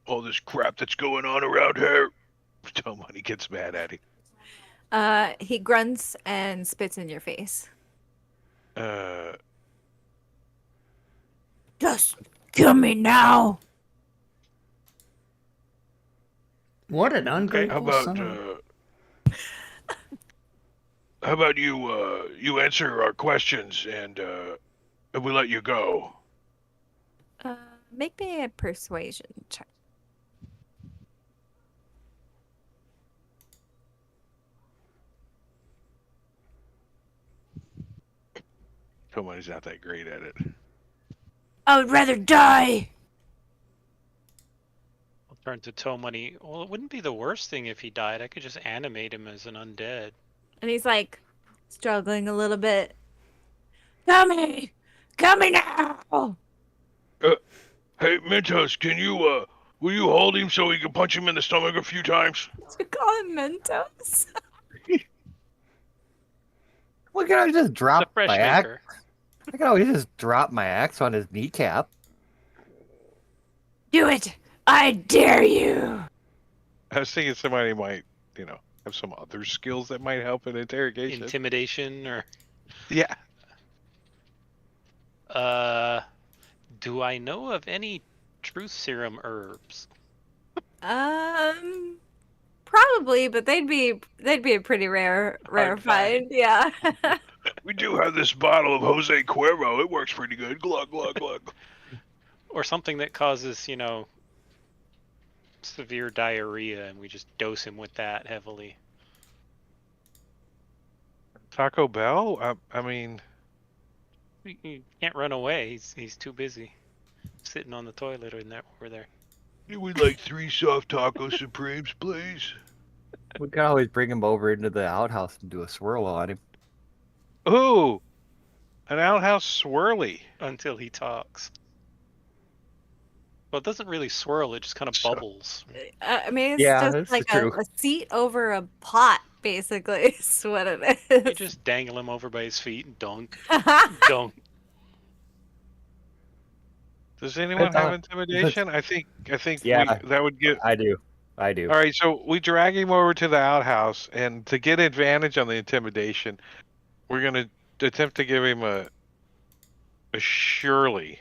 all this crap that's going on around here. Tomani gets mad at him. He grunts and spits in your face. Just kill me now. What an How ungrateful about son of... how about you answer our questions and we let you go. Make me a persuasion check. Tomani's not that great at it. I would rather die. I'll turn to Tomani. Well, it wouldn't be the worst thing if he died. I could just animate him as an undead. And he's like struggling a little bit. Come me now. Hey, Mentos, can you will you hold him so we can punch him in the stomach a few times? You call him Mentos? Well, can I just It's a drop fresh my axe? maker. I can always just drop my axe on his kneecap. Do it! I dare you! I was thinking somebody might, have some other skills that might help in interrogation. Intimidation or Yeah. do I know of any truth serum herbs? Probably, but they'd be a pretty rare Hard find. Yeah. We do have this bottle of Jose Cuervo. It works pretty good. Glug, glug, glug. Or something that causes, severe diarrhea and we just dose him with that heavily. Taco Bell? I mean, He can't run away. He's too busy sitting on the toilet over there. We'd like 3 soft taco supremes, please. We can always bring him over into the outhouse and do a swirl on him. ooh, an outhouse swirly. Until he talks. Well, it doesn't really swirl, it just kind of bubbles. I mean, it's Yeah, just that's like true. a seat over a pot, basically, is what it You is. just dangle him over by his feet and dunk. Does anyone It's have on- intimidation? I think Yeah. that would get. I do. All right, so we drag him over to the outhouse, and to get advantage on the intimidation, we're gonna attempt to give him a Shirley.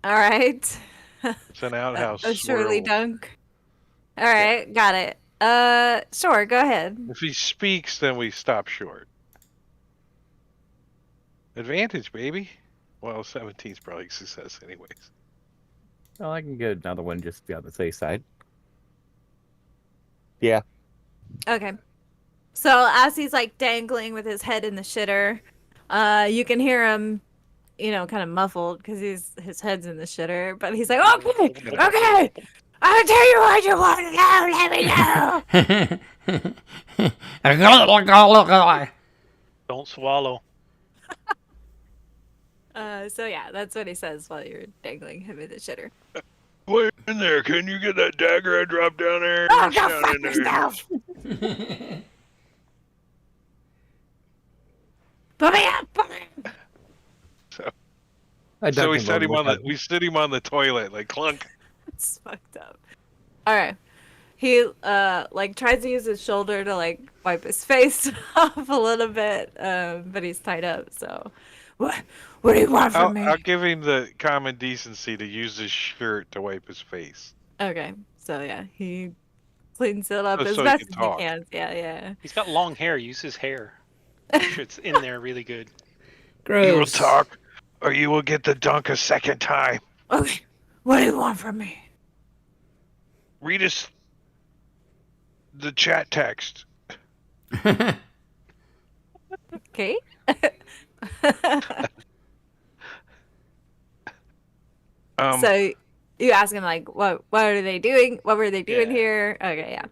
All right. It's an outhouse. A Shirley swirl. dunk. All right, got it. Sure, go ahead. If he speaks, then we stop short. Advantage, baby. Well, 17's probably a success, anyways. Well, I can get another one just to be on the safe side. Yeah. Okay. So as he's like dangling with his head in the shitter, you can hear him, kind of muffled because his head's in the shitter. But he's like, okay, I'll tell you what you want to know. Let me know. Don't swallow. So yeah, that's what he says while you're dangling him in the shitter. Wait in there. Can you get that dagger I dropped down there? Oh, Reach go down fuck in there. yourself! Put me up! Put me up! So we set him on the toilet, like clunk. It's fucked up. All right. He tries to use his shoulder to like wipe his face off a little bit, but he's tied up. So, what do you want from me? I'll give him the common decency to use his shirt to wipe his face. Okay. So yeah, he cleans it up Just as so he best can as talk. he can. Yeah. He's got long hair. Use his hair. Make sure it's in there really good. Gross. You will talk, or you will get the dunk a second time. Okay. What do you want from me? Read us the chat text. Okay. So you ask him like, what are they doing? What were they doing Yeah. here? Okay, yeah.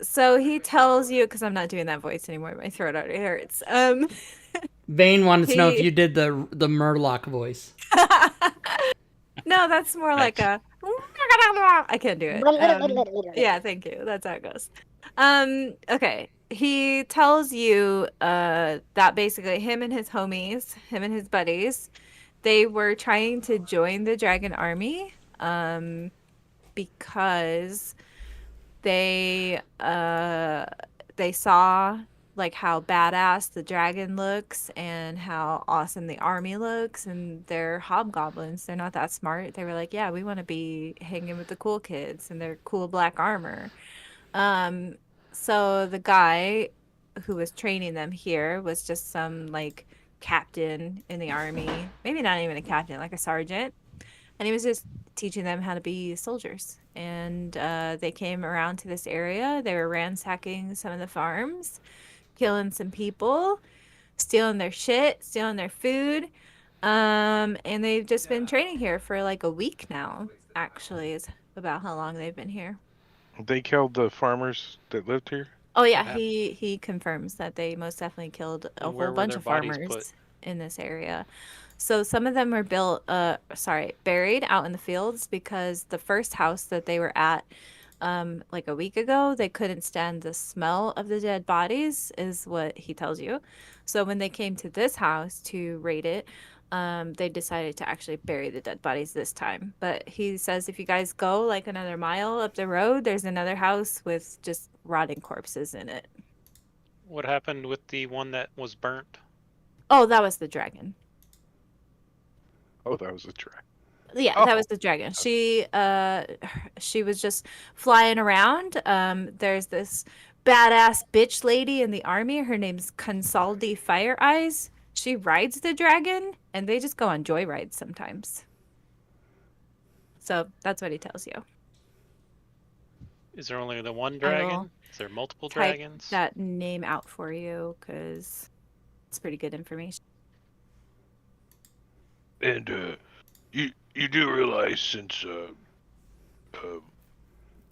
So he tells you, because I'm not doing that voice anymore. My throat already hurts. Vane wanted to know if He- you did the Murloc voice. No, that's more like a. I can't do it. Yeah, thank you. That's how it goes. Okay. He tells you that basically him and his homies, him and his buddies, they were trying to join the dragon army because they saw like how badass the dragon looks and how awesome the army looks, and they're hobgoblins. They're not that smart. They were like, yeah, we want to be hanging with the cool kids and their cool black armor. So the guy who was training them here was just some like captain in the army, maybe not even a captain, like a sergeant, and he was just teaching them how to be soldiers. And they came around to this area. They were ransacking some of the farms, killing some people, stealing their shit, stealing their food. And they've just been training here for like a week now, actually, is about how long they've been here. They killed the farmers that lived here. Oh yeah, Yeah. he confirms that they most definitely killed a And where whole were bunch their of bodies farmers put? in this area. So some of them were buried out in the fields because the first house that they were at, like a week ago. They couldn't stand the smell of the dead bodies, is what he tells you. So when they came to this house to raid it, they decided to actually bury the dead bodies this time. But he says if you guys go like another mile up the road, there's another house with just rotting corpses in it. What happened with the one that was burnt? Oh, that was the dragon. Oh, that was a track. Yeah, Oh. that was the dragon. She was just flying around. There's this badass bitch lady in the army. Her name's Consaldi Fire Eyes. She rides the dragon, and they just go on joyrides sometimes. So that's what he tells you. Is there only the one I will dragon? Is there multiple Type dragons? that name out for you because it's pretty good information. And you do realize since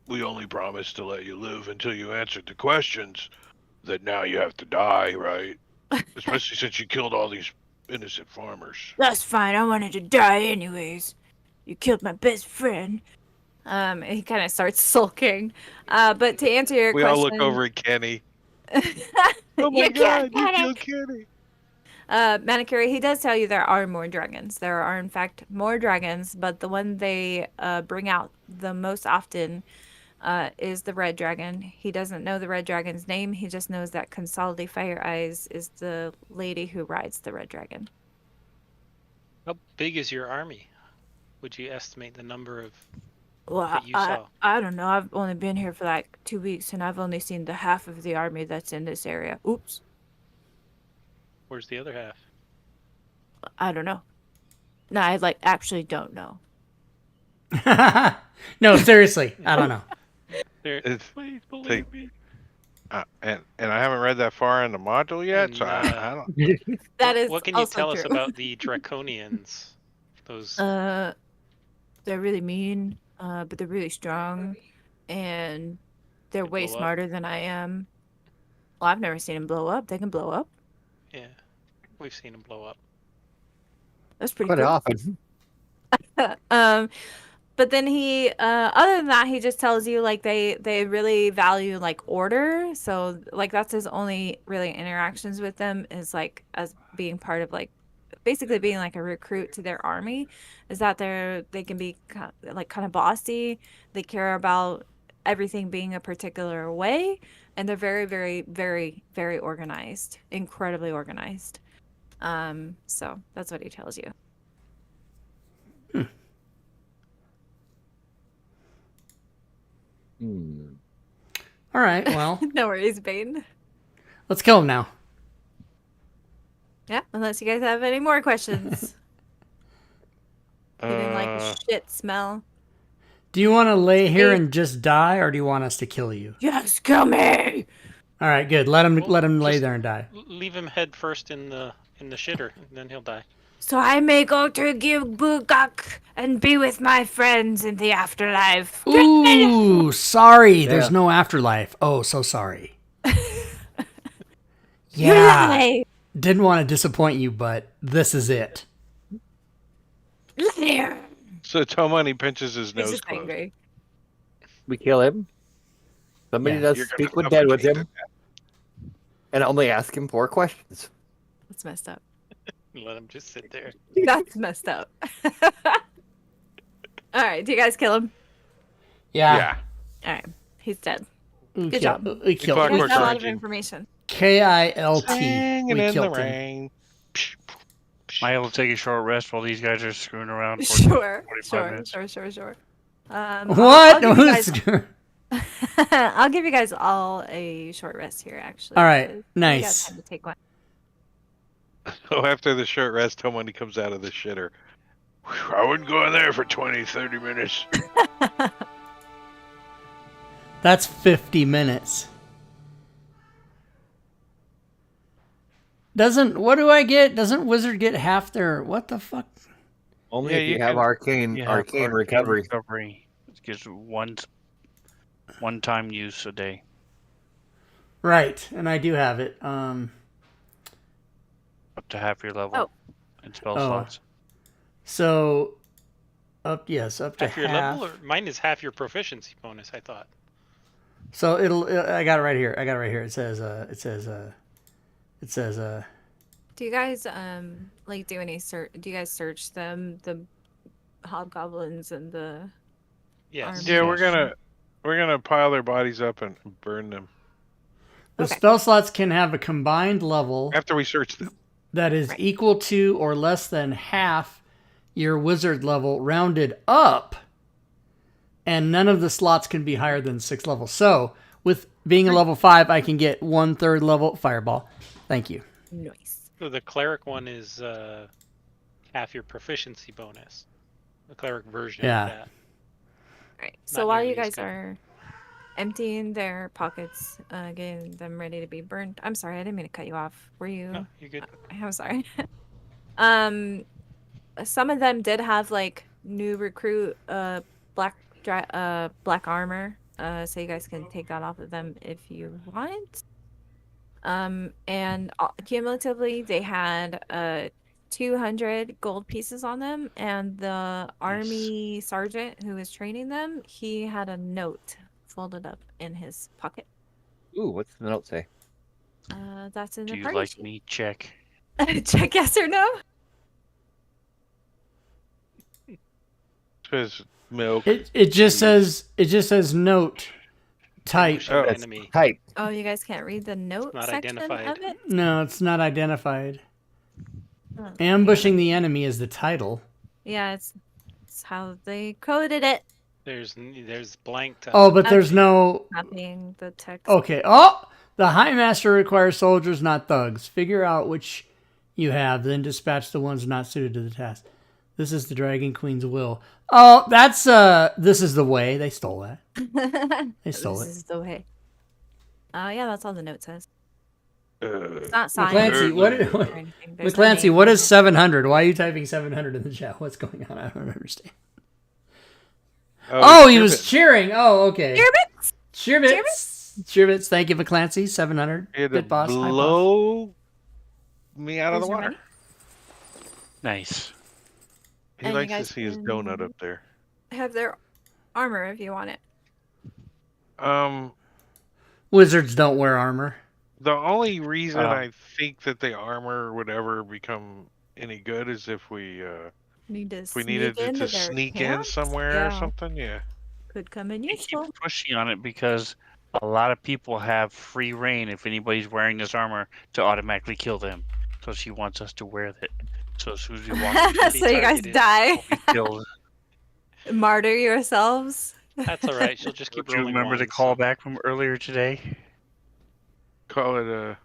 we only promised to let you live until you answered the questions, that now you have to die, right? Especially since you killed all these innocent farmers. That's fine. I wanted to die anyways. You killed my best friend. And he kind of starts sulking. But to answer your We question, all look over at Kenny. oh Oh my God, you killed Kenny. Manicure, he does tell you there are more dragons. There are, in fact, more dragons, but the one they bring out the most often is the red dragon. He doesn't know the red dragon's name. He just knows that Consaldi Fire Eyes is the lady who rides the red dragon. How big is your army? Would you estimate the number of Well, that you saw? I don't know. I've only been here for like 2 weeks, and I've only seen the half of the army that's in this area. Oops. Where's the other half? I don't know. No, I actually don't know. No, seriously, I don't know. Please believe me. And I haven't read that far in the module yet, so And, I don't. That is What can you also tell us true. about the Draconians? Those They're really mean, but they're really strong, and they're They way blow up? smarter than I am. Well, I've never seen them blow up. They can blow up. yeah, we've seen them blow up. That's pretty Quite cool. often. But then he, other than that, he just tells you like they really value like order. So like that's his only really interactions with them is like as being part of like basically being like a recruit to their army. Is that they can be kind of bossy. They care about everything being a particular way, and they're very very very very organized, incredibly organized. So that's what he tells you. All right, well, No worries, Bane. let's kill him now. Yeah, unless you guys have any more questions. You didn't like the shit smell. Do you want to lay here Hey. and just die, or do you want us to kill you? Yes, kill me. All right, good. Let him lay just- there and die. Leave him head first in the shitter, and then he'll die. So I may go to Gilbugak and be with my friends in the afterlife. Ooh, sorry. Yeah. There's no afterlife. Oh, so sorry. You Yeah. lie. Didn't want to disappoint you, but this is it. Liar. So Tomani pinches his He's nose just closed. angry. We kill him. Somebody Yeah. does You're gonna speak with dead with suffocate him, and only ask him 4 questions. That's messed up. Let him just sit there. That's messed up. All right, do you guys kill him? Yeah. All right, he's dead. We Good kill- job. We killed You Clockwork guys got a lot of Orange. information. KILT. Hanging We in the killed him. rain. Am I able to take a short rest while these guys are screwing around? For Sure, 45 minutes? sure. What? I'll give, you guys, Who's- I'll give you guys all a short rest here, actually. All right, 'cause you got nice. time to take one. So after the short rest, Tomani comes out of the shitter. Whew, I wouldn't go in there for 20, 30 minutes. That's 50 minutes. What do I get? Doesn't Wizard get half their, what the fuck? Only Yeah, if you you have can- arcane You have arcane recovery. It gives one time use a day. Right, and I do have it. Up to half your level Oh. and spell Oh. slots. So up to Half your half. level, or mine is half your proficiency bonus. I thought. So I got it right here. It says Do you guys like do any do you guys search them, the hobgoblins and the Yes. army? Yeah, Yes. we're gonna pile their bodies up and burn them the Okay. spell slots can have a combined level after we search them. that is Right. equal to or less than half your wizard level rounded up, and none of the slots can be higher than 6 levels. So, with being a level 5, I can get 1/3 level fireball. Thank you. Nice. So the cleric one is half your proficiency bonus. The cleric version Yeah. of that. Right. So Not while nearly you as guys good. are emptying their pockets, getting them ready to be burned. I'm sorry, I didn't mean to cut you off. Were you? No, you're good. I'm sorry. um, some of them did have like new recruit black armor. So you guys can take that off of them if you want. And cumulatively they had 200 gold pieces on them, and the army sergeant who was training them, he had a note folded up in his pocket. Ooh, what's the note say? That's in Do the you party like sheet. me? Check. Check yes or no. Says milk. It just says note type. Ambushing the That's enemy. type. Oh, you guys can't read the note not section identified. of it? No, it's not identified. Oh, Ambushing the enemy is the title. yeah, it's how they coded it. There's blanked. Oh, but there's no. Copying the text. Okay. Oh, the High Master requires soldiers, not thugs. Figure out which you have, then dispatch the ones not suited to the task. This is the Dragon Queen's will. Oh, that's this is the way. They stole that. They stole This it. is the way. Yeah, that's all the note says. Uh, It's not signed McClancy, or what anything. There's no McClancy, name what on is it. 700? Why are you typing 700 in the chat? What's going on? I don't understand. oh, He was cheering. Oh, okay. Sherbets? Sherbets. Thank you, McClancy. 700. He had to Good boss. High boss. blow me out of Is the you water. ready? Nice. He And you likes to guys see his donut up there. Have their armor if you want it. Wizards don't wear armor. The only reason Oh. I think that the armor would ever become any good is if we Need to if we sneak needed it into to their sneak in camps? somewhere or Yeah, something. Yeah. could come in He useful. keeps pushing on it because a lot of people have free reign if anybody's wearing this armor to automatically kill them. So she wants us to wear it. So as soon as we walk in, So you guys targeted. die. we'll be killed. Martyr yourselves. That's all right. She'll just keep Don't you rolling. remember the ones, so- callback from earlier today? Call it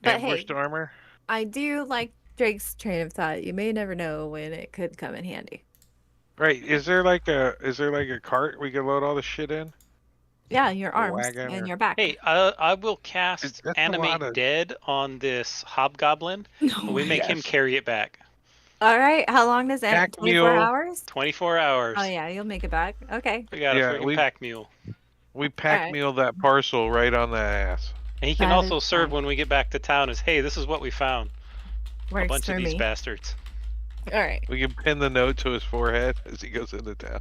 But ambushed hey, armor. I do like Drake's train of thought. You may never know when it could come in handy. Right. Is there like a cart we can load all the shit in? Yeah, your A arms wagon and or- your back. Hey, I will cast That's a lot Animate of- Dead on this hobgoblin. No We way. make him Yes. carry it back. All right. How long does that? Pack 24 mule. hours? 24 hours. Oh yeah, you'll make it back. Okay. We got Yeah, a freaking we- pack mule. We pack Alright. meal that parcel right on the ass. And he can That also is serve fine. when we get back to town as, hey, this is what we found. Works a bunch for of these me. bastards. All right. We can pin the note to his forehead as he goes into town.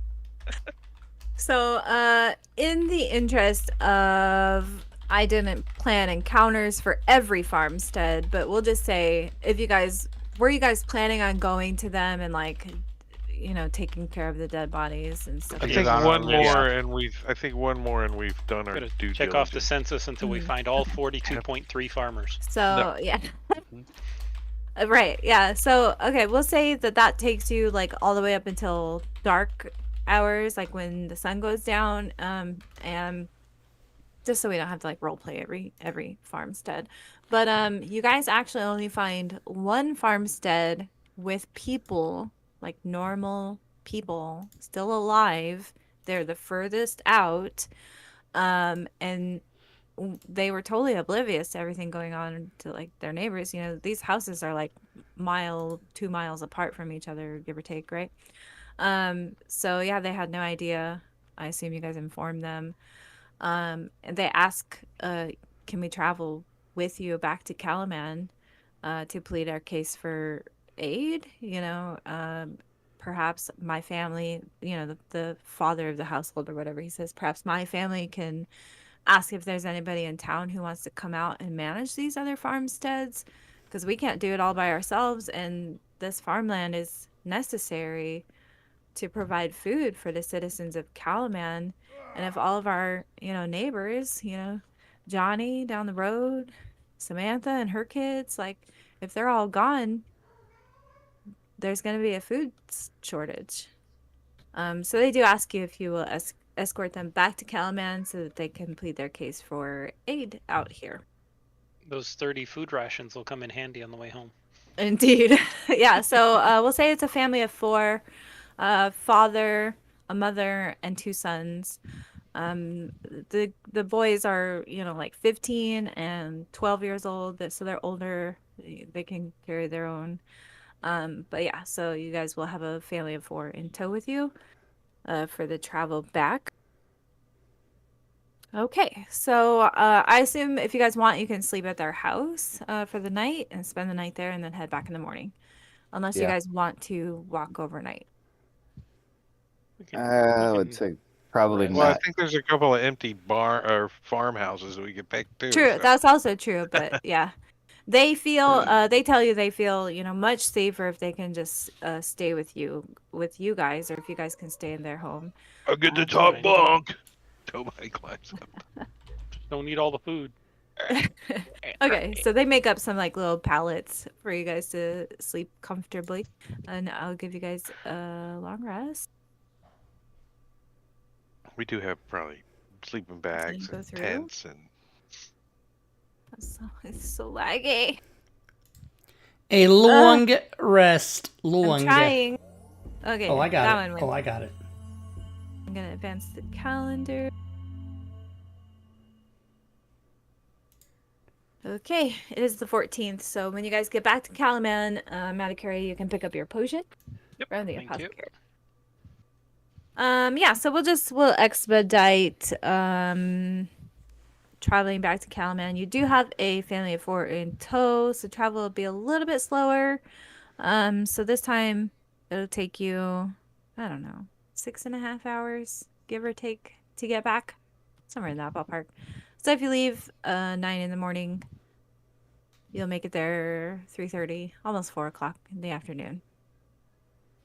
So, in the interest of, I didn't plan encounters for every farmstead, but we'll just say, were you guys planning on going to them and like, taking care of the dead bodies and stuff? I Okay, think on our one list. more, and we've done our Gotta due check off the diligence. census until we Mhm. find all 42.3 farmers. So, yeah. Right, yeah. So, okay, we'll say that takes you like all the way up until dark hours, like when the sun goes down, and just so we don't have to like role play every farmstead. But you guys actually only find one farmstead with people, like normal people, still alive. They're the furthest out, and they were totally oblivious to everything going on to like their neighbors. These houses are like 2 miles apart from each other, give or take, right? So yeah, they had no idea. I assume you guys informed them. And they ask, can we travel with you back to Calaman to plead our case for aid? perhaps my family, the father of the household or whatever, he says, perhaps my family can ask if there's anybody in town who wants to come out and manage these other farmsteads, because we can't do it all by ourselves, and this farmland is necessary to provide food for the citizens of Calaman. And if all of our, neighbors, Johnny down the road, Samantha and her kids, like, if they're all gone, there's going to be a food shortage. So they do ask you if you will escort them back to Calaman so that they can plead their case for aid out here. Those 30 food rations will come in handy on the way home. Indeed. Yeah, so we'll say it's a family of 4, a father, a mother, and 2 sons. The boys are, like 15 and 12 years old, so they're older. They can carry their own. But yeah, so you guys will have a family of 4 in tow with you for the travel back. Okay, so I assume if you guys want, you can sleep at their house for the night and spend the night there and then head back in the morning. Unless you Yeah. guys want to walk overnight. I would say probably rest. Well, I not. think there's a couple of empty bar or farmhouses that we could pick too. True, so- that's also true, but yeah. They feel they tell you they feel, much safer if they can just stay with you guys, or if you guys can stay in their home. I'll get the Uh, top fine. bunk. Nobody climbs up. Don't need all the food. Okay, so they make up some like little pallets for you guys to sleep comfortably, and I'll give you guys a long rest. We do have probably sleeping bags go and through? tents and It's so laggy. A long rest. I'm Long. trying. Okay. Oh, I got that it. one Oh, went. I got it. I'm gonna advance the calendar. Okay, it is the 14th. So when you guys get back to Calaman, Maticari, you can pick up your potion Yep. from the Thank you. apothecary. Yeah, so we'll expedite traveling back to Calaman. You do have a family of 4 in tow, so travel will be a little bit slower. So this time it'll take you, I don't know, 6.5 hours, give or take, to get back, somewhere in that ballpark. So if you leave 9 in the morning, you'll make it there 3:30, almost 4 o'clock in the afternoon,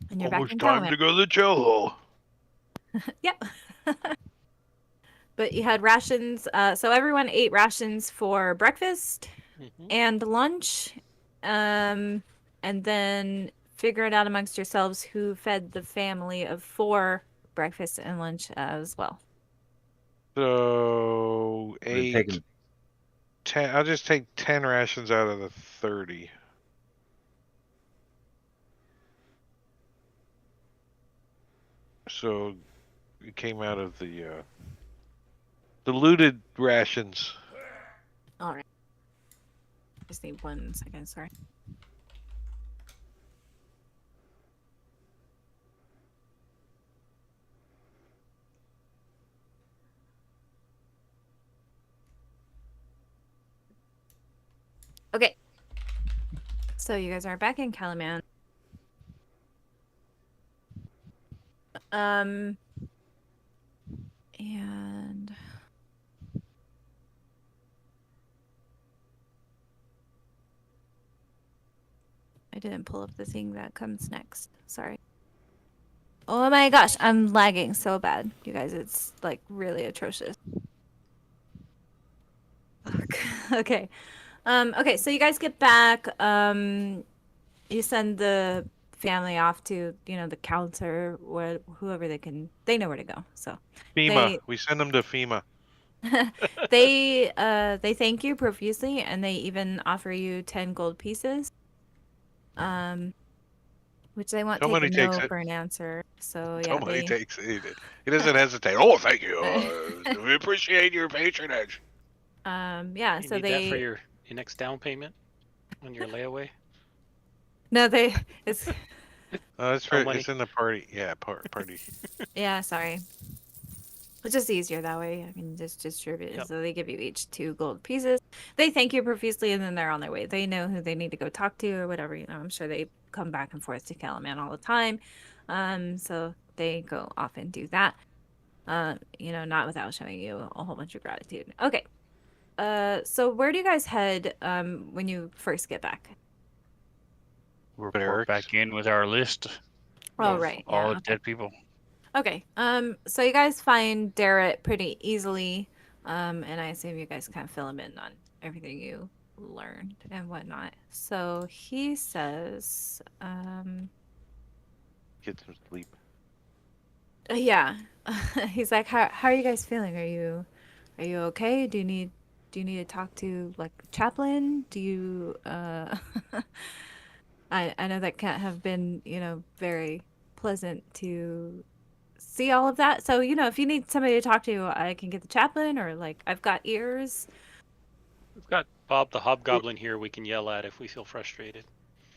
and you're Almost back in time Calaman. to go to the jail hall. Yep. But you had rations. So everyone ate rations for breakfast and lunch. And then figure it out amongst yourselves who fed the family of 4 breakfast and lunch as well. so We're 8, taking- 10. I'll just take 10 rations out of the 30. So it came out of the diluted rations. All right. Just need 1 second. Sorry. Okay. So you guys are back in Calaman. And I didn't pull up the thing that comes next. Sorry. Oh my gosh, I'm lagging so bad, you guys. It's like really atrocious. Okay. Okay, so you guys get back. You send the family off to, the counter, or whoever they know where to go. So FEMA. We send them to FEMA. they thank you profusely, and they even offer you 10 gold pieces. Which they won't Somebody take a takes no it. for an answer. So yeah, Somebody takes it. He doesn't hesitate. Oh, thank you. We appreciate your patronage. yeah. You So need that for your next down payment on your layaway. no, it's It's Throw money. it's in the party. Yeah, party. yeah. Sorry. It's just easier that way. I can just distribute it. Yep. So they give you each 2 gold pieces. They thank you profusely, and then they're on their way. They know who they need to go talk to or whatever. I'm sure they come back and forth to Calaman all the time. So they go off and do that. Not without showing you a whole bunch of gratitude. Okay. So where do you guys head when you first get back? Report Barracks. back in with our list Oh, of right. all Yeah. the Okay. dead people. Okay. So you guys find Darrett pretty easily. And I assume you guys kind of fill him in on everything you learned and whatnot. So he says, Get some sleep. yeah. He's like, how are you guys feeling? Are you okay? Do you need to talk to like chaplain? Do you I know that can't have been, very pleasant to see all of that. So, if you need somebody to talk to, I can get the chaplain, or like I've got ears. We've got Bob the Hobgoblin here we can yell at if we feel frustrated.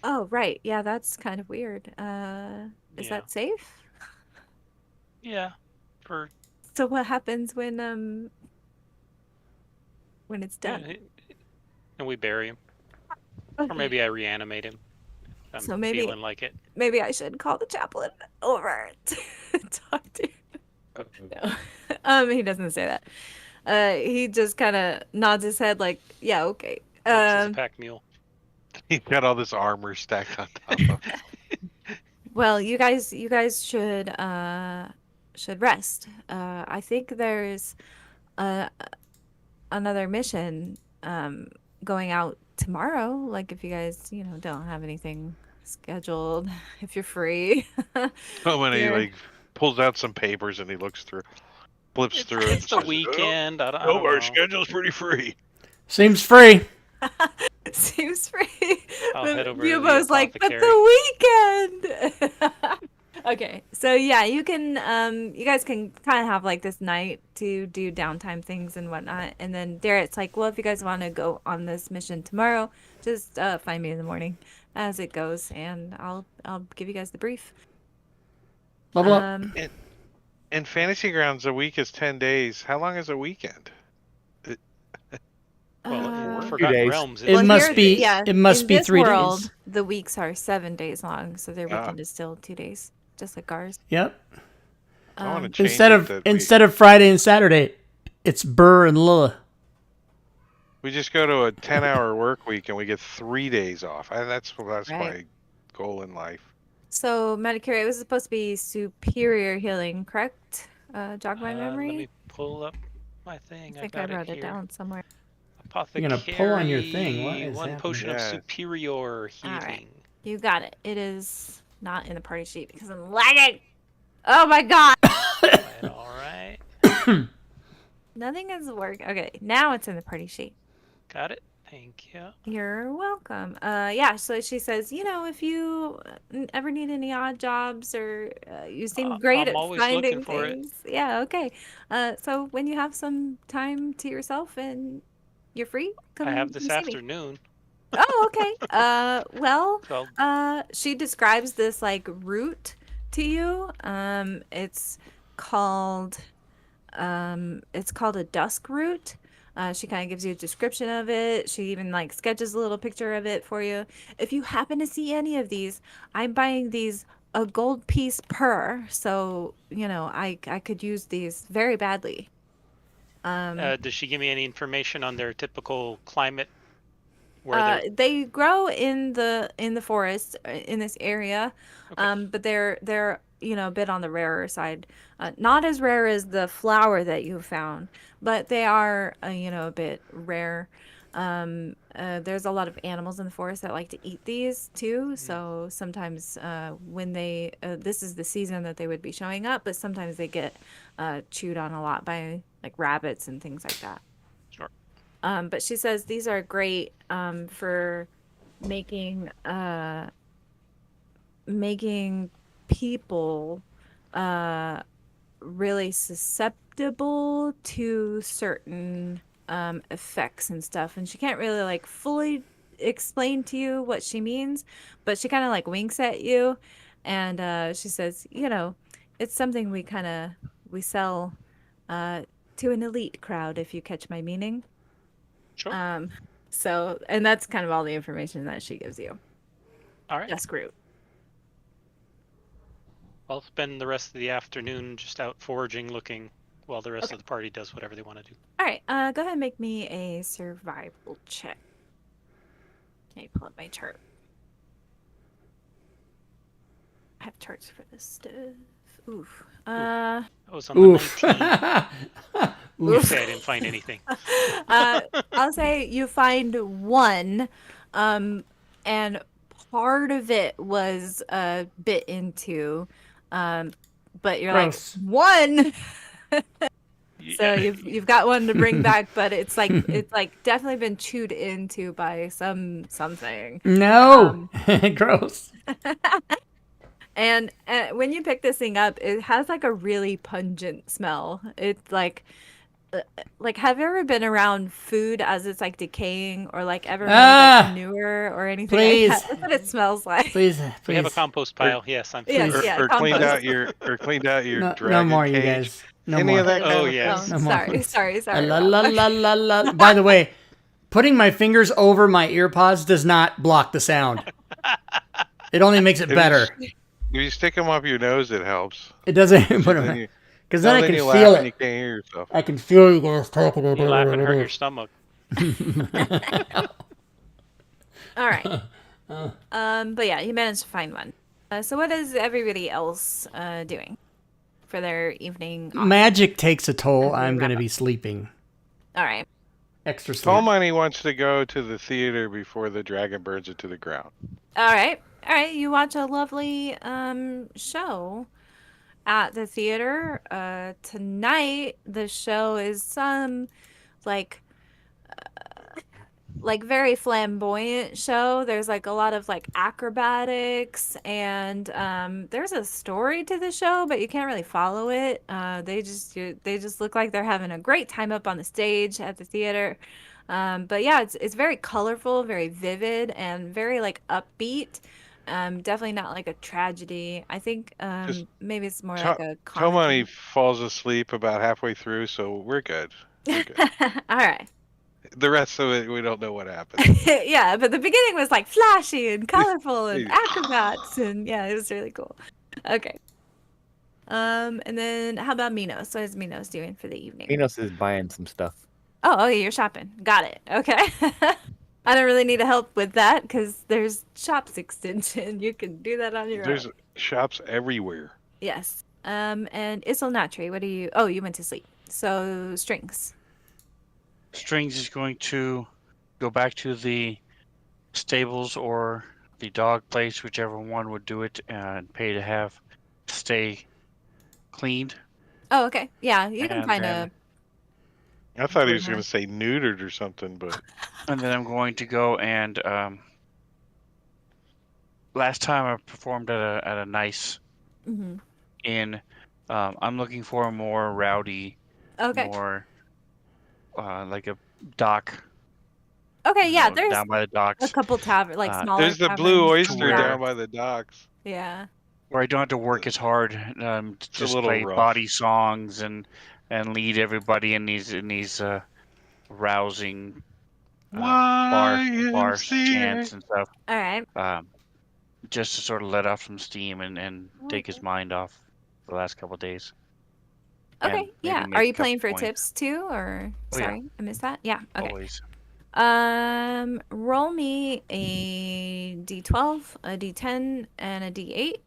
Oh, right. Yeah, that's kind of weird. Is Yeah. that safe? Yeah. For So what happens when it's done? and we bury him. Okay. Or maybe I reanimate him. I'm So maybe feeling like it. maybe I should call the chaplain over to talk to you. No. He doesn't say that. He just kind of nods his head like, yeah, okay. Works as a pack mule. He's got all this armor stacked on top of him. Well, you guys should rest. I think there's another mission going out tomorrow. Like if you guys, don't have anything scheduled, if you're free. Oh, when he You're- like pulls out some papers and he looks through, flips through it. It's the weekend. I Oh, don't our know. schedule's pretty free. Seems free. Seems free. I'll But head over to the Bubo's like, but apothecary. the weekend. Okay, so yeah, you guys can kind of have like this night to do downtime things and whatnot, and then Darrett's like, well, if you guys want to go on this mission tomorrow, just find me in the morning as it goes, and I'll give you guys the brief. Level up. In Fantasy Grounds, a week is 10 days. How long is a weekend? Well, Uh, in Forgotten days. Realms, It it's must here, be- yeah, it must in be this 3 world, days. the weeks are 7 days long, so their Ah. weekend is still 2 days, just like ours. Yep. I want to Um, change Instead it of that instead of Friday and Saturday, it's Burr and Lilla. we just go to a 10-hour work week and we get 3 days off. That's Right. my goal in life. So Medicare, it was supposed to be superior healing, correct? Jog my Let memory. me pull up my thing. I think got I wrote it it here. down somewhere. Apothecary. You're gonna pull on your thing. What is One happening? potion of Yeah. superior healing. Alright. You got it. It is not in the party sheet because I'm lagging. Oh my god. All right. Nothing is working. Okay, now it's in the party sheet. Got it. Thank you. You're welcome. Yeah, so she says, if you ever need any odd jobs or you seem great I'm at always finding looking for it. things. Yeah, okay. So when you have some time to yourself and you're free, come I have this see me. afternoon. Oh, okay. Well, So she describes this like route to you. It's called a dusk route. She kind of gives you a description of it. She even like sketches a little picture of it for you. If you happen to see any of these, I'm buying these a gold piece per. So, I could use these very badly. does she give me any information on their typical climate? Where They grow in the forest in this area, Okay. but they're a bit on the rarer side. Not as rare as the flower that you found, but they are a bit rare. There's a lot of animals in the forest that like to eat these too. So sometimes when they this is the season that they would be showing up, but sometimes they get chewed on a lot by like rabbits and things like that. Sure. But she says these are great for making people really susceptible to certain effects and stuff. And she can't really like fully explain to you what she means, but she kind of like winks at you, and she says, it's something we sell to an elite crowd, if you catch my meaning. Sure. So, and that's kind of all the information that she gives you. All right. Dusk route. I'll spend the rest of the afternoon just out foraging, looking, while the rest of the party does whatever they want to do. All right. Go ahead and make me a survival check. Let me pull up my chart. I have charts for this stuff. Oof. That was on the Oof. 19. You Oof. say I didn't find anything. I'll say you find one, and part of it was bit into, but you're Gross. like one. So Yeah. you've got one to bring back, but it's like definitely been chewed into by something. No. Gross. And when you pick this thing up, it has like a really pungent smell. It's like have you ever been around food as it's like decaying, or like ever made like manure or anything please. like that? That's what it smells like. Please. We have a Please. compost pile. Yes, I'm Yes, familiar. yeah, or cleaned compost. out your No dragon more, you cage. guys. No Any more. of that kind Oh, of yes. thing? No more. Sorry. La la la la la. By the way, putting my fingers over my ear pods does not block the sound. It only makes it If you better. If you stick them up your nose, it helps. It doesn't. Because then I Then can you feel laugh and you it. can't hear yourself. I can feel you guys talking. You laugh and hurt your stomach. All right. But yeah, you managed to find one. So what is everybody else doing for their evening off? Magic takes a toll. Okay, I'm wrap going to up. be sleeping. All right. Extra sleep. Tall Money wants to go to the theater before the dragon burns it to the ground. All right. You watch a lovely show at the theater. Tonight the show is some like very flamboyant show. There's like a lot of like acrobatics, and there's a story to the show, but you can't really follow it. They just look like they're having a great time up on the stage at the theater. But yeah, it's very colorful, very vivid, and very like upbeat. Definitely not like a tragedy. I think Just maybe it's more like a Tall Money comedy. falls asleep about halfway through, so we're good. We're good. All right. The rest of it, we don't know what happened. Yeah, but the beginning was like flashy and colorful and Yeah. acrobats, and yeah, it was really cool. Okay. And then how about Minos? What is Minos doing for the evening? Enos is buying some stuff. Oh, you're shopping. Got it. Okay. I don't really need help with that because there's shops extension. You can do that on your There's own. shops everywhere. Yes. And Isilnatri, what do you? Oh, you went to sleep. So strings. Strings is going to go back to the stables or the dog place, whichever one would do it, and pay to have stay cleaned. Oh, okay. Yeah, you can And find then- I thought he was Greenhouse. going to say neutered or something, but And then I'm going to go and last time I performed at a nice Mhm. inn. I'm looking for a more rowdy, Okay. more like a dock. Okay. Yeah, know, there's down by the docks, a couple tavern, smaller. there's the Blue taverns. Oyster where- down by the docks. Yeah. where I don't have to work as hard. To just little play rough. body songs and lead everybody in these rousing bar YMCA. chants and stuff. All right. Just to sort of let off some steam and take his mind off the last couple of days. and Okay. maybe Yeah. make Are a you couple playing for points. tips too, or Oh, yeah. sorry, I missed that? Yeah. Okay. Always. Roll me a D12, a D10, and a D8.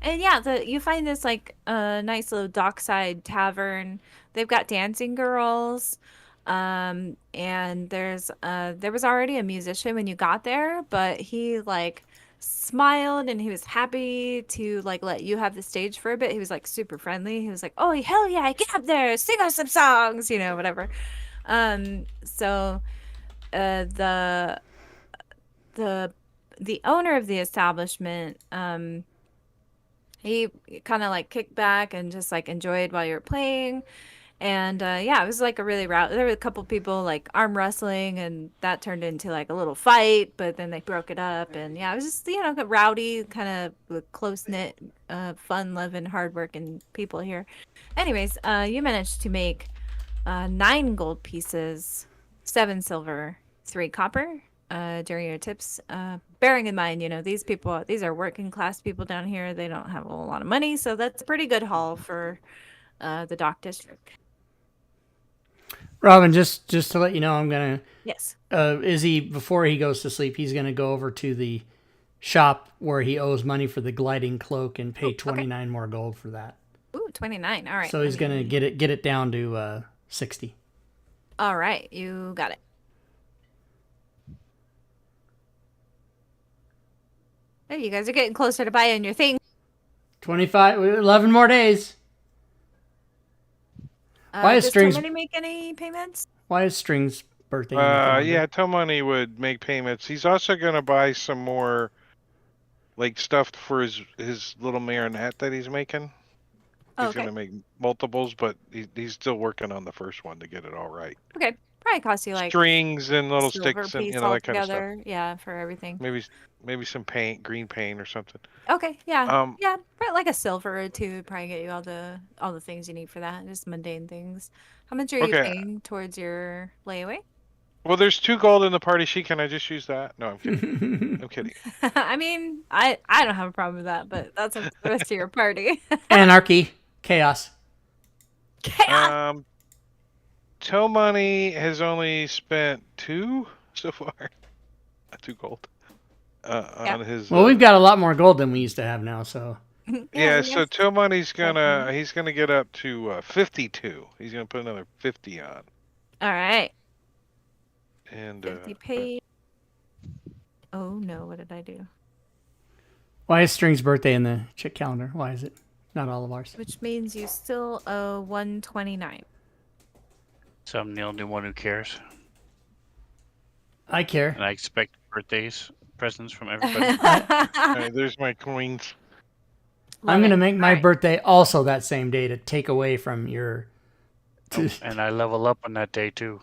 And yeah, you find this like nice little dockside tavern. They've got dancing girls. And there was already a musician when you got there, but he like smiled and he was happy to like let you have the stage for a bit. He was like super friendly. He was like, "Oh, hell yeah, get up there, sing us some songs," whatever. So the owner of the establishment, he kind of like kicked back and just like enjoyed while you were playing. And yeah, it was like a really there were a couple people like arm wrestling, and that turned into like a little fight, but then they broke it up. And yeah, it was just rowdy, kind of close knit, fun loving, hardworking people here. Anyways, you managed to make 9 gold pieces, 7 silver, 3 copper during your tips. bearing in mind, these are working class people down here. They don't have a whole lot of money, so that's a pretty good haul for the dock district. Robin, just to let you know, I'm gonna. Yes. Izzy, before he goes to sleep, he's gonna go over to the shop where he owes money for the gliding cloak and pay 29 more gold for that. Ooh, 29. All right. So he's gonna get it down to 60. All right, you got it. Hey, you guys are getting closer to buying your thing. 11 more days. Why is does Strings? somebody make any payments? Why is Strings' birthday? in the calendar? Yeah, Tomani would make payments. He's also gonna buy some more, like, stuff for his little marionette that he's making. Oh, He's okay. gonna make multiples, but he's still working on the first one to get it all right. Okay. Probably cost you like Strings and little silver sticks and piece that kind of stuff. altogether. Yeah, for everything. Maybe some paint, green paint or something. Okay, yeah. Um, Yeah, probably like a silver or two would probably get you all the things you need for that. Just mundane things. How much are you Okay. paying towards your layaway? Well, there's 2 gold in the party sheet. Can I just use that? No, I'm kidding. I'm kidding. I mean, I don't have a problem with that, but that's up to the rest of your party. Anarchy, chaos. Chaos! Tomani has only spent 2 so far. 2 gold. On his. Well, we've got a lot more gold than we used to have now, so. Yeah, so Tomani's gonna get up to 52. He's gonna put another 50 on. All right. And 50 paid. Oh no, what did I do? Why is Strings' birthday in the chick calendar? Why is it not all of ours? Which means you still owe 129. So I'm the only one who cares. I care. And I expect birthdays, presents from everybody. Alright, there's my coins. I'm going to make my birthday also that same day to take away from your... And I level up on that day too.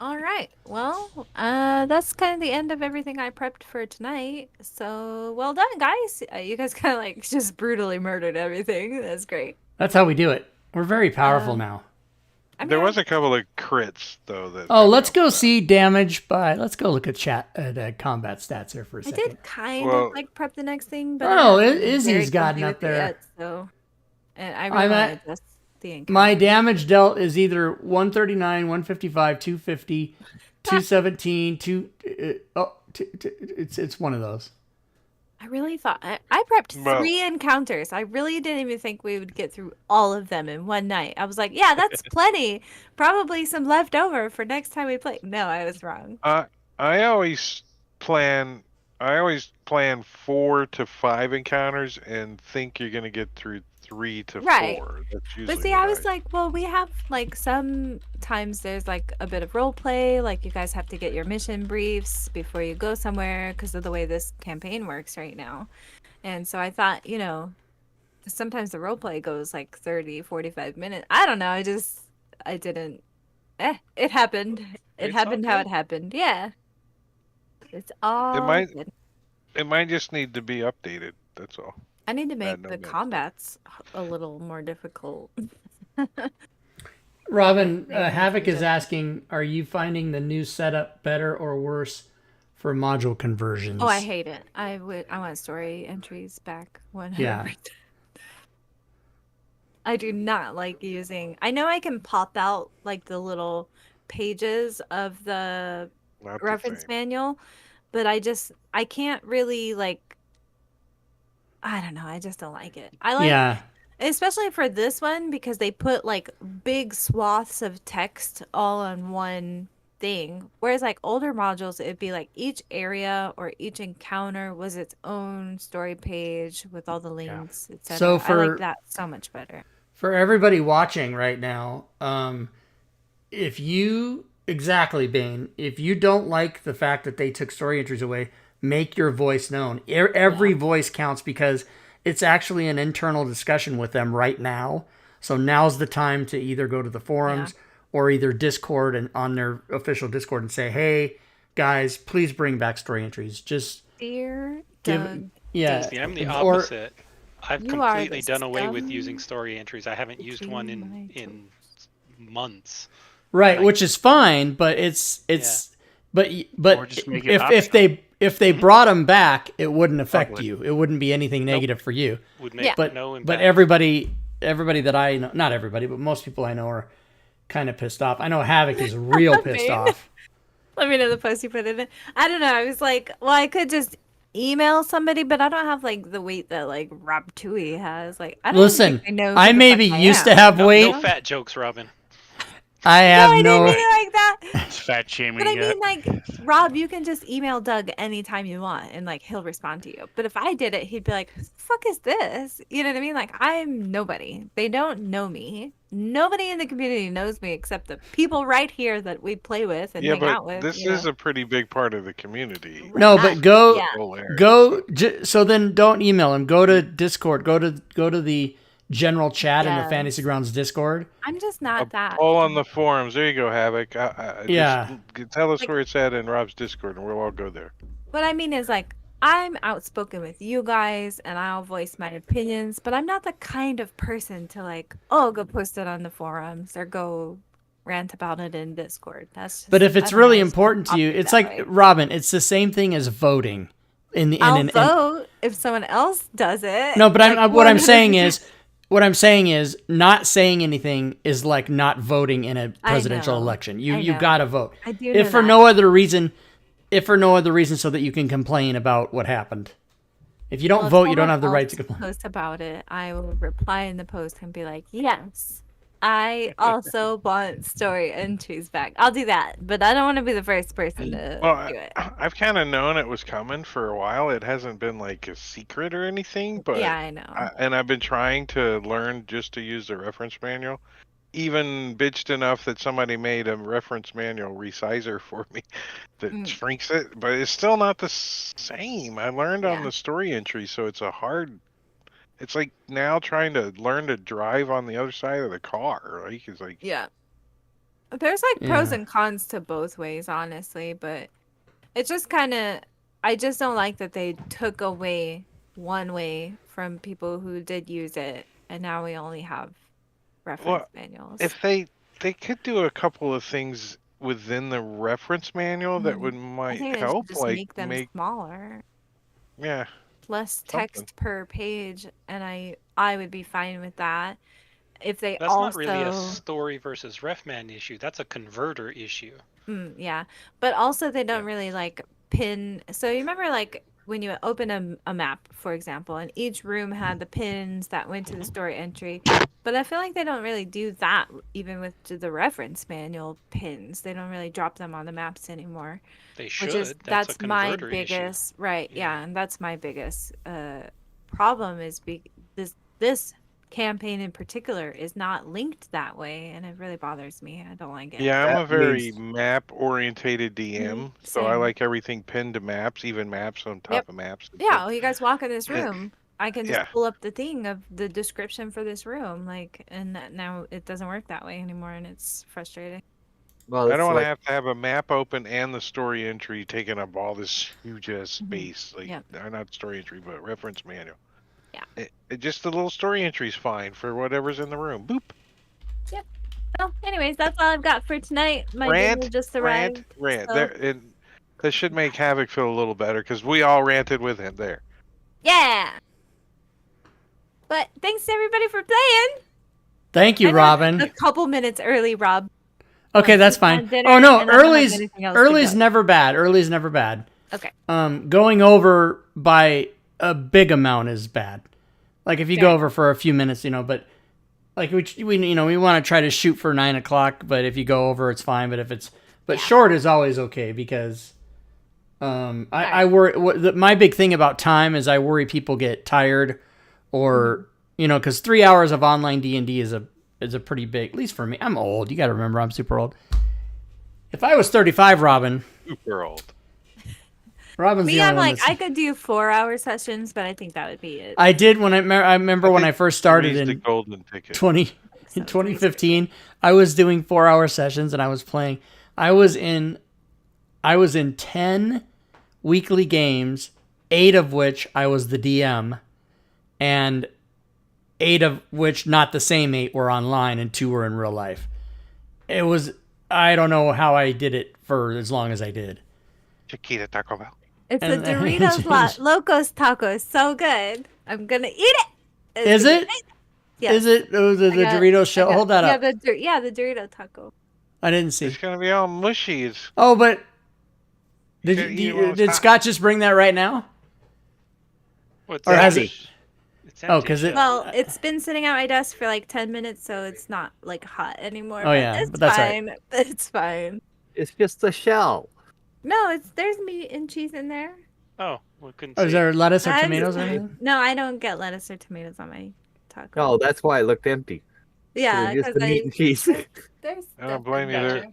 All right. Well, that's kind of the end of everything I prepped for tonight. So well done, guys. You guys kind of like just brutally murdered everything. That's great. That's how we do it. We're very powerful now. I mean, There was a couple of crits though. That Oh, let's go see damage by... Let's go look at combat stats here for a I second. did kind Well- of like prep the next thing, but Oh, I'm very Izzy's gotten grumpy up with it there. yet, so and I I'm really want at- to adjust the encounter. My damage dealt is either 139, 155, 250, 217, it's one of those. I really thought I prepped Well- 3 encounters. I really didn't even think we would get through all of them in one night. I was like, yeah, that's plenty. Probably some leftover for next time we play. No, I was wrong. I always plan 4 to 5 encounters and think you're gonna get through 3 to Right. 4. That's usually But see, what I was like, well, we have like sometimes there's like a bit of role play. Like you guys have to get your mission briefs before you go somewhere because of the way this campaign works right now. And so I thought, sometimes the role play goes like 30, 45 minutes. I don't know. I didn't. It happened. It It's happened all how good. it happened. Yeah. It's all might- good. It might just need to be updated. That's all. I need to make no the notes. combats a little more difficult. Robin, Havoc is asking, are you finding the new setup better or worse for module conversions? Oh, I hate it. I want story entries back 100%. Yeah. I do not like using. I know I can pop out like the little pages of the Not the reference same. manual, but I can't really like. I don't know. I just don't like it. I like, Yeah. especially for this one because they put like big swaths of text all on one thing. Whereas like older modules, it'd be like each area or each encounter was its own story page with all the links, etc. So I for- like that so much better. For everybody watching right now, exactly, Bane, if you don't like the fact that they took story entries away, make your voice known. Every voice counts because it's actually an internal discussion with them right now. So now's the time to either go to the forums or either Discord and on their official Discord and say, hey, guys, please bring back story entries. Just Dear give... Doug. Yeah. See, I'm the or- opposite. I've You are completely the done away with scum using story entries. I haven't used one between my in months. Right, Like- which is fine, but it's Yeah. but Or just make it if optional. if they brought them back, it wouldn't affect Ugly. you. It wouldn't be anything negative for you. Would make Yeah. But no impact. but everybody that I know, not everybody, but most people I know are kind of pissed off. I know Havoc is real pissed Babe. off. Let me know the post you put in it. I don't know. I was like, well, I could just email somebody, but I don't have like the weight that like Rob Tui has. Like, I don't Listen, think they know I who the maybe fuck I used to am. have no, weight. no fat jokes, Robin. I No, have I didn't no. mean it like that. It's fat shaming. But I yeah. mean, like, Rob, you can just email Doug anytime you want, and like he'll respond to you. But if I did it, he'd be like, "Who the fuck is this?" You know what I mean? Like, I'm nobody. They don't know me. Nobody in the community knows me except the people right here that we play with and Yeah, hang out but with. this you is know? a pretty big part of the community. No, Right. but go Yeah. Whole area, go. so. So then don't email him. Go to Discord. Go to the general chat in the Yes. Fantasy Grounds Discord. I'm just not that. All on the forums. There you go, Havoc. Yeah. Just tell us Like- where it's at in Rob's Discord, and we'll all go there. What I mean is, like, I'm outspoken with you guys and I'll voice my opinions, but I'm not the kind of person to, like, oh, go post it on the forums or go rant about it in Discord. That's just, But if I it's don't really know, I just important to you, operate it's that like way. Robin. It's the same thing as voting. I'll vote if someone else does it. No, but like, what I'm saying 100%. is not saying anything is like not voting in a presidential know. election. I You know. got to vote. I do If know for that. no other reason, so that you can complain about what happened. If you don't Well, if vote, you don't someone have the right to else complain. post about it, I will reply in the post and be like, yes, I also want story entries back. I'll do that, but I don't want to be the first person to Well, do it. I've kind of known it was coming for a while. It hasn't been like a secret or anything, but Yeah, I know. and I've been trying to learn just to use the reference manual. Even bitched enough that somebody made a reference manual resizer for me that Mm. shrinks it, but it's still not the same. I learned on Yeah. the story entry, so it's a hard. It's like now trying to learn to drive on the other side of the car. Like it's like Yeah. There's like pros Yeah. and cons to both ways, honestly, but it's just kind of, I just don't like that they took away one way from people who did use it, and now we only have reference Well, manuals. if they could do a couple of things within the reference manual that Mhm. would I might think they should help, just like make them make smaller, yeah. less Something. text per page, and I would be fine with that. If they That's also not really a story versus refman issue. That's a converter issue. yeah, but also they don't really like pin. So you remember like when you open a map, for example, and each room had the pins that went to the story entry. But I feel like they don't really do that even with the reference manual pins. They don't really drop them on the maps anymore. They Which should. is That's a my converter issue. biggest right, Yeah. yeah, and that's my biggest problem is this campaign in particular is not linked that way, and it really bothers me. I don't like it. Yeah, I'm That a very means- map orientated DM, so I same. like everything pinned to maps, even maps on top Yep. of maps. and Yeah, stuff. well, you guys walk in this Yeah. room. I can just Yeah. pull up the thing of the description for this room, like, and now it doesn't work that way anymore, and it's frustrating. Well, I it's don't want like, to have a map open and the story entry taking up all this huge ass Mhm. space. Like, Yep. not story entry, but reference manual. Yeah. Just the little story entry's fine for whatever's in the room. Boop. Well, anyways, that's all I've got for tonight. My dinner just arrived. Rant. so- There, and that should make Havoc feel a little better because we all ranted with him there. Yeah. But thanks to everybody for playing. Thank you, I know Robin. A couple minutes early, Rob. Okay, like, that's we had fine. dinner Oh no, and I don't have early's anything else to early's go. never bad. Early's never bad. Okay. Going over by a big amount is bad. Like if you go Fair. over for a few minutes, but like we want to try to shoot for 9 o'clock, but if you go over, it's fine. But short is always okay because I worry. My big thing about time is I worry people get tired, or because 3 hours of online D&D is a pretty big. At least for me, I'm old. You got to remember, I'm super old. If I was 35, Robin's Super old. the only Me, I'm one like, that's- I could do 4-hour sessions, but I think that would be it. I did when I remember when I first started Three's the in golden ticket. 2015. I was doing 4-hour sessions and I was playing. I was in 10 weekly games, 8 of which I was the DM, and 8 of which, not the same 8, were online and 2 were in real life. It was, I don't know how I did it for as long as I did. Chiquita Taco Bell. It's And- a Doritos Locos taco. It's so good. I'm gonna eat it. It's Is gonna it? be great. Yes. Is it? Oh, the I got- Doritos I shell. got- Hold that yeah, up. the Dorito taco. I didn't see. It's gonna be all mushy. It's Oh, but You did gotta eat it while it's did hot. Scott just bring that right now? What's Or has empty? it- It's Oh, empty. 'cause it- shell. Well, it's been sitting at my desk for like 10 minutes, so it's not like hot anymore. Oh, but yeah, it's but that's right. fine. It's fine. It's just the shell. No, there's meat and cheese in there. Oh, we couldn't Or see. is there lettuce or I'm- tomatoes or anything? No, I don't get lettuce or tomatoes on my taco. Oh, that's why it looked empty. yeah, Just because the meat and cheese. there's. I don't stuff blame in you. there.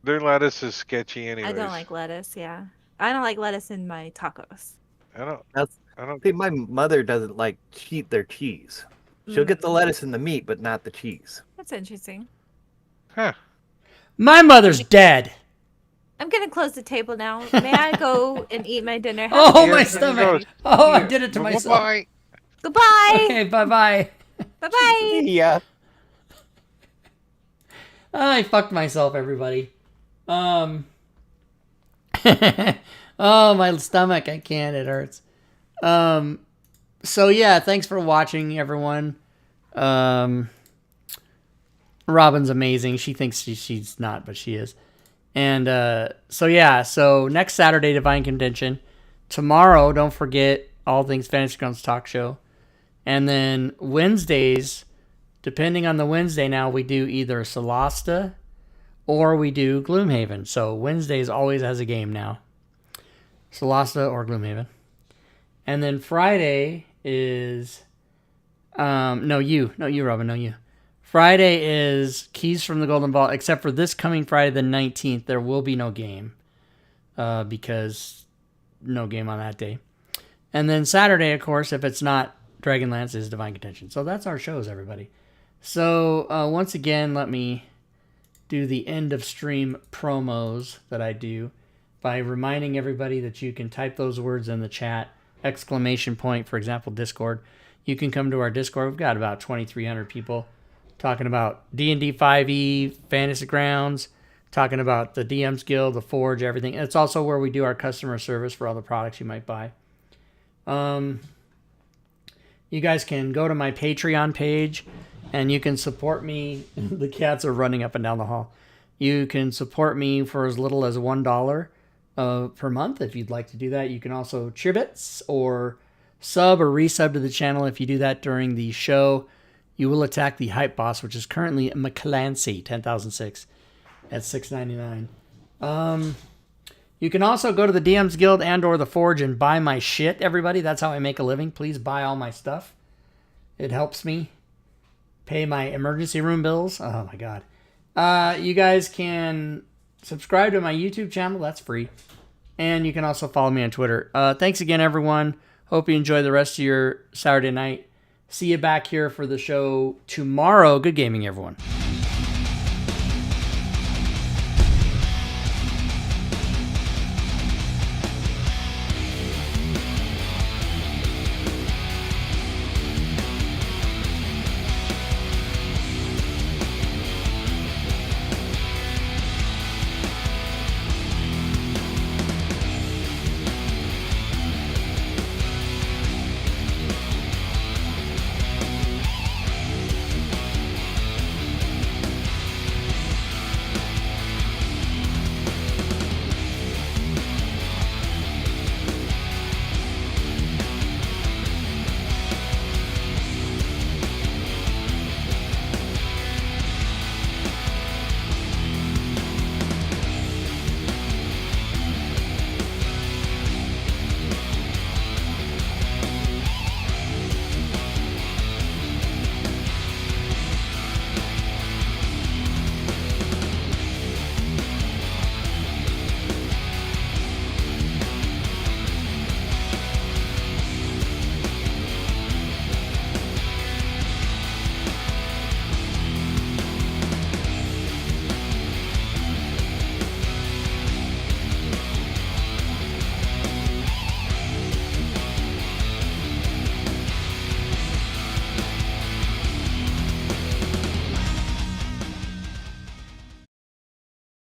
Their lettuce is sketchy anyways. I don't like lettuce. Yeah, I don't like lettuce in my tacos. I don't. See, my mother doesn't like their cheese. She'll get the Mm, lettuce and the meat, but not the cheese. That's interesting. Huh. My mother's dead. I'm gonna close the table now. May I go and eat my dinner? Have Oh, a my good stomach. night. Oh, I did it to myself. Bye. Goodbye. Okay, bye-bye. Bye bye. Yeah. I fucked myself, everybody. Oh, my stomach. I can't. It hurts. So yeah, thanks for watching, everyone. Robin's amazing. She thinks she's not, but she is. And so yeah, so next Saturday, Divine Contention. Tomorrow, don't forget All Things Fantasy Grounds Talk Show. And then Wednesdays, depending on the Wednesday now, we do either Solasta or we do Gloomhaven. So Wednesdays always has a game now. Solasta or Gloomhaven. And then Friday is no you Robin, no you. Friday is Keys from the Golden Vault, except for this coming Friday the 19th, there will be no game. Because no game on that day. And then Saturday, of course, if it's not Dragonlance, is Divine Contention. So that's our shows, everybody. So once again, let me do the end of stream promos that I do by reminding everybody that you can type those words in the chat, ! For example, Discord. You can come to our Discord. We've got about 2,300 people talking about D&D 5e, Fantasy Grounds, talking about the DM's Guild, the Forge, everything. And it's also where we do our customer service for all the products you might buy. You guys can go to my Patreon page and you can support me. The cats are running up and down the hall. You can support me for as little as $1 per month if you'd like to do that. You can also cheer bits or sub or resub to the channel. If you do that during the show, you will attack the hype boss, which is currently McClancy 10,006 at $6.99. You can also go to the DM's Guild and or the Forge and buy my shit, everybody. That's how I make a living. Please buy all my stuff. It helps me pay my emergency room bills. Oh, my God. You guys can subscribe to my YouTube channel. That's free. And you can also follow me on Twitter. Thanks again, everyone. Hope you enjoy the rest of your Saturday night. See you back here for the show tomorrow. Good gaming, everyone.